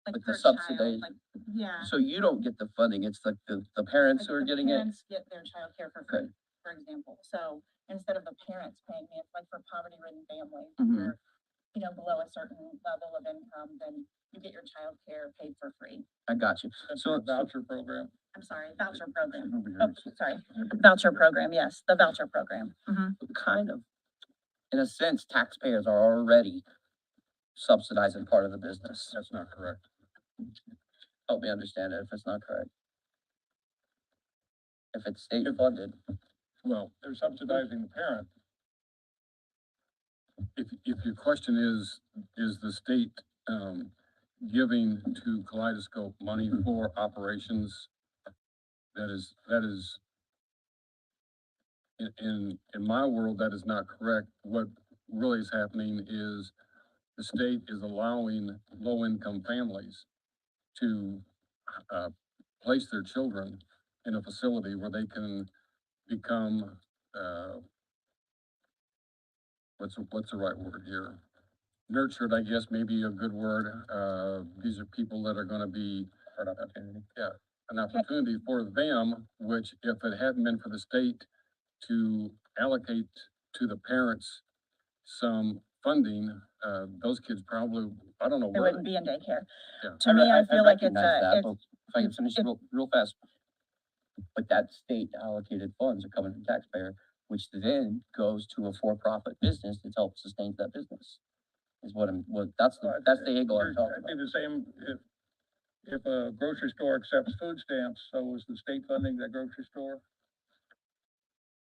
Like with the per child, subsidies. like, yeah. So you don't get the funding, it's like the parents Like who are the getting it? Parents get their childcare for free, for example. So instead of the parents paying me, it's like for poverty-ridden families. If Mhm. you're, you know, below a certain level of income, then you get your childcare paid for free. I got you. That's So, a voucher program. I'm sorry, voucher program. Over here. Oh, sorry, voucher program, yes, the voucher program. kind of, in a sense, taxpayers are already subsidizing part of the business. That's not correct. Help me understand it if it's not correct. If it's state funded, Well, they're subsidizing the parent. If your question is the state, giving to Kaleidoscope money for operations, that is, in my world, that is not correct. What really is happening is the state is allowing low-income families to, place their children in a facility where they can become, what's the right word here? Nurtured, I guess, may be a good word. These are people that are gonna be, for an opportunity. an opportunity for them, which if it hadn't been for the state to allocate to the parents some funding, those kids probably, I don't know They where. wouldn't be in daycare. Yeah. To me, I feel like it's recognize that, a, but it's, if I can finish real fast. But that state allocated funds are coming from taxpayer, which then goes to a for-profit business that helps sustain that business. Is that's the angle I'm talking It'd be about. the same if a grocery store accepts food stamps, so is the state funding that grocery store?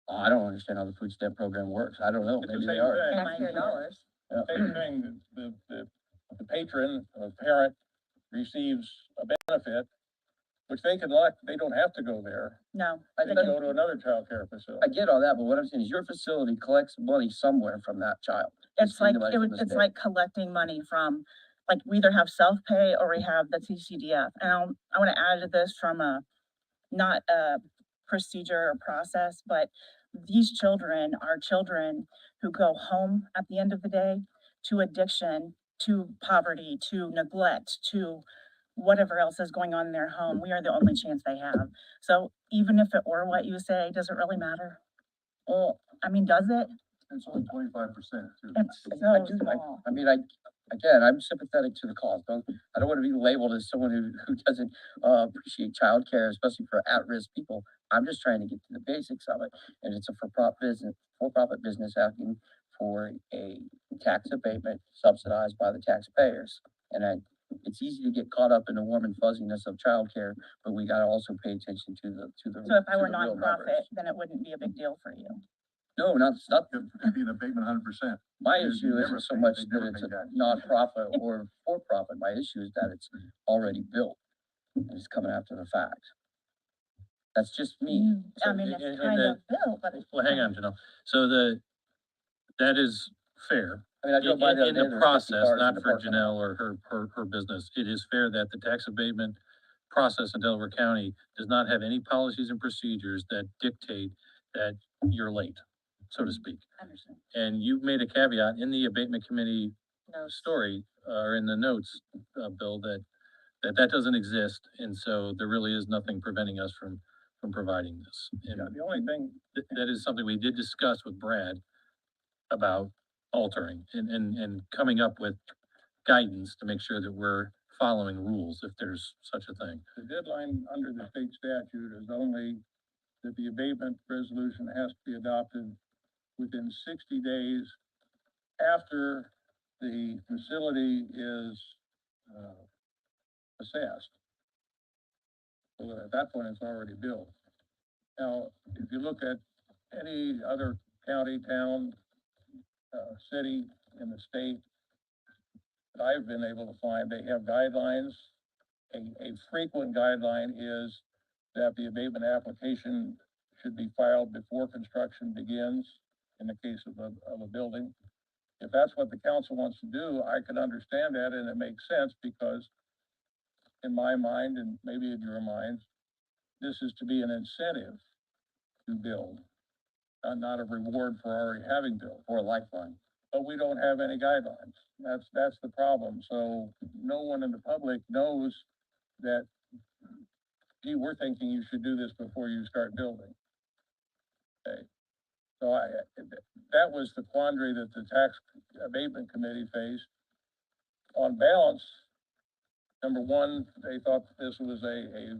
I don't understand how the food stamp program works. I don't know. It's the Maybe they same are. thing. Taxpayer dollars. Same thing, the patron or parent receives a benefit, which they can elect, they don't have to go there. no. I They think can go to another childcare I facility. get all that, but what I'm saying is your facility collects money somewhere from that child. It's like, Send the money from the it's state. like collecting money from, like, we either have self-pay or we have the TCDF. And I want to add to this from a, not a procedure or process, but these children are children who go home at the end of the day to addiction, to poverty, to neglect, to whatever else is going on in their home. We are the only chance they have. So even if it were what you say, does it really matter? Well, I mean, does it? It's only 25% too. It's I so do, small. I mean, again, I'm sympathetic to the cause. I don't want to be labeled as someone who doesn't, appreciate childcare, especially for at-risk people. I'm just trying to get to the basics of it. And it's a for-profit business asking for a tax abatement subsidized by the taxpayers. And it's easy to get caught up in the warm and fuzziness of childcare, but we gotta also pay attention to the. So if I to were the real nonprofit, numbers. then it wouldn't be a big deal for you. No, not, Could be an abatement 100%. my They issue never isn't so pay- much they that never it's pay a tax. nonprofit or for-profit. My issue is that it's already built and it's coming after the fact. That's just me. I mean, and- it's and kind the- of built, but it's. Well, hang on, Janelle. So that is fair. I mean, I drove by In the other in day, the there were 50 process, cars in not the for parking lot. Janelle or her business, it is fair that the tax abatement process in Delaware County does not have any policies and procedures that dictate that you're late, so to speak. Understand. And you've made a caveat in the abatement committee No. story, or in the notes, Bill, that doesn't exist. And so there really is nothing preventing us from providing this. And Yeah, the only thing, that is something we did discuss with Brad about altering and coming up with guidance to make sure that we're following rules if there's such a thing. the deadline under the state statute is only that the abatement resolution has to be adopted within 60 days after the facility is assessed. So at that point, it's already built. Now, if you look at any other county, town, city in the state that I've been able to find, they have guidelines. A frequent guideline is that the abatement application should be filed before construction begins in the case of a building. If that's what the council wants to do, I can understand that, and it makes sense, because in my mind, and maybe in your minds, this is to be an incentive to build, not a reward for already having built. Or a lifeline. But we don't have any guidelines. That's the problem. So no one in the public knows that, gee, we're thinking you should do this before you start building. Okay. So that was the quandary that the tax abatement committee faced. On balance, number one, they thought this was a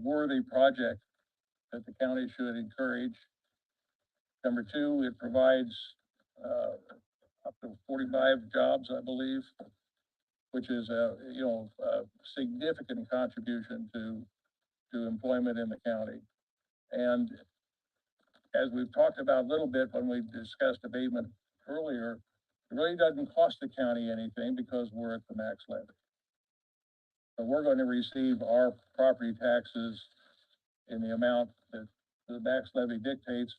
worthy project that the county should encourage. Number two, it provides, up to 45 jobs, I believe, which is a significant contribution to employment in the county. And as we've talked about a little bit when we discussed abatement earlier, it really doesn't cost the county anything because we're at the max levy. So we're going to receive our property taxes in the amount that the max levy dictates,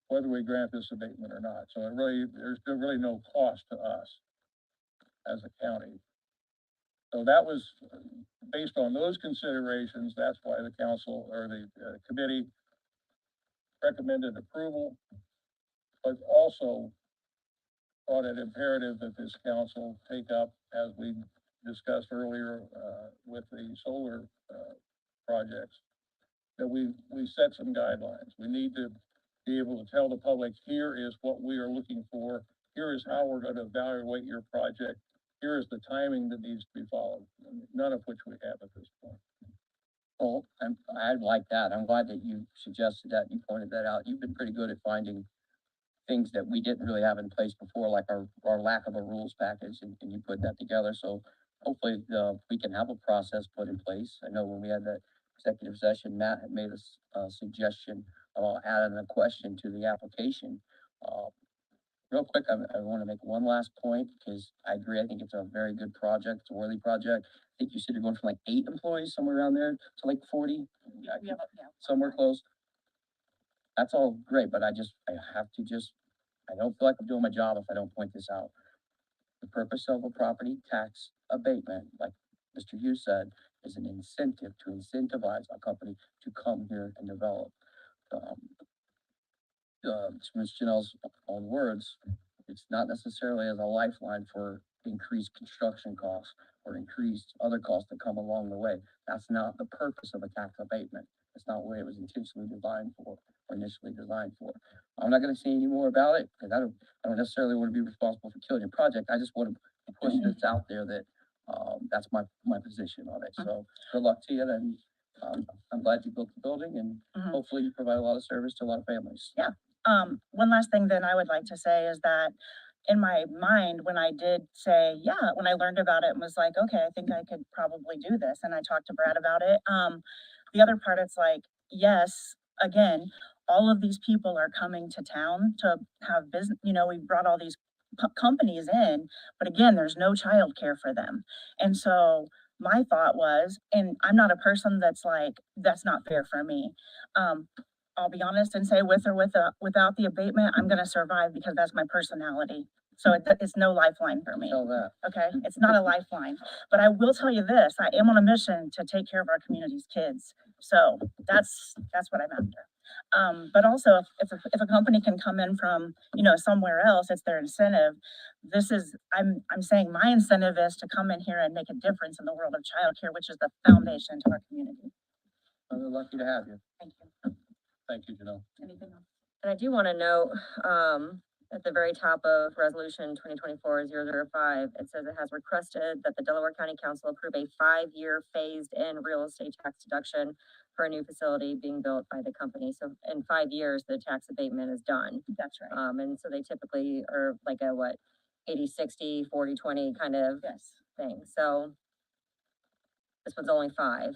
whether we grant this abatement or not. So there's really no cost to us as a county. So that was, based on those considerations, that's why the council or the committee recommended approval, but also thought it imperative that this council take up, as we discussed earlier, with the solar, projects, that we set some guidelines. We need to be able to tell the public, here is what we are looking for, here is how we're going to evaluate your project, here is the timing that needs to be followed, none of which we have at this point. Well, I like that. I'm glad that you suggested that, you pointed that out. You've been pretty good at finding things that we didn't really have in place before, like our lack of a rules package, and you put that together. So hopefully, we can have a process put in place. I know when we had that executive session, Matt had made a suggestion about adding a question to the application. Real quick, I want to make one last point, because I agree. I think it's a very good project. It's a worthy project. I think you said you're going from like 8 employees, somewhere around there, to like 40, somewhere close. That's all great, but I don't feel like I'm doing my job if I don't point this out. The purpose of a property tax abatement, like Mr. Hughes said, is an incentive to incentivize a company to come here and develop. Ms. Janelle's own words, it's not necessarily as a lifeline for increased construction costs or increased other costs that come along the way. That's not the purpose of a tax abatement. That's not what it was intentionally designed for or initially designed for. I'm not gonna say any more about it, because I don't necessarily want to be responsible for killing your project. I just want to push this out there that, that's my position on it. So good luck to you, and, I'm glad you built the building, and hopefully you provide a lot of service to a lot of families. Yeah. One last thing then I would like to say is that in my mind, when I did say, yeah, when I learned about it and was like, okay, I think I could probably do this. And I talked to Brad about it. The other part, it's like, yes, again, all of these people are coming to town to have business, we brought all these companies in, but again, there's no childcare for them. And so my thought was, and I'm not a person that's like, that's not fair for me. I'll be honest and say with or without the abatement, I'm gonna survive because that's my personality. So it's no lifeline for me. Tell that. Okay, it's not a lifeline, but I will tell you this, I am on a mission to take care of our community's kids. So that's what I'm after. But also if a company can come in from, somewhere else, it's their incentive. I'm saying my incentive is to come in here and make a difference in the world of childcare, which is the foundation to our community. We're lucky to have you. Thank you. Thank you, Janelle. Anything else? And I do want to note, at the very top of resolution 2024-005, it says it has requested that the Delaware County Council approve a 5-year phased-in real estate tax deduction for a new facility being built by the company. So in 5 years, the tax abatement is done. That's right. And so they typically are like a 80-60, 40-20 kind of Yes. thing. So This one's only 5.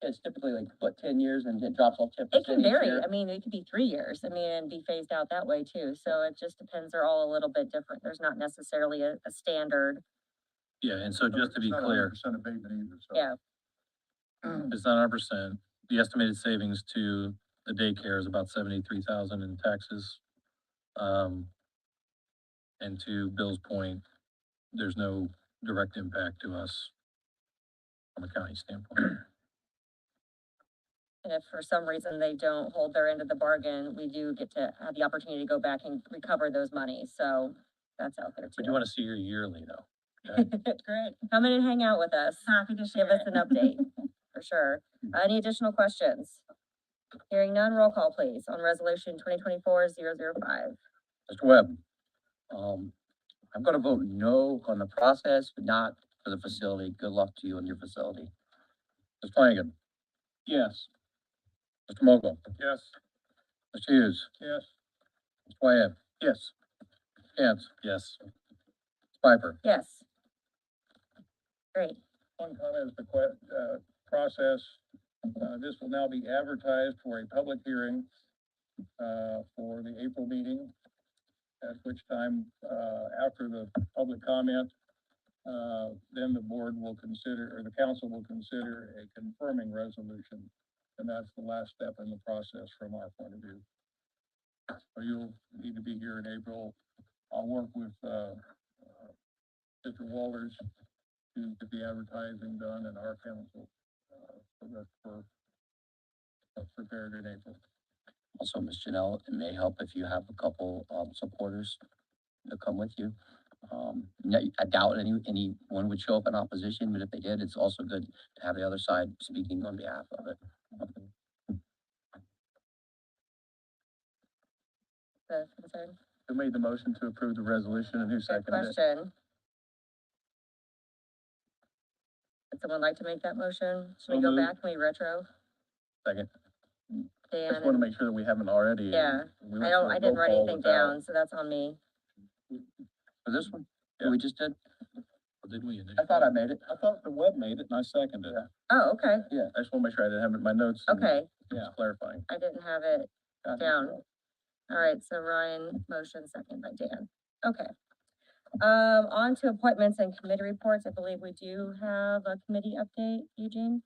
It's typically like, what, 10 years and it drops off 10% It can each vary. year? I mean, it could be 3 years. I mean, and be phased out that way too. So it just depends. They're all a little bit different. There's not necessarily a standard. Yeah, and so just to be clear, Percent abatement either, so. Yeah. it's not 100%. The estimated savings to the daycare is about 73,000 in taxes. And to Bill's point, there's no direct impact to us from a county standpoint. And if for some reason they don't hold their end of the bargain, we do get to have the opportunity to go back and recover those monies. So that's out there too. But you want to see your yearly though. Great. Come in and hang out with us. Happy to Give share us it. an update, for sure. Any additional questions? Hearing none, roll call please, on resolution 2024-005. Mr. Webb, I'm gonna vote no on the process, but not for the facility. Good luck to you and your facility. Ms. Flanagan. Yes. Mr. Mokel. Yes. Mr. Hughes. Yes. Mr. Wyatt. Yes. Cantz. Yes. Ms. Piper. Yes. Great. One comment is the process. This will now be advertised for a public hearing, for the April meeting. At which time, after the public comment, then the board will consider, or the council will consider a confirming resolution. And that's the last step in the process from our point of view. So you'll need to be here in April. I'll work with, Mr. Walters to get the advertising done and our council, so that for prepared in April. Also, Ms. Janelle, it may help if you have a couple, supporters to come with you. I doubt anyone would show up in opposition, but if they did, it's also good to have the other side speaking on behalf of it. The concern? Who made the motion to approve the resolution and who Good seconded it? question. Would someone like to make that motion? Should we So go moved. back? Can we retro? Second. Dan? Just want to make sure that we haven't already. Yeah. We I went through a didn't roll write call anything without- down, so that's on me. For this one, Yeah. we just did, Or did we? I thought I made it. I thought the web made it and I seconded it. Oh, okay, Yeah, I just want to make sure I didn't have it in my notes. and okay. just clarifying. I didn't have it Got it. down. All right, so Ryan, motion, second by Dan. Okay. On to appointments and committee reports. I believe we do have a committee update, Eugene?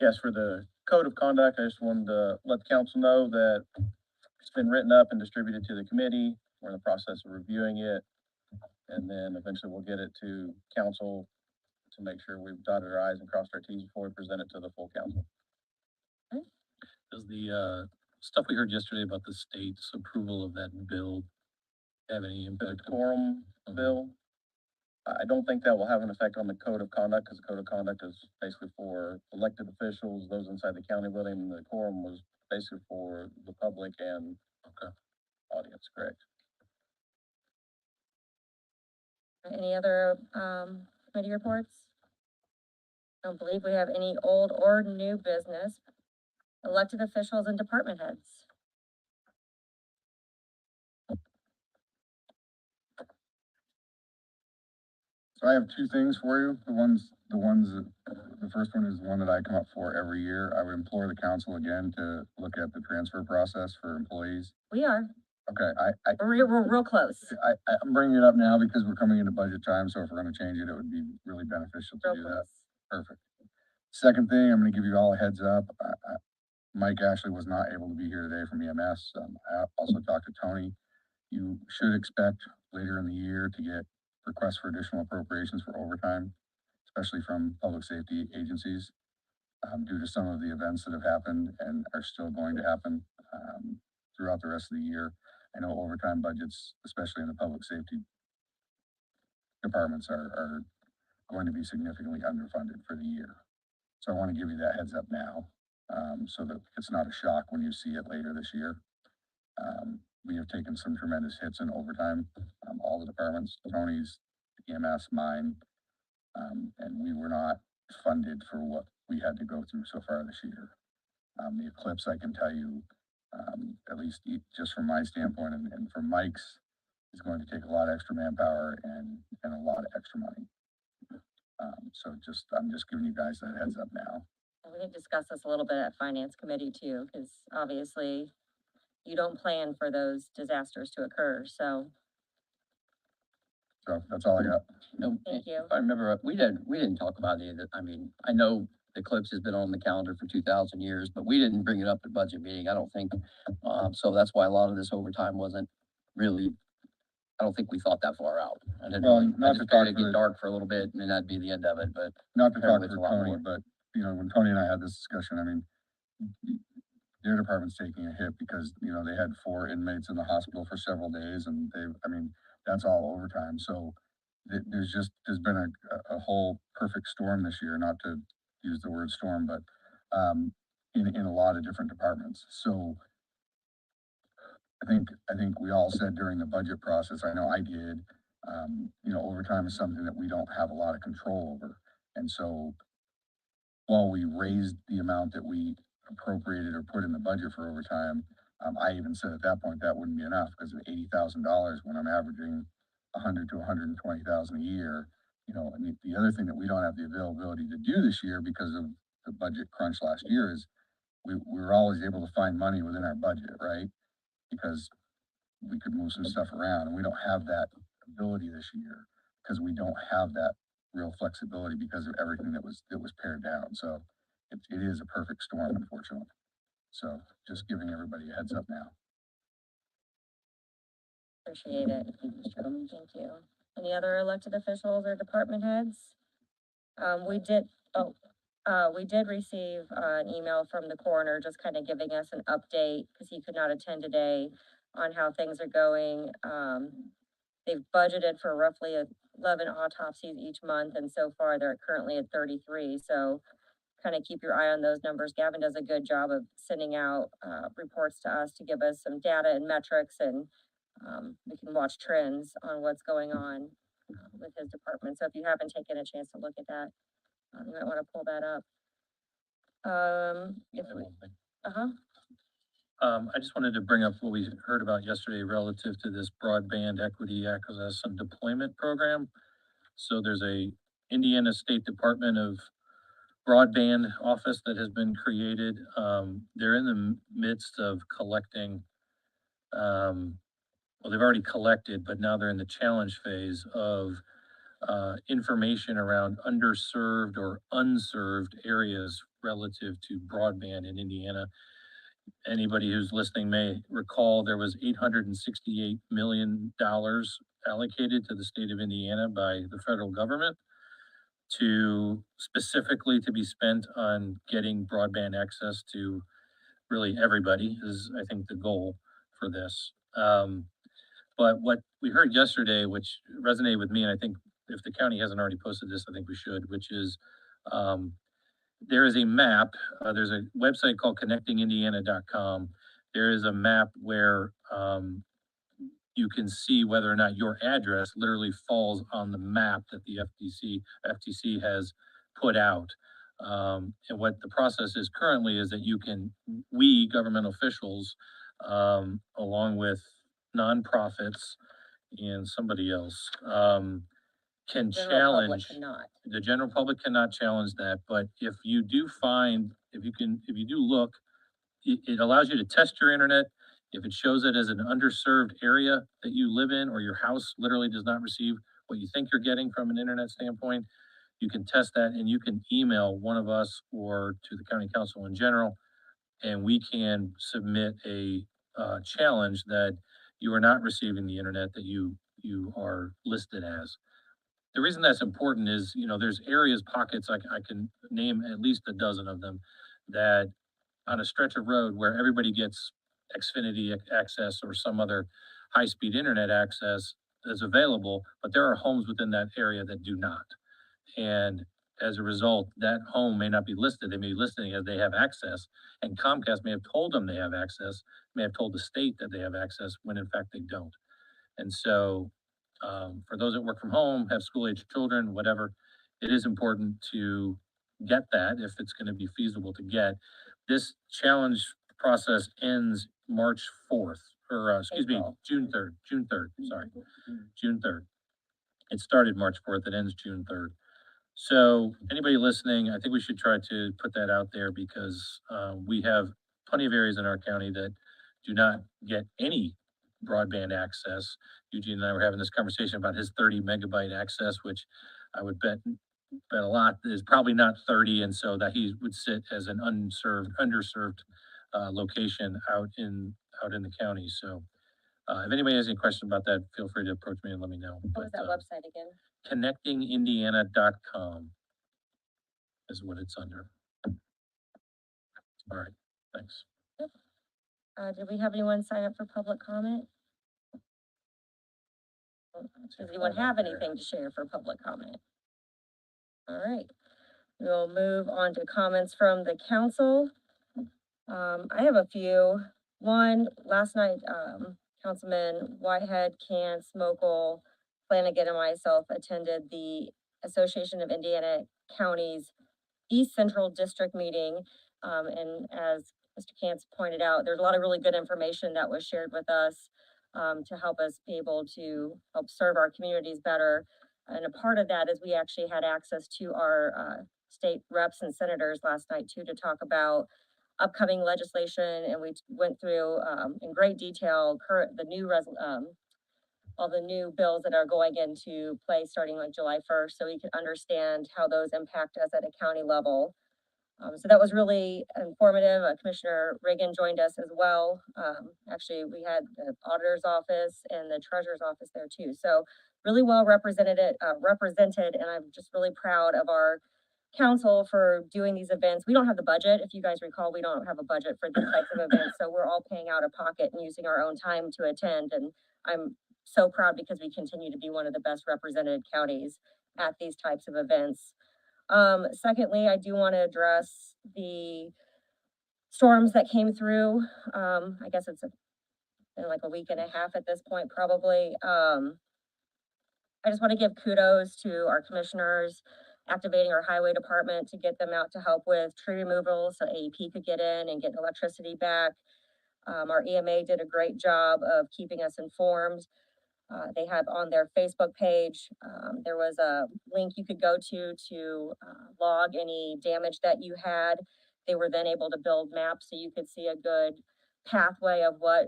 Yes, for the code of conduct, I just wanted to let the council know that it's been written up and distributed to the committee. We're in the process of reviewing it. And then eventually we'll get it to council to make sure we've dotted our i's and crossed our t's before we present it to the full council. Does the, stuff we heard yesterday about the state's approval of that bill have any The impact? quorum bill, I don't think that will have an effect on the code of conduct, because the code of conduct is basically for elected officials, those inside the county building, and the quorum was basically for the public and audience, correct? Any other, committee reports? Don't believe we have any old or new business. Elected officials and department heads. So I have two things for you. The first one is the one that I come up for every year. I would implore the council again to look at the transfer process for employees. We are, Okay, we're real close, I'm bringing it up now because we're coming into budget time, so if we're gonna change it, it would be really beneficial to real do that. close. Perfect. Second thing, I'm gonna give you all a heads up. Mike Ashley was not able to be here today from EMS. I also talked to Tony. You should expect later in the year to get requests for additional appropriations for overtime, especially from public safety agencies, due to some of the events that have happened and are still going to happen, throughout the rest of the year. I know overtime budgets, especially in the public safety departments, are going to be significantly underfunded for the year. So I want to give you that heads up now, so that it's not a shock when you see it later this year. We have taken some tremendous hits in overtime, all the departments, Tony's, EMS, mine, and we were not funded for what we had to go through so far this year. The eclipse, I can tell you, at least just from my standpoint and from Mike's, is going to take a lot of extra manpower and a lot of extra money. So I'm just giving you guys that heads up now. We can discuss this a little bit at finance committee too, because obviously you don't plan for those disasters to occur, so So that's all I got. No, thank you. if I remember, we didn't talk about any of that. I mean, I know the Eclipse has been on the calendar for 2,000 years, but we didn't bring it up at budget meeting, I don't think. So that's why a lot of this overtime wasn't really, I don't think we thought that far out. I didn't Well, really, I not to just talk figured it'd for get the- dark for a little bit and then that'd be the end of it, but Not to talk Apparently for it's a lot Tony, more. but, you know, when Tony and I had this discussion, I mean, their department's taking a hit because, you know, they had 4 inmates in the hospital for several days and I mean, that's all overtime. So there's been a whole perfect storm this year, not to use the word storm, but, in a lot of different departments. So I think we all said during the budget process, I know I did, you know, overtime is something that we don't have a lot of control over. And so while we raised the amount that we appropriated or put in the budget for overtime, I even said at that point that wouldn't be enough because of $80,000 when I'm averaging 100 to 120,000 a year. You know, and the other thing that we don't have the availability to do this year because of the budget crunch last year is we were always able to find money within our budget, right? Because we could move some stuff around and we don't have that ability this year because we don't have that real flexibility because of everything that was pared down. So it is a perfect storm, unfortunately. So just giving everybody a heads up now. Appreciate it. Thank you. Any other elected officials or department heads? We did receive an email from the coroner, just kind of giving us an update, because he could not attend today, on how things are going. They've budgeted for roughly 11 autopsies each month, and so far they're currently at 33, so kind of keep your eye on those numbers. Gavin does a good job of sending out, reports to us to give us some data and metrics, and, we can watch trends on what's going on with his department. So if you haven't taken a chance to look at that, you might want to pull that up. If we, uh-huh, I just wanted to bring up what we heard about yesterday relative to this broadband equity access and deployment program. So there's a Indiana State Department of Broadband office that has been created. They're in the midst of collecting, well, they've already collected, but now they're in the challenge phase of information around underserved or unserved areas relative to broadband in Indiana. Anybody who's listening may recall there was $868 million allocated to the state of Indiana by the federal government to specifically to be spent on getting broadband access to really everybody is, I think, the goal for this. But what we heard yesterday, which resonated with me, and I think if the county hasn't already posted this, I think we should, which is, there is a map, there's a website called connectingindiana.com. There is a map where, you can see whether or not your address literally falls on the map that the FTC has put out. And what the process is currently is that we government officials, along with nonprofits and somebody else, can general public challenge. cannot. The general public cannot challenge that, but if you do look, it allows you to test your internet. If it shows it as an underserved area that you live in, or your house literally does not receive what you think you're getting from an internet standpoint, you can test that and you can email one of us or to the county council in general, and we can submit a challenge that you are not receiving the internet that you are listed as. The reason that's important is, there's pockets, I can name at least a dozen of them, that on a stretch of road where everybody gets Xfinity access or some other high-speed internet access is available, but there are homes within that area that do not. And as a result, that home may not be listed. They may be listed as they have access, and Comcast may have told them they have access, may have told the state that they have access when in fact they don't. And so, for those that work from home, have school-age children, whatever, it is important to get that if it's going to be feasible to get. This challenge process ends March 4th, or April. June 3rd, sorry, June 3rd. It started March 4th, it ends June 3rd. So anybody listening, I think we should try to put that out there because, we have plenty of areas in our county that do not get any broadband access. Eugene and I were having this conversation about his 30 megabyte access, which I would bet a lot is probably not 30, and so that he would sit as an underserved location out in the county. So, if anybody has any questions about that, feel free to approach me and let me know. What was But, that website again? connectingindiana.com is what it's under. All right, thanks. Did we have anyone sign up for public comment? Does anyone have anything to share for public comment? All right, we'll move on to comments from the council. I have a few. One, last night, Councilman Whitehead, Cant, Smokel, Flanagan, and myself attended the Association of Indiana Counties East Central District meeting. And as Mr. Cantz pointed out, there's a lot of really good information that was shared with us to help us be able to help serve our communities better. And a part of that is we actually had access to our state reps and senators last night too, to talk about upcoming legislation, and we went through in great detail all the new bills that are going into play starting like July 1st, so we can understand how those impact us at a county level. So that was really informative. Commissioner Reagan joined us as well. Actually, we had the auditor's office and the treasurer's office there too. So really well represented, and I'm just really proud of our council for doing these events. We don't have the budget. If you guys recall, we don't have a budget for these types of events. So we're all paying out of pocket and using our own time to attend. And I'm so proud because we continue to be one of the best represented counties at these types of events. Secondly, I do want to address the storms that came through. I guess it's been like a week and a half at this point, probably. I just want to give kudos to our commissioners activating our highway department to get them out to help with tree removal so AEP could get in and get electricity back. Our EMA did a great job of keeping us informed. They have on their Facebook page, there was a link you could go to log any damage that you had. They were then able to build maps so you could see a good pathway of what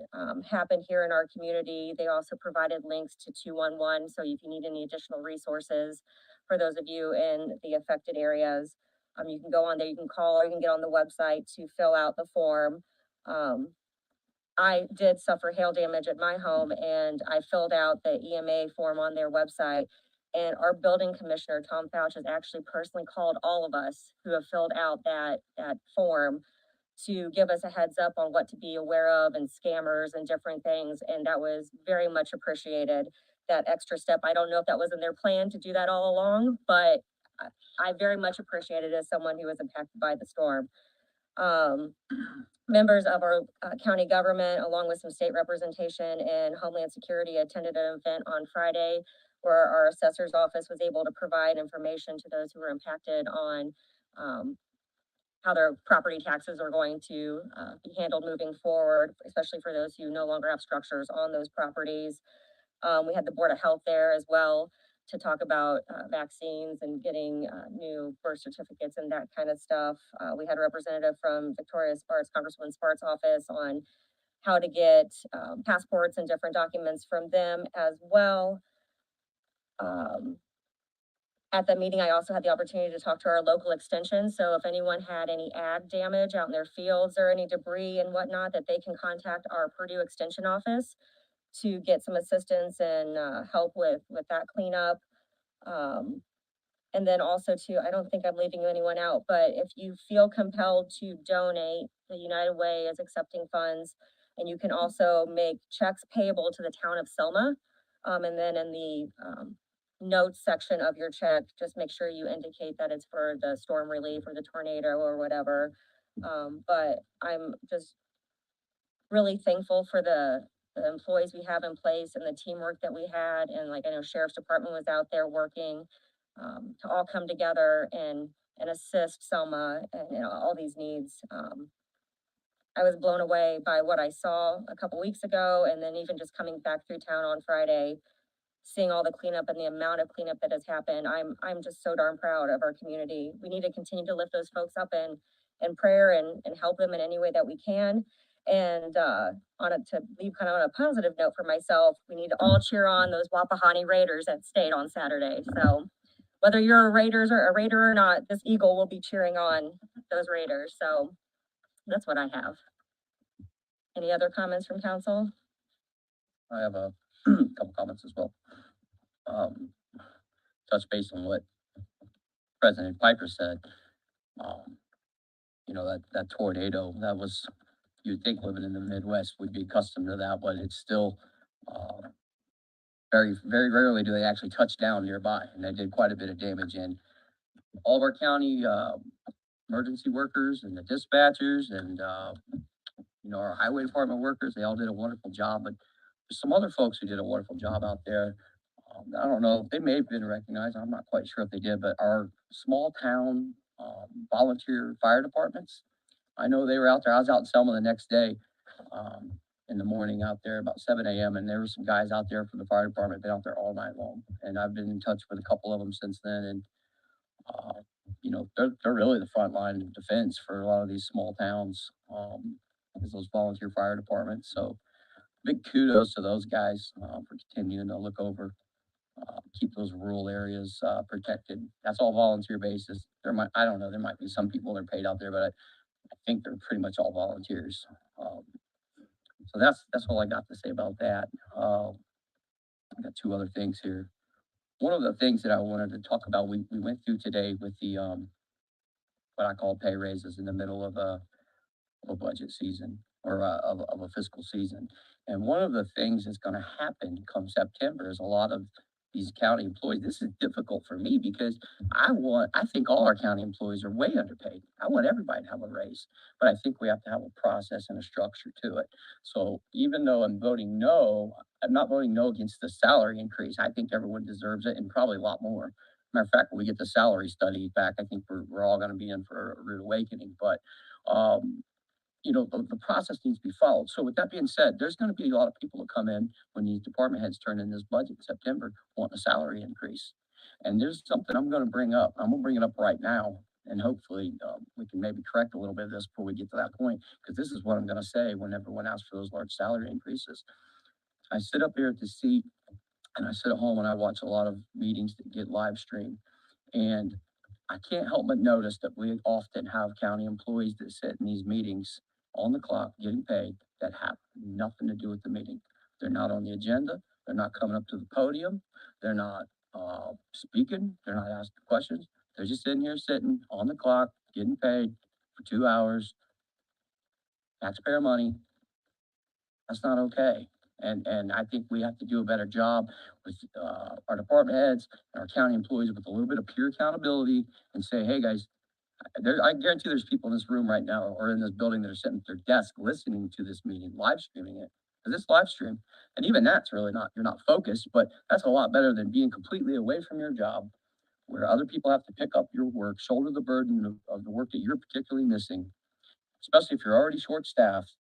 happened here in our community. They also provided links to 211, so if you need any additional resources for those of you in the affected areas, you can go on there, you can call, or you can get on the website to fill out the form. I did suffer hail damage at my home, and I filled out the EMA form on their website. And our building commissioner, Tom Fouch, has actually personally called all of us who have filled out that form to give us a heads up on what to be aware of and scammers and different things. And that was very much appreciated, that extra step. I don't know if that was in their plan to do that all along, but I very much appreciated it as someone who was impacted by the storm. Members of our county government, along with some state representation and Homeland Security, attended an event on Friday where our assessor's office was able to provide information to those who were impacted on how their property taxes are going to be handled moving forward, especially for those who no longer have structures on those properties. We had the Board of Health there as well to talk about vaccines and getting new birth certificates and that kind of stuff. We had a representative from Victoria Spartz, Congresswoman Spartz' office, on how to get passports and different documents from them as well. At the meeting, I also had the opportunity to talk to our local extension. So if anyone had any ag damage out in their fields or any debris and whatnot, that they can contact our Purdue Extension office to get some assistance and help with that cleanup. And then also too, I don't think I'm leaving anyone out, but if you feel compelled to donate, the United Way is accepting funds, and you can also make checks payable to the town of Selma. And then in the notes section of your check, just make sure you indicate that it's for the storm relief or the tornado or whatever. But I'm just really thankful for the employees we have in place and the teamwork that we had. And like, I know Sheriff's Department was out there working to all come together and assist Selma and all these needs. I was blown away by what I saw a couple weeks ago, and then even just coming back through town on Friday seeing all the cleanup and the amount of cleanup that has happened. I'm just so darn proud of our community. We need to continue to lift those folks up in prayer and help them in any way that we can. And, on it to leave kind of on a positive note for myself, we need to all cheer on those Wapahani Raiders that stayed on Saturday. So whether you're a Raider or not, this Eagle will be cheering on those Raiders. So that's what I have. Any other comments from council? I have a couple comments as well. Touch base on what President Piper said. You know, that tornado, that was, you'd think living in the Midwest would be accustomed to that, but it's still, very, very rarely do they actually touch down nearby, and they did quite a bit of damage. And all of our county, emergency workers and the dispatchers and, you know, our highway department workers, they all did a wonderful job, but there's some other folks who did a wonderful job out there. I don't know, they may have been recognized, I'm not quite sure if they did, but our small town, volunteer fire departments, I know they were out there. I was out in Selma the next day, in the morning out there about 7 a.m. and there were some guys out there from the fire department, been out there all night long. And I've been in touch with a couple of them since then. And, you know, they're really the front line of defense for a lot of these small towns, is those volunteer fire departments. So big kudos to those guys, for continuing to look over, keep those rural areas, protected. That's all volunteer basis. I don't know, there might be some people that are paid out there, but I think they're pretty much all volunteers. So that's all I got to say about that. I got two other things here. One of the things that I wanted to talk about, we went through today with the, what I call pay raises in the middle of a budget season or of a fiscal season. And one of the things that's gonna happen come September is a lot of these county employees, this is difficult for me because I think all our county employees are way underpaid. I want everybody to have a raise, but I think we have to have a process and a structure to it. So even though I'm voting no, I'm not voting no against the salary increase. I think everyone deserves it and probably a lot more. Matter of fact, when we get the salary study back, I think we're all gonna be in for a rude awakening, but, you know, the process needs to be followed. So with that being said, there's gonna be a lot of people that come in when these department heads turn in this budget in September, want a salary increase. And there's something I'm gonna bring up. I'm gonna bring it up right now. And hopefully, we can maybe correct a little bit of this before we get to that point, because this is what I'm gonna say when everyone asks for those large salary increases. I sit up here at the seat and I sit at home and I watch a lot of meetings that get live streamed. And I can't help but notice that we often have county employees that sit in these meetings on the clock getting paid that have nothing to do with the meeting. They're not on the agenda. They're not coming up to the podium. They're not speaking. They're not asking questions. They're just sitting here sitting on the clock getting paid for 2 hours. Taxpayer money. That's not okay. And I think we have to do a better job with our department heads and our county employees with a little bit of pure accountability and say, hey guys, I guarantee there's people in this room right now or in this building that are sitting at their desk listening to this meeting, live streaming it. Because it's live stream. And even that's really not, you're not focused, but that's a lot better than being completely away from your job where other people have to pick up your work, shoulder the burden of the work that you're particularly missing, especially if you're already short-staffed.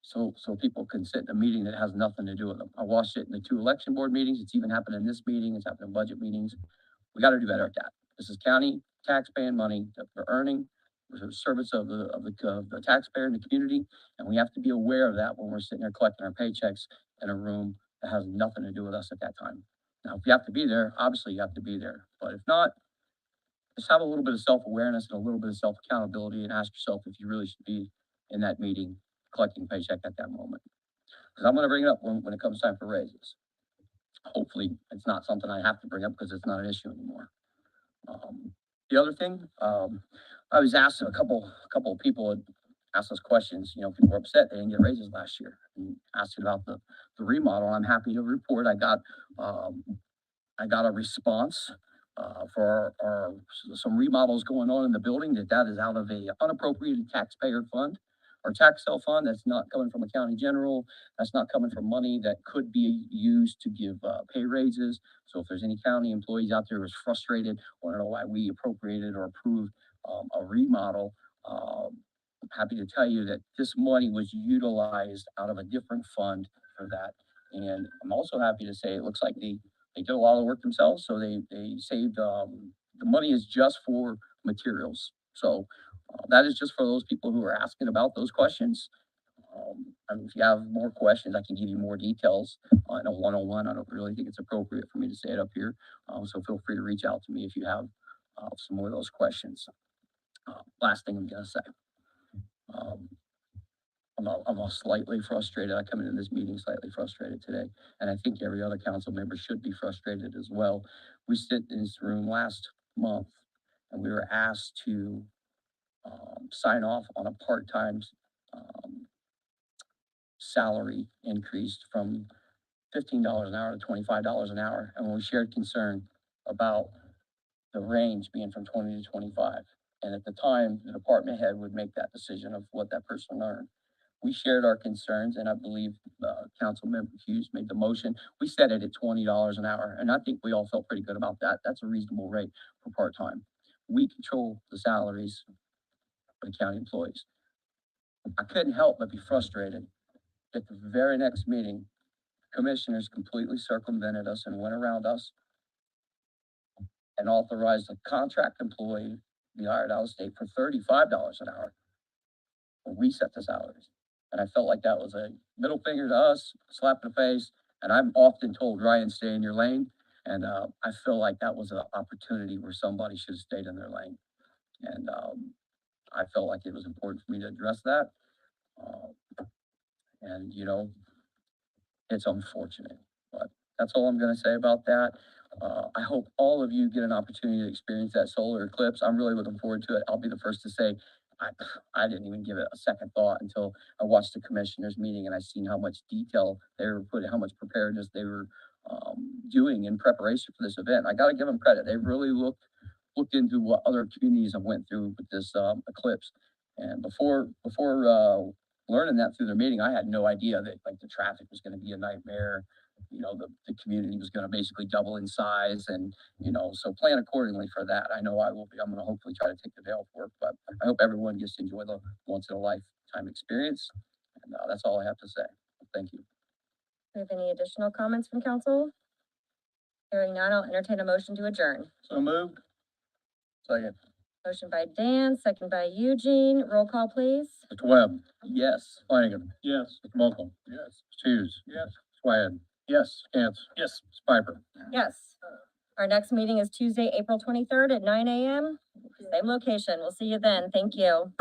So people can sit in a meeting that has nothing to do with them. I watched it in the 2 election board meetings. It's even happened in this meeting. It's happened in budget meetings. We got to do better at that. This is county taxpaying money that we're earning for the service of the taxpayer and the community. And we have to be aware of that when we're sitting there collecting our paychecks in a room that has nothing to do with us at that time. Now, if you have to be there, obviously you have to be there. But if not, just have a little bit of self-awareness and a little bit of self-accountability and ask yourself if you really should be in that meeting collecting a paycheck at that moment. Because I'm going to bring it up when it comes time for raises. Hopefully, it's not something I have to bring up because it's not an issue anymore. The other thing, I was asked a couple of people had asked us questions. You know, people were upset they didn't get raises last year and asked about the remodel. I'm happy to report I got a response for some remodels going on in the building that is out of a unappropriated taxpayer fund or tax sale fund. That's not coming from a county general. That's not coming from money that could be used to give pay raises. So if there's any county employees out there who's frustrated, want to know why we appropriated or approved a remodel, I'm happy to tell you that this money was utilized out of a different fund for that. And I'm also happy to say, it looks like they did a lot of the work themselves, so they saved, the money is just for materials. So, that is just for those people who are asking about those questions. I mean, if you have more questions, I can give you more details in a one-on-one. I don't really think it's appropriate for me to say it up here. So feel free to reach out to me if you have, some more of those questions. Last thing I'm gonna say. I'm slightly frustrated. I come into this meeting slightly frustrated today, and I think every other council member should be frustrated as well. We sit in this room last month, and we were asked to sign off on a part-time salary increase from $15 an hour to $25 an hour, and we shared concern about the range being from 20 to 25. And at the time, the department head would make that decision of what that person earned. We shared our concerns, and I believe, Councilmember Hughes made the motion. We set it at $20 an hour, and I think we all felt pretty good about that. That's a reasonable rate for part-time. We control the salaries for the county employees. I couldn't help but be frustrated. At the very next meeting, commissioners completely circumvented us and went around us and authorized a contract employee to be hired out of state for $35 an hour. When we set the salaries. And I felt like that was a middle finger to us, slap in the face. And I'm often told, Ryan, stay in your lane. And I feel like that was an opportunity where somebody should have stayed in their lane. And I felt like it was important for me to address that. And, you know, it's unfortunate, but that's all I'm gonna say about that. I hope all of you get an opportunity to experience that solar eclipse. I'm really looking forward to it. I'll be the first to say, I didn't even give it a second thought until I watched the commissioners meeting and I seen how much detail they were putting, how much preparedness they were doing in preparation for this event. I gotta give them credit. They really looked into what other communities have went through with this eclipse. And before learning that through their meeting, I had no idea that like the traffic was gonna be a nightmare. You know, the community was gonna basically double in size and, you know, so plan accordingly for that. I know I will be, I'm gonna hopefully try to take the day off work, but I hope everyone gets to enjoy the once in a lifetime experience. And that's all I have to say. Thank you. Do we have any additional comments from council? Hearing none, I'll entertain a motion to adjourn. So moved. Second. Motion by Dan, second by Eugene. Roll call, please. Mr. Webb, Yes. Flanagan, Yes. Mr. Mokel, Yes. Mr. Hughes, Yes. Swad, Yes. Cantz, Yes. Ms. Piper. Yes. Our next meeting is Tuesday, April 23rd at 9 a.m. Same location. We'll see you then. Thank you.